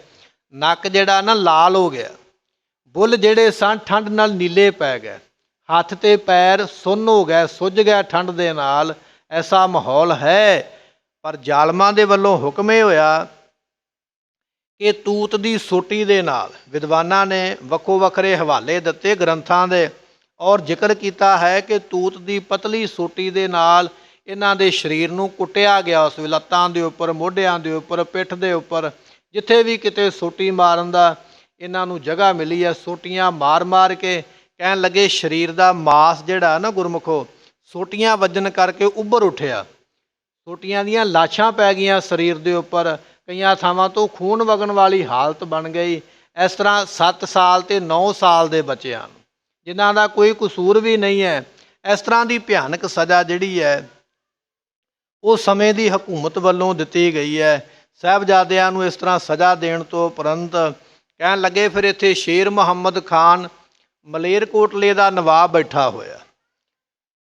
ਨੱਕ ਜਿਹੜਾ ਨਾ ਲਾਲ ਹੋ ਗਿਆ। ਬੁੱਲ ਜਿਹੜੇ ਸਨ ਠੰਡ ਨਾਲ ਨੀਲੇ ਪੈ ਗਏ। ਹੱਥ ਤੇ ਪੈਰ ਸੁੰਨ ਹੋ ਗਏ, ਸੁੱਜ ਗਏ ਠੰਡ ਦੇ ਨਾਲ। ਐਸਾ ਮਾਹੌਲ ਹੈ। ਪਰ ਜ਼ਾਲਮਾਂ ਦੇ ਵੱਲੋਂ ਹੁਕਮ ਇਹ ਹੋਇਆ ਕਿ ਤੂਤ ਦੀ ਸੋਟੀ ਦੇ ਨਾਲ, ਵਿਦਵਾਨਾਂ ਨੇ ਵੱਖੋ ਵੱਖਰੇ ਹਵਾਲੇ ਦਿੱਤੇ ਗ੍ਰੰਥਾਂ ਦੇ, ਔਰ ਜ਼ਿਕਰ ਕੀਤਾ ਹੈ ਕਿ ਤੂਤ ਦੀ ਪਤਲੀ ਸੋਟੀ ਦੇ ਨਾਲ ਇਹਨਾਂ ਦੇ ਸਰੀਰ ਨੂੰ ਕੁੱਟਿਆ ਗਿਆ। ਉਸ ਵੇਲੇ ਲੱਤਾਂ ਦੇ ਉੱਪਰ, ਮੋਢਿਆਂ ਦੇ ਉੱਪਰ, ਪਿੱਠ ਦੇ ਉੱਪਰ, ਜਿੱਥੇ ਵੀ ਕਿਤੇ ਸੋਟੀ ਮਾਰਨ ਦਾ ਇਹਨਾਂ ਨੂੰ ਜਗ੍ਹਾ ਮਿਲੀ ਹੈ, ਸੋਟੀਆਂ ਮਾਰ ਮਾਰ ਕੇ ਕਹਿਣ ਲੱਗੇ ਸਰੀਰ ਦਾ ਮਾਸ ਜਿਹੜਾ ਨਾ ਗੁਰਮੁਖੋ ਸੋਟੀਆਂ ਵੱਜਣ ਕਰਕੇ ਉੱਭਰ ਉੱਠਿਆ। ਸੋਟੀਆਂ ਦੀਆਂ ਲਾਸ਼ਾਂ ਪੈ ਗਈਆਂ ਸਰੀਰ ਦੇ ਉੱਪਰ, ਕਈਆਂ ਥਾਵਾਂ ਤੋਂ ਖੂਨ ਵਗਣ ਵਾਲੀ ਹਾਲਤ ਬਣ ਗਈ। ਇਸ ਤਰ੍ਹਾਂ 7 ਸਾਲ ਤੇ 9 ਸਾਲ ਦੇ ਬੱਚਿਆਂ ਨੂੰ, ਜਿਨ੍ਹਾਂ ਦਾ ਕੋਈ ਕਸੂਰ ਵੀ ਨਹੀਂ ਹੈ, ਇਸ ਤਰ੍ਹਾਂ ਦੀ ਭਿਆਨਕ ਸਜ਼ਾ ਜਿਹੜੀ ਹੈ ਉਹ ਸਮੇਂ ਦੀ ਹਕੂਮਤ ਵੱਲੋਂ ਦਿੱਤੀ ਗਈ ਹੈ। ਸਾਹਿਬਜ਼ਾਦਿਆਂ ਨੂੰ ਇਸ ਤਰ੍ਹਾਂ ਸਜ਼ਾ ਦੇਣ ਤੋਂ ਉਪਰੰਤ ਕਹਿਣ ਲੱਗੇ ਫਿਰ ਇੱਥੇ ਸ਼ੇਰ ਮੁਹੰਮਦ ਖਾਨ ਮਲੇਰਕੋਟਲੇ ਦਾ ਨਵਾਬ ਬੈਠਾ ਹੋਇਆ।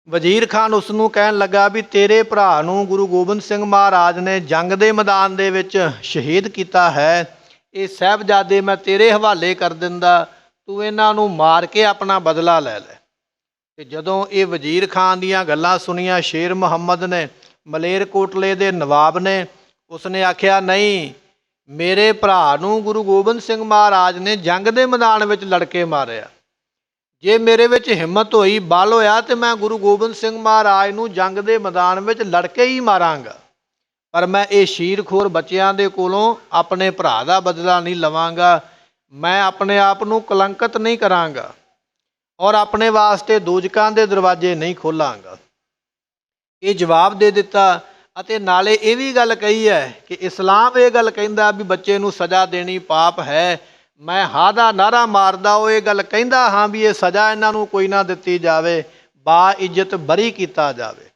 ਵਜ਼ੀਰ ਖਾਨ ਉਸ ਨੂੰ ਕਹਿਣ ਲੱਗਾ ਵੀ ਤੇਰੇ ਭਰਾ ਨੂੰ ਗੁਰੂ ਗੋਬਿੰਦ ਸਿੰਘ ਮਹਾਰਾਜ ਨੇ ਜੰਗ ਦੇ ਮੈਦਾਨ ਦੇ ਵਿੱਚ ਸ਼ਹੀਦ ਕੀਤਾ ਹੈ, ਇਹ ਸਾਹਿਬਜ਼ਾਦੇ ਮੈਂ ਤੇਰੇ ਹਵਾਲੇ ਕਰ ਦਿੰਦਾ, ਤੂੰ ਇਹਨਾਂ ਨੂੰ ਮਾਰ ਕੇ ਆਪਣਾ ਬਦਲਾ ਲੈ ਲੈ। ਤੇ ਜਦੋਂ ਇਹ ਵਜ਼ੀਰ ਖਾਨ ਦੀਆਂ ਗੱਲਾਂ ਸੁਣੀਆਂ ਸ਼ੇਰ ਮੁਹੰਮਦ ਨੇ, ਮਲੇਰਕੋਟਲੇ ਦੇ ਨਵਾਬ ਨੇ, ਉਸਨੇ ਆਖਿਆ ਨਹੀਂ, ਮੇਰੇ ਭਰਾ ਨੂੰ ਗੁਰੂ ਗੋਬਿੰਦ ਸਿੰਘ ਮਹਾਰਾਜ ਨੇ ਜੰਗ ਦੇ ਮੈਦਾਨ ਵਿੱਚ ਲੜ ਕੇ ਮਾਰਿਆ। ਜੇ ਮੇਰੇ ਵਿੱਚ ਹਿੰਮਤ ਹੋਈ, ਬਲ ਹੋਇਆ ਤੇ ਮੈਂ ਗੁਰੂ ਗੋਬਿੰਦ ਸਿੰਘ ਮਹਾਰਾਜ ਨੂੰ ਜੰਗ ਦੇ ਮੈਦਾਨ ਵਿੱਚ ਲੜ ਕੇ ਹੀ ਮਾਰਾਂਗਾ, ਪਰ ਮੈਂ ਇਹ ਸ਼ੀਰਖੋਰ ਬੱਚਿਆਂ ਦੇ ਕੋਲੋਂ ਆਪਣੇ ਭਰਾ ਦਾ ਬਦਲਾ ਨਹੀਂ ਲਵਾਂਗਾ। ਮੈਂ ਆਪਣੇ ਆਪ ਨੂੰ ਕਲੰਕਿਤ ਨਹੀਂ ਕਰਾਂਗਾ ਔਰ ਆਪਣੇ ਵਾਸਤੇ ਦੋਜ਼ਖਾਂ ਦੇ ਦਰਵਾਜ਼ੇ ਨਹੀਂ ਖੋਲਾਂਗਾ। ਇਹ ਜਵਾਬ ਦੇ ਦਿੱਤਾ ਅਤੇ ਨਾਲੇ ਇਹ ਵੀ ਗੱਲ ਕਹੀ ਹੈ ਕਿ ਇਸਲਾਮ ਇਹ ਗੱਲ ਕਹਿੰਦਾ ਵੀ ਬੱਚੇ ਨੂੰ ਸਜ਼ਾ ਦੇਣੀ ਪਾਪ ਹੈ। ਮੈਂ ਹਾਂ ਦਾ ਨਾਅਰਾ ਮਾਰਦਾ ਉਹ ਇਹ ਗੱਲ ਕਹਿੰਦਾ ਹਾਂ ਵੀ ਇਹ ਸਜ਼ਾ ਇਹਨਾਂ ਨੂੰ ਕੋਈ ਨਾ ਦਿੱਤੀ ਜਾਵੇ, ਬਾ ਇੱਜ਼ਤ ਬਰੀ ਕੀਤਾ ਜਾਵੇ।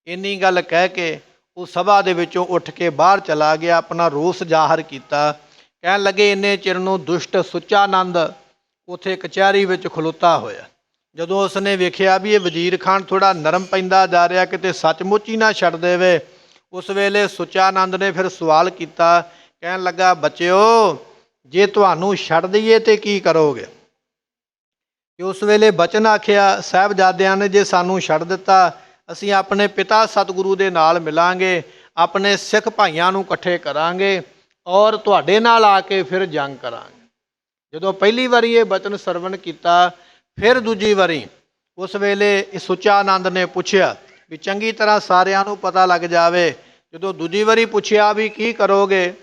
ਇੰਨੀ ਗੱਲ ਕਹਿ ਕੇ ਉਹ ਸਭਾ ਦੇ ਵਿੱਚੋਂ ਉੱਠ ਕੇ ਬਾਹਰ ਚਲਾ ਗਿਆ, ਆਪਣਾ ਰੋਸ ਜ਼ਾਹਰ ਕੀਤਾ। ਕਹਿਣ ਲੱਗੇ ਇੰਨੇ ਚਿਰ ਨੂੰ ਦੁਸ਼ਟ ਸੁੱਚਾਨੰਦ ਉੱਥੇ ਕਚਹਿਰੀ ਵਿੱਚ ਖਲੋਤਾ ਹੋਇਆ। ਜਦੋਂ ਉਸਨੇ ਵੇਖਿਆ ਵੀ ਇਹ ਵਜ਼ੀਰ ਖਾਨ ਥੋੜ੍ਹਾ ਨਰਮ ਪੈਂਦਾ ਜਾ ਰਿਹਾ, ਕਿਤੇ ਸੱਚਮੁੱਚ ਹੀ ਨਾ ਛੱਡ ਦੇਵੇ, ਉਸ ਵੇਲੇ ਸੁੱਚਾਨੰਦ ਨੇ ਫਿਰ ਸਵਾਲ ਕੀਤਾ। ਕਹਿਣ ਲੱਗਾ ਬੱਚਿਓ, ਜੇ ਤੁਹਾਨੂੰ ਛੱਡ ਦਈਏ ਤੇ ਕੀ ਕਰੋਗੇ? ਕਿ ਉਸ ਵੇਲੇ ਬਚਨ ਆਖਿਆ ਸਾਹਿਬਜ਼ਾਦਿਆਂ ਨੇ, ਜੇ ਸਾਨੂੰ ਛੱਡ ਦਿੱਤਾ ਅਸੀਂ ਆਪਣੇ ਪਿਤਾ ਸਤਿਗੁਰੂ ਦੇ ਨਾਲ ਮਿਲਾਂਗੇ, ਆਪਣੇ ਸਿੱਖ ਭਾਈਆਂ ਨੂੰ ਇਕੱਠੇ ਕਰਾਂਗੇ ਔਰ ਤੁਹਾਡੇ ਨਾਲ ਆ ਕੇ ਫਿਰ ਜੰਗ ਕਰਾਂਗੇ। ਜਦੋਂ ਪਹਿਲੀ ਵਾਰੀ ਇਹ ਬਚਨ ਸਰਵਣ ਕੀਤਾ, ਫਿਰ ਦੂਜੀ ਵਾਰੀ ਉਸ ਵੇਲੇ ਸੁੱਚਾਨੰਦ ਨੇ ਪੁੱਛਿਆ ਵੀ ਚੰਗੀ ਤਰ੍ਹਾਂ ਸਾਰਿਆਂ ਨੂੰ ਪਤਾ ਲੱਗ ਜਾਵੇ। ਜਦੋਂ ਦੂਜੀ ਵਾਰੀ ਪੁੱਛਿਆ ਵੀ ਕੀ ਕਰੋਗੇ,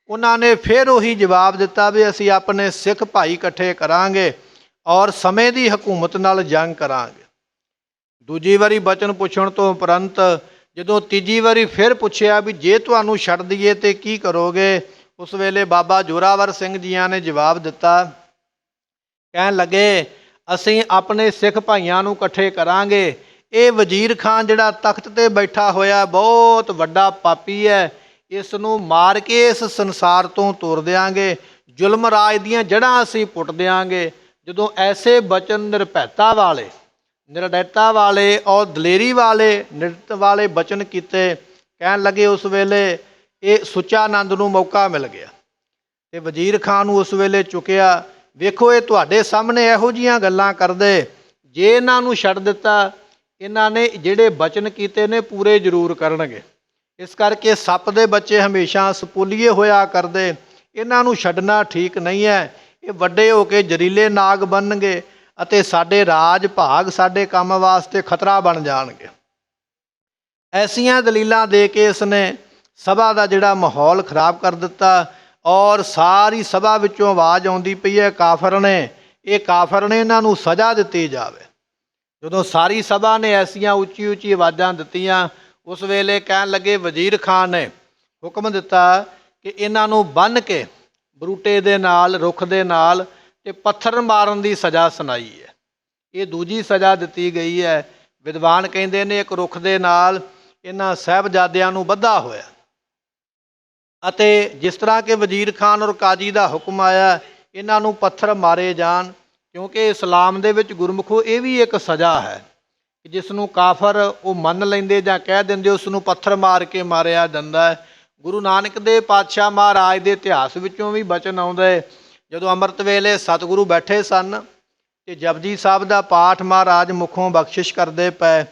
ਉਹਨਾਂ ਨੇ ਫਿਰ ਉਹੀ ਜਵਾਬ ਦਿੱਤਾ ਵੀ ਅਸੀਂ ਆਪਣੇ ਸਿੱਖ ਭਾਈ ਇਕੱਠੇ ਕਰਾਂਗੇ ਔਰ ਸਮੇਂ ਦੀ ਹਕੂਮਤ ਨਾਲ ਜੰਗ ਕਰਾਂਗੇ। ਦੂਜੀ ਵਾਰੀ ਬਚਨ ਪੁੱਛਣ ਤੋਂ ਉਪਰੰਤ ਜਦੋਂ ਤੀਜੀ ਵਾਰੀ ਫਿਰ ਪੁੱਛਿਆ ਵੀ ਜੇ ਤੁਹਾਨੂੰ ਛੱਡ ਦਈਏ ਤੇ ਕੀ ਕਰੋਗੇ, ਉਸ ਵੇਲੇ ਬਾਬਾ ਜ਼ੋਰਾਵਰ ਸਿੰਘ ਜੀਆਂ ਨੇ ਜਵਾਬ ਦਿੱਤਾ। ਕਹਿਣ ਲੱਗੇ ਅਸੀਂ ਆਪਣੇ ਸਿੱਖ ਭਾਈਆਂ ਨੂੰ ਇਕੱਠੇ ਕਰਾਂਗੇ। ਇਹ ਵਜ਼ੀਰ ਖਾਨ ਜਿਹੜਾ ਤਖਤ ਤੇ ਬੈਠਾ ਹੋਇਆ ਬਹੁਤ ਵੱਡਾ ਪਾਪੀ ਹੈ, ਇਸ ਨੂੰ ਮਾਰ ਕੇ ਇਸ ਸੰਸਾਰ ਤੋਂ ਤੋਰ ਦਿਆਂਗੇ, ਜ਼ੁਲਮ ਰਾਜ ਦੀਆਂ ਜੜ੍ਹਾਂ ਅਸੀਂ ਪੁੱਟ ਦਿਆਂਗੇ। ਜਦੋਂ ਐਸੇ ਬਚਨ ਨਿਰਭੈਤਾ ਵਾਲੇ, ਨਿਰਡੈਤਾ ਵਾਲੇ ਔਰ ਦਲੇਰੀ ਵਾਲੇ, ਨਿਰਤ ਵਾਲੇ ਬਚਨ ਕੀਤੇ, ਕਹਿਣ ਲੱਗੇ ਉਸ ਵੇਲੇ ਇਹ ਸੁੱਚਾਨੰਦ ਨੂੰ ਮੌਕਾ ਮਿਲ ਗਿਆ ਤੇ ਵਜ਼ੀਰ ਖਾਨ ਨੂੰ ਉਸ ਵੇਲੇ ਚੁੱਕਿਆ। ਵੇਖੋ ਇਹ ਤੁਹਾਡੇ ਸਾਹਮਣੇ ਇਹੋ ਜਿਹੀਆਂ ਗੱਲਾਂ ਕਰਦੇ, ਜੇ ਇਹਨਾਂ ਨੂੰ ਛੱਡ ਦਿੱਤਾ, ਇਹਨਾਂ ਨੇ ਜਿਹੜੇ ਬਚਨ ਕੀਤੇ ਨੇ ਪੂਰੇ ਜ਼ਰੂਰ ਕਰਨਗੇ। ਇਸ ਕਰਕੇ ਸੱਪ ਦੇ ਬੱਚੇ ਹਮੇਸ਼ਾ ਸਪੂਲੀਏ ਹੋਇਆ ਕਰਦੇ, ਇਹਨਾਂ ਨੂੰ ਛੱਡਣਾ ਠੀਕ ਨਹੀਂ ਹੈ। ਇਹ ਵੱਡੇ ਹੋ ਕੇ ਜ਼ਹਿਰੀਲੇ ਨਾਗ ਬਣਨਗੇ ਅਤੇ ਸਾਡੇ ਰਾਜ ਭਾਗ, ਸਾਡੇ ਕੰਮ ਵਾਸਤੇ ਖਤਰਾ ਬਣ ਜਾਣਗੇ। ਐਸੀਆਂ ਦਲੀਲਾਂ ਦੇ ਕੇ ਇਸਨੇ ਸਭਾ ਦਾ ਜਿਹੜਾ ਮਾਹੌਲ ਖਰਾਬ ਕਰ ਦਿੱਤਾ ਔਰ ਸਾਰੀ ਸਭਾ ਵਿੱਚੋਂ ਆਵਾਜ਼ ਆਉਂਦੀ ਪਈ ਹੈ ਕਾਫਰ ਨੇ, ਇਹ ਕਾਫਰ ਨੇ, ਇਹਨਾਂ ਨੂੰ ਸਜ਼ਾ ਦਿੱਤੀ ਜਾਵੇ। ਜਦੋਂ ਸਾਰੀ ਸਭਾ ਨੇ ਐਸੀਆਂ ਉੱਚੀ ਉੱਚੀ ਆਵਾਜ਼ਾਂ ਦਿੱਤੀਆਂ, ਉਸ ਵੇਲੇ ਕਹਿਣ ਲੱਗੇ ਵਜ਼ੀਰ ਖਾਨ ਨੇ ਹੁਕਮ ਦਿੱਤਾ ਕਿ ਇਹਨਾਂ ਨੂੰ ਬੰਨ੍ਹ ਕੇ ਬਰੂਟੇ ਦੇ ਨਾਲ, ਰੁੱਖ ਦੇ ਨਾਲ ਤੇ ਪੱਥਰ ਮਾਰਨ ਦੀ ਸਜ਼ਾ ਸੁਣਾਈ ਹੈ। ਇਹ ਦੂਜੀ ਸਜ਼ਾ ਦਿੱਤੀ ਗਈ ਹੈ। ਵਿਦਵਾਨ ਕਹਿੰਦੇ ਨੇ ਇੱਕ ਰੁੱਖ ਦੇ ਨਾਲ ਇਹਨਾਂ ਸਾਹਿਬਜ਼ਾਦਿਆਂ ਨੂੰ ਬੱਧਾ ਹੋਇਆ ਅਤੇ ਜਿਸ ਤਰ੍ਹਾਂ ਕਿ ਵਜ਼ੀਰ ਖਾਨ ਔਰ ਕਾਜ਼ੀ ਦਾ ਹੁਕਮ ਆਇਆ ਇਹਨਾਂ ਨੂੰ ਪੱਥਰ ਮਾਰੇ ਜਾਣ, ਕਿਉਂਕਿ ਇਸਲਾਮ ਦੇ ਵਿੱਚ ਗੁਰਮੁਖੋ ਇਹ ਵੀ ਇੱਕ ਸਜ਼ਾ ਹੈ ਕਿ ਜਿਸ ਨੂੰ ਕਾਫਰ ਉਹ ਮੰਨ ਲੈਂਦੇ ਜਾਂ ਕਹਿ ਦਿੰਦੇ, ਉਸ ਨੂੰ ਪੱਥਰ ਮਾਰ ਕੇ ਮਾਰਿਆ ਜਾਂਦਾ ਹੈ। ਗੁਰੂ ਨਾਨਕ ਦੇ ਪਾਤਸ਼ਾਹ ਮਹਾਰਾਜ ਦੇ ਇਤਿਹਾਸ ਵਿੱਚੋਂ ਵੀ ਬਚਨ ਆਉਂਦਾ ਹੈ। ਜਦੋਂ ਅੰਮ੍ਰਿਤ ਵੇਲੇ ਸਤਿਗੁਰੂ ਬੈਠੇ ਸਨ ਤੇ ਜਪਜੀ ਸਾਹਿਬ ਦਾ ਪਾਠ ਮਹਾਰਾਜ ਮੁਖੋਂ ਬਖਸ਼ਿਸ਼ ਕਰਦੇ ਪਏ,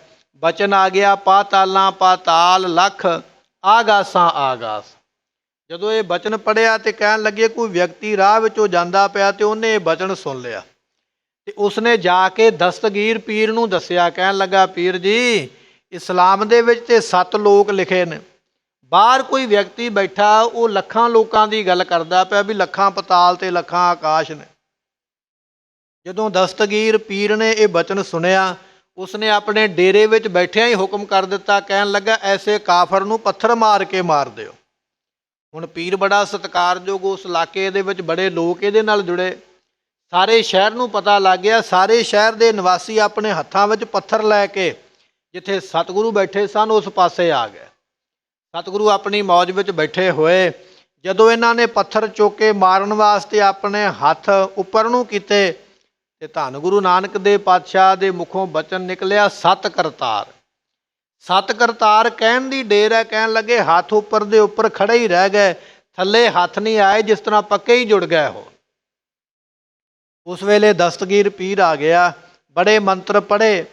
ਬਚਨ ਆ ਗਿਆ ਪਾਤਾਲਾਂ ਪਾਤਾਲ ਲੱਖ ਆਗਾਸਾਂ ਆਗਾਸ। ਜਦੋਂ ਇਹ ਬਚਨ ਪੜ੍ਹਿਆ ਤੇ ਕਹਿਣ ਲੱਗੇ ਕੋਈ ਵਿਅਕਤੀ ਰਾਹ ਵਿੱਚੋਂ ਜਾਂਦਾ ਪਿਆ ਤੇ ਉਹਨੇ ਇਹ ਬਚਨ ਸੁਣ ਲਿਆ ਤੇ ਉਸਨੇ ਜਾ ਕੇ ਦਸਤਗੀਰ ਪੀਰ ਨੂੰ ਦੱਸਿਆ। ਕਹਿਣ ਲੱਗਾ ਪੀਰ ਜੀ, ਇਸਲਾਮ ਦੇ ਵਿੱਚ ਤੇ 7 ਲੋਕ ਲਿਖੇ ਨੇ, ਬਾਹਰ ਕੋਈ ਵਿਅਕਤੀ ਬੈਠਾ ਉਹ ਲੱਖਾਂ ਲੋਕਾਂ ਦੀ ਗੱਲ ਕਰਦਾ ਪਿਆ ਵੀ ਲੱਖਾਂ ਪਤਾਲ ਤੇ ਲੱਖਾਂ ਆਕਾਸ਼ ਨੇ। ਜਦੋਂ ਦਸਤਗੀਰ ਪੀਰ ਨੇ ਇਹ ਬਚਨ ਸੁਣਿਆ, ਉਸਨੇ ਆਪਣੇ ਡੇਰੇ ਵਿੱਚ ਬੈਠਿਆਂ ਹੀ ਹੁਕਮ ਕਰ ਦਿੱਤਾ। ਕਹਿਣ ਲੱਗਾ ਐਸੇ ਕਾਫਰ ਨੂੰ ਪੱਥਰ ਮਾਰ ਕੇ ਮਾਰ ਦਿਓ। ਹੁਣ ਪੀਰ ਬੜਾ ਸਤਿਕਾਰਯੋਗ, ਉਸ ਇਲਾਕੇ ਦੇ ਵਿੱਚ ਬੜੇ ਲੋਕ ਇਹਦੇ ਨਾਲ ਜੁੜੇ, ਸਾਰੇ ਸ਼ਹਿਰ ਨੂੰ ਪਤਾ ਲੱਗ ਗਿਆ। ਸਾਰੇ ਸ਼ਹਿਰ ਦੇ ਨਿਵਾਸੀ ਆਪਣੇ ਹੱਥਾਂ ਵਿੱਚ ਪੱਥਰ ਲੈ ਕੇ ਜਿੱਥੇ ਸਤਿਗੁਰੂ ਬੈਠੇ ਸਨ ਉਸ ਪਾਸੇ ਆ ਗਏ। ਸਤਿਗੁਰੂ ਆਪਣੀ ਮੌਜ ਵਿੱਚ ਬੈਠੇ ਹੋਏ, ਜਦੋਂ ਇਹਨਾਂ ਨੇ ਪੱਥਰ ਚੁੱਕ ਕੇ ਮਾਰਨ ਵਾਸਤੇ ਆਪਣੇ ਹੱਥ ਉੱਪਰ ਨੂੰ ਕੀਤੇ ਤੇ ਧੰਨ ਗੁਰੂ ਨਾਨਕ ਦੇ ਪਾਤਸ਼ਾਹ ਦੇ ਮੁਖੋਂ ਬਚਨ ਨਿਕਲਿਆ ਸਤ ਕਰਤਾਰ। ਸਤ ਕਰਤਾਰ ਕਹਿਣ ਦੀ ਢੇਰ ਹੈ। ਕਹਿਣ ਲੱਗੇ ਹੱਥ ਉੱਪਰ ਦੇ ਉੱਪਰ ਖੜੇ ਹੀ ਰਹਿ ਗਏ, ਥੱਲੇ ਹੱਥ ਨਹੀਂ ਆਏ, ਜਿਸ ਤਰ੍ਹਾਂ ਪੱਕੇ ਹੀ ਜੁੜ ਗਏ ਹੋ। ਉਸ ਵੇਲੇ ਦਸਤਗੀਰ ਪੀਰ ਆ ਗਿਆ, ਬੜੇ ਮੰਤਰ ਪੜ੍ਹੇ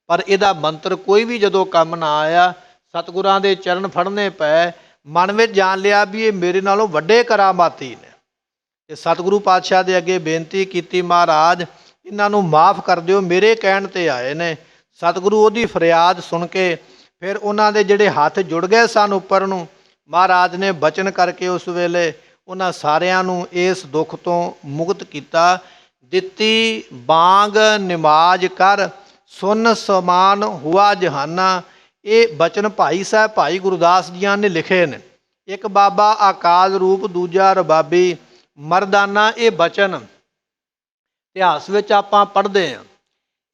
ਪਰ ਇਹਦਾ ਮੰਤਰ ਕੋਈ ਵੀ ਜਦੋਂ ਕੰਮ ਨਾ ਆਇਆ। ਸਤਿਗੁਰਾਂ ਦੇ ਚਰਨ ਫੜਨੇ ਪਏ, ਮਨ ਵਿੱਚ ਜਾਣ ਲਿਆ ਵੀ ਇਹ ਮੇਰੇ ਨਾਲੋਂ ਵੱਡੇ ਕਰਾਮਾਤੀ ਨੇ ਤੇ ਸਤਿਗੁਰੂ ਪਾਤਸ਼ਾਹ ਦੇ ਅੱਗੇ ਬੇਨਤੀ ਕੀਤੀ, ਮਹਾਰਾਜ ਇਹਨਾਂ ਨੂੰ ਮਾਫ ਕਰ ਦਿਓ, ਮੇਰੇ ਕਹਿਣ ਤੇ ਆਏ ਨੇ। ਸਤਿਗੁਰੂ ਉਹਦੀ ਫਰਿਆਦ ਸੁਣ ਕੇ ਫਿਰ ਉਹਨਾਂ ਦੇ ਜਿਹੜੇ ਹੱਥ ਜੁੜ ਗਏ ਸਨ ਉੱਪਰ ਨੂੰ, ਮਹਾਰਾਜ ਨੇ ਬਚਨ ਕਰਕੇ ਉਸ ਵੇਲੇ ਉਹਨਾਂ ਸਾਰਿਆਂ ਨੂੰ ਇਸ ਦੁੱਖ ਤੋਂ ਮੁਕਤ ਕੀਤਾ। ਦਿੱਤੀ ਬਾਂਗ ਨਿਮਾਜ਼ ਕਰ ਸੁਨ ਸਮਾਨ ਹੁਆ ਜਹਾਨਾ। ਇਹ ਬਚਨ ਭਾਈ ਸਾਹਿਬ ਭਾਈ ਗੁਰਦਾਸ ਜੀਆਂ ਨੇ ਲਿਖੇ ਨੇ। ਇੱਕ ਬਾਬਾ ਅਕਾਲ ਰੂਪ, ਦੂਜਾ ਰਬਾਬੀ ਮਰਦਾਨਾ। ਇਹ ਬਚਨ ਇਤਿਹਾਸ ਵਿੱਚ ਆਪਾਂ ਪੜ੍ਹਦੇ ਹਾਂ।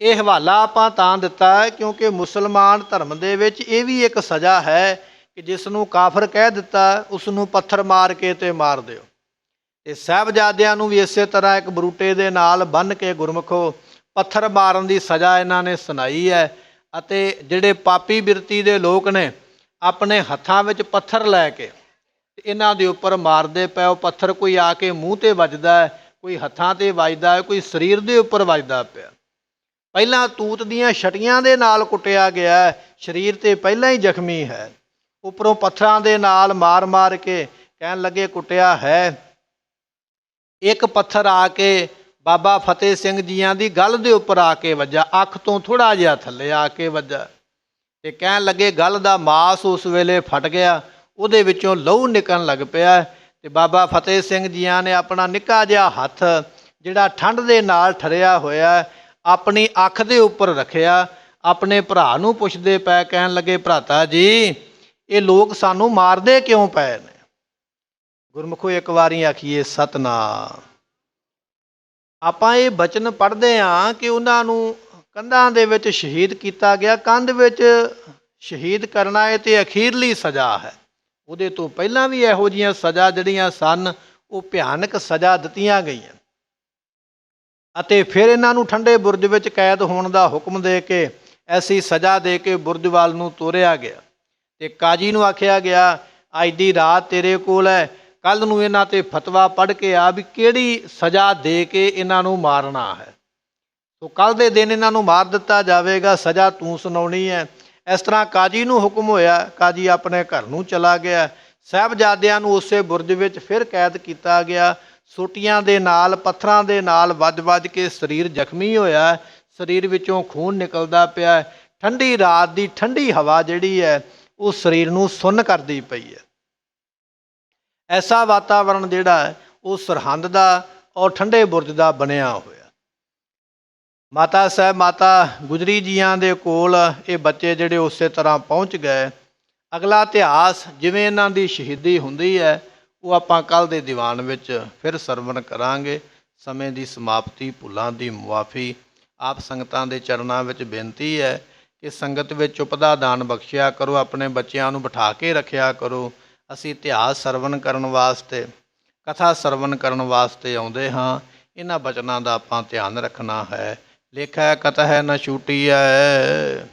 ਇਹ ਹਵਾਲਾ ਆਪਾਂ ਤਾਂ ਦਿੱਤਾ ਕਿਉਂਕਿ ਮੁਸਲਮਾਨ ਧਰਮ ਦੇ ਵਿੱਚ ਇਹ ਵੀ ਇੱਕ ਸਜ਼ਾ ਹੈ ਕਿ ਜਿਸ ਨੂੰ ਕਾਫਰ ਕਹਿ ਦਿੱਤਾ ਉਸ ਨੂੰ ਪੱਥਰ ਮਾਰ ਕੇ ਤੇ ਮਾਰ ਦਿਓ। ਤੇ ਸਾਹਿਬਜ਼ਾਦਿਆਂ ਨੂੰ ਵੀ ਇਸੇ ਤਰ੍ਹਾਂ ਇੱਕ ਬਰੂਟੇ ਦੇ ਨਾਲ ਬੰਨ੍ਹ ਕੇ ਗੁਰਮੁਖੋ ਪੱਥਰ ਮਾਰਨ ਦੀ ਸਜ਼ਾ ਇਹਨਾਂ ਨੇ ਸੁਣਾਈ ਹੈ। ਅਤੇ ਜਿਹੜੇ ਪਾਪੀ ਬਿਰਤੀ ਦੇ ਲੋਕ ਨੇ ਆਪਣੇ ਹੱਥਾਂ ਵਿੱਚ ਪੱਥਰ ਲੈ ਕੇ ਇਹਨਾਂ ਦੇ ਉੱਪਰ ਮਾਰਦੇ ਪਏ। ਉਹ ਪੱਥਰ ਕੋਈ ਆ ਕੇ ਮੂੰਹ 'ਤੇ ਵੱਜਦਾ ਹੈ, ਕੋਈ ਹੱਥਾਂ 'ਤੇ ਵੱਜਦਾ ਹੈ, ਕੋਈ ਸਰੀਰ ਦੇ ਉੱਪਰ ਵੱਜਦਾ ਪਿਆ। ਪਹਿਲਾਂ ਤੂਤ ਦੀਆਂ ਛਟੀਆਂ ਦੇ ਨਾਲ ਕੁੱਟਿਆ ਗਿਆ, ਸਰੀਰ 'ਤੇ ਪਹਿਲਾਂ ਹੀ ਜ਼ਖਮੀ ਹੈ, ਉੱਪਰੋਂ ਪੱਥਰਾਂ ਦੇ ਨਾਲ ਮਾਰ ਮਾਰ ਕੇ ਕਹਿਣ ਲੱਗੇ ਕੁੱਟਿਆ ਹੈ। ਇੱਕ ਪੱਥਰ ਆ ਕੇ ਬਾਬਾ ਫਤਿਹ ਸਿੰਘ ਜੀਆਂ ਦੀ ਗੱਲ ਦੇ ਉੱਪਰ ਆ ਕੇ ਵੱਜਾ, ਅੱਖ ਤੋਂ ਥੋੜ੍ਹਾ ਜਿਹਾ ਥੱਲੇ ਆ ਕੇ ਵੱਜਾ ਤੇ ਕਹਿਣ ਲੱਗੇ ਗੱਲ ਦਾ ਮਾਸ ਉਸ ਵੇਲੇ ਫਟ ਗਿਆ, ਉਹਦੇ ਵਿੱਚੋਂ ਲਹੂ ਨਿਕਲਣ ਲੱਗ ਪਿਆ। ਤੇ ਬਾਬਾ ਫਤਿਹ ਸਿੰਘ ਜੀਆਂ ਨੇ ਆਪਣਾ ਨਿੱਕਾ ਜਿਹਾ ਹੱਥ ਜਿਹੜਾ ਠੰਡ ਦੇ ਨਾਲ ਠਰਿਆ ਹੋਇਆ ਆਪਣੀ ਅੱਖ ਦੇ ਉੱਪਰ ਰੱਖਿਆ। ਆਪਣੇ ਭਰਾ ਨੂੰ ਪੁੱਛਦੇ ਪਏ, ਕਹਿਣ ਲੱਗੇ ਭਰਾਤਾ ਜੀ ਇਹ ਲੋਕ ਸਾਨੂੰ ਮਾਰਦੇ ਕਿਉਂ ਪਏ ਨੇ? ਗੁਰਮੁਖੋ ਇੱਕ ਵਾਰੀ ਆਖੀਏ ਸਤਨਾਮ। ਆਪਾਂ ਇਹ ਬਚਨ ਪੜ੍ਹਦੇ ਹਾਂ ਕਿ ਉਹਨਾਂ ਨੂੰ ਕੰਧਾਂ ਦੇ ਵਿੱਚ ਸ਼ਹੀਦ ਕੀਤਾ ਗਿਆ। ਕੰਧ ਵਿੱਚ ਸ਼ਹੀਦ ਕਰਨਾ ਇਹ ਤੇ ਅਖੀਰਲੀ ਸਜ਼ਾ ਹੈ। ਉਹਦੇ ਤੋਂ ਪਹਿਲਾਂ ਵੀ ਇਹੋ ਜਿਹੀਆਂ ਸਜ਼ਾ ਜਿਹੜੀਆਂ ਸਨ ਉਹ ਭਿਆਨਕ ਸਜ਼ਾ ਦਿੱਤੀਆਂ ਗਈਆਂ ਅਤੇ ਫਿਰ ਇਹਨਾਂ ਨੂੰ ਠੰਡੇ ਬੁਰਜ ਵਿੱਚ ਕੈਦ ਹੋਣ ਦਾ ਹੁਕਮ ਦੇ ਕੇ ਐਸੀ ਸਜ਼ਾ ਦੇ ਕੇ ਬੁਰਜ ਵੱਲ ਨੂੰ ਤੋਰਿਆ ਗਿਆ ਤੇ ਕਾਜੀ ਨੂੰ ਆਖਿਆ ਗਿਆ ਅੱਜ ਦੀ ਰਾਤ ਤੇਰੇ ਕੋਲ ਹੈ, ਕੱਲ੍ਹ ਨੂੰ ਇਹਨਾਂ 'ਤੇ ਫਤਵਾ ਪੜ੍ਹ ਕੇ ਆ ਵੀ ਕਿਹੜੀ ਸਜ਼ਾ ਦੇ ਕੇ ਇਹਨਾਂ ਨੂੰ ਮਾਰਨਾ ਹੈ। ਸੋ ਕੱਲ੍ਹ ਦੇ ਦਿਨ ਇਹਨਾਂ ਨੂੰ ਮਾਰ ਦਿੱਤਾ ਜਾਵੇਗਾ, ਸਜ਼ਾ ਤੂੰ ਸੁਣਾਉਣੀ ਹੈ। ਇਸ ਤਰ੍ਹਾਂ ਕਾਜੀ ਨੂੰ ਹੁਕਮ ਹੋਇਆ, ਕਾਜੀ ਆਪਣੇ ਘਰ ਨੂੰ ਚਲਾ ਗਿਆ। ਸਾਹਿਬਜ਼ਾਦਿਆਂ ਨੂੰ ਉਸੇ ਬੁਰਜ ਵਿੱਚ ਫਿਰ ਕੈਦ ਕੀਤਾ ਗਿਆ। ਸੋਟੀਆਂ ਦੇ ਨਾਲ, ਪੱਥਰਾਂ ਦੇ ਨਾਲ ਵੱਜ ਕੇ ਸਰੀਰ ਜ਼ਖਮੀ ਹੋਇਆ, ਸਰੀਰ ਵਿੱਚੋਂ ਖੂਨ ਨਿਕਲਦਾ ਪਿਆ। ਠੰਡੀ ਰਾਤ ਦੀ ਠੰਡੀ ਹਵਾ ਜਿਹੜੀ ਹੈ ਉਹ ਸਰੀਰ ਨੂੰ ਸੁੰਨ ਕਰਦੀ ਪਈ ਹੈ। ਐਸਾ ਵਾਤਾਵਰਣ ਜਿਹੜਾ ਹੈ ਉਹ ਸਰਹੰਦ ਦਾ ਔਰ ਠੰਡੇ ਬੁਰਜ ਦਾ ਬਣਿਆ ਹੋਇਆ। ਮਾਤਾ ਸਾਹਿਬ ਮਾਤਾ ਗੁਜਰੀ ਜੀਆਂ ਦੇ ਕੋਲ ਇਹ ਬੱਚੇ ਜਿਹੜੇ ਉਸੇ ਤਰ੍ਹਾਂ ਪਹੁੰਚ ਗਏ। ਅਗਲਾ ਇਤਿਹਾਸ ਜਿਵੇਂ ਇਹਨਾਂ ਦੀ ਸ਼ਹੀਦੀ ਹੁੰਦੀ ਹੈ ਉਹ ਆਪਾਂ ਕੱਲ੍ਹ ਦੇ ਦੀਵਾਨ ਵਿੱਚ ਫਿਰ ਸਰਵਣ ਕਰਾਂਗੇ। ਸਮੇਂ ਦੀ ਸਮਾਪਤੀ, ਭੁੱਲਾਂ ਦੀ ਮੁਆਫੀ। ਆਪ ਸੰਗਤਾਂ ਦੇ ਚਰਨਾਂ ਵਿੱਚ ਬੇਨਤੀ ਹੈ ਕਿ ਸੰਗਤ ਵਿੱਚ ਚੁੱਪ ਦਾ ਦਾਨ ਬਖਸ਼ਿਆ ਕਰੋ, ਆਪਣੇ ਬੱਚਿਆਂ ਨੂੰ ਬਿਠਾ ਕੇ ਰੱਖਿਆ ਕਰੋ। ਅਸੀਂ ਇਤਿਹਾਸ ਸਰਵਣ ਕਰਨ ਵਾਸਤੇ, ਕਥਾ ਸਰਵਣ ਕਰਨ ਵਾਸਤੇ ਆਉਂਦੇ ਹਾਂ। ਇਹਨਾਂ ਬਚਨਾਂ ਦਾ ਆਪਾਂ ਧਿਆਨ ਰੱਖਣਾ ਹੈ। ਲੇਖਾ ਕਥਾ ਹੈ ਨ ਛੂਟੀ ਹੈ।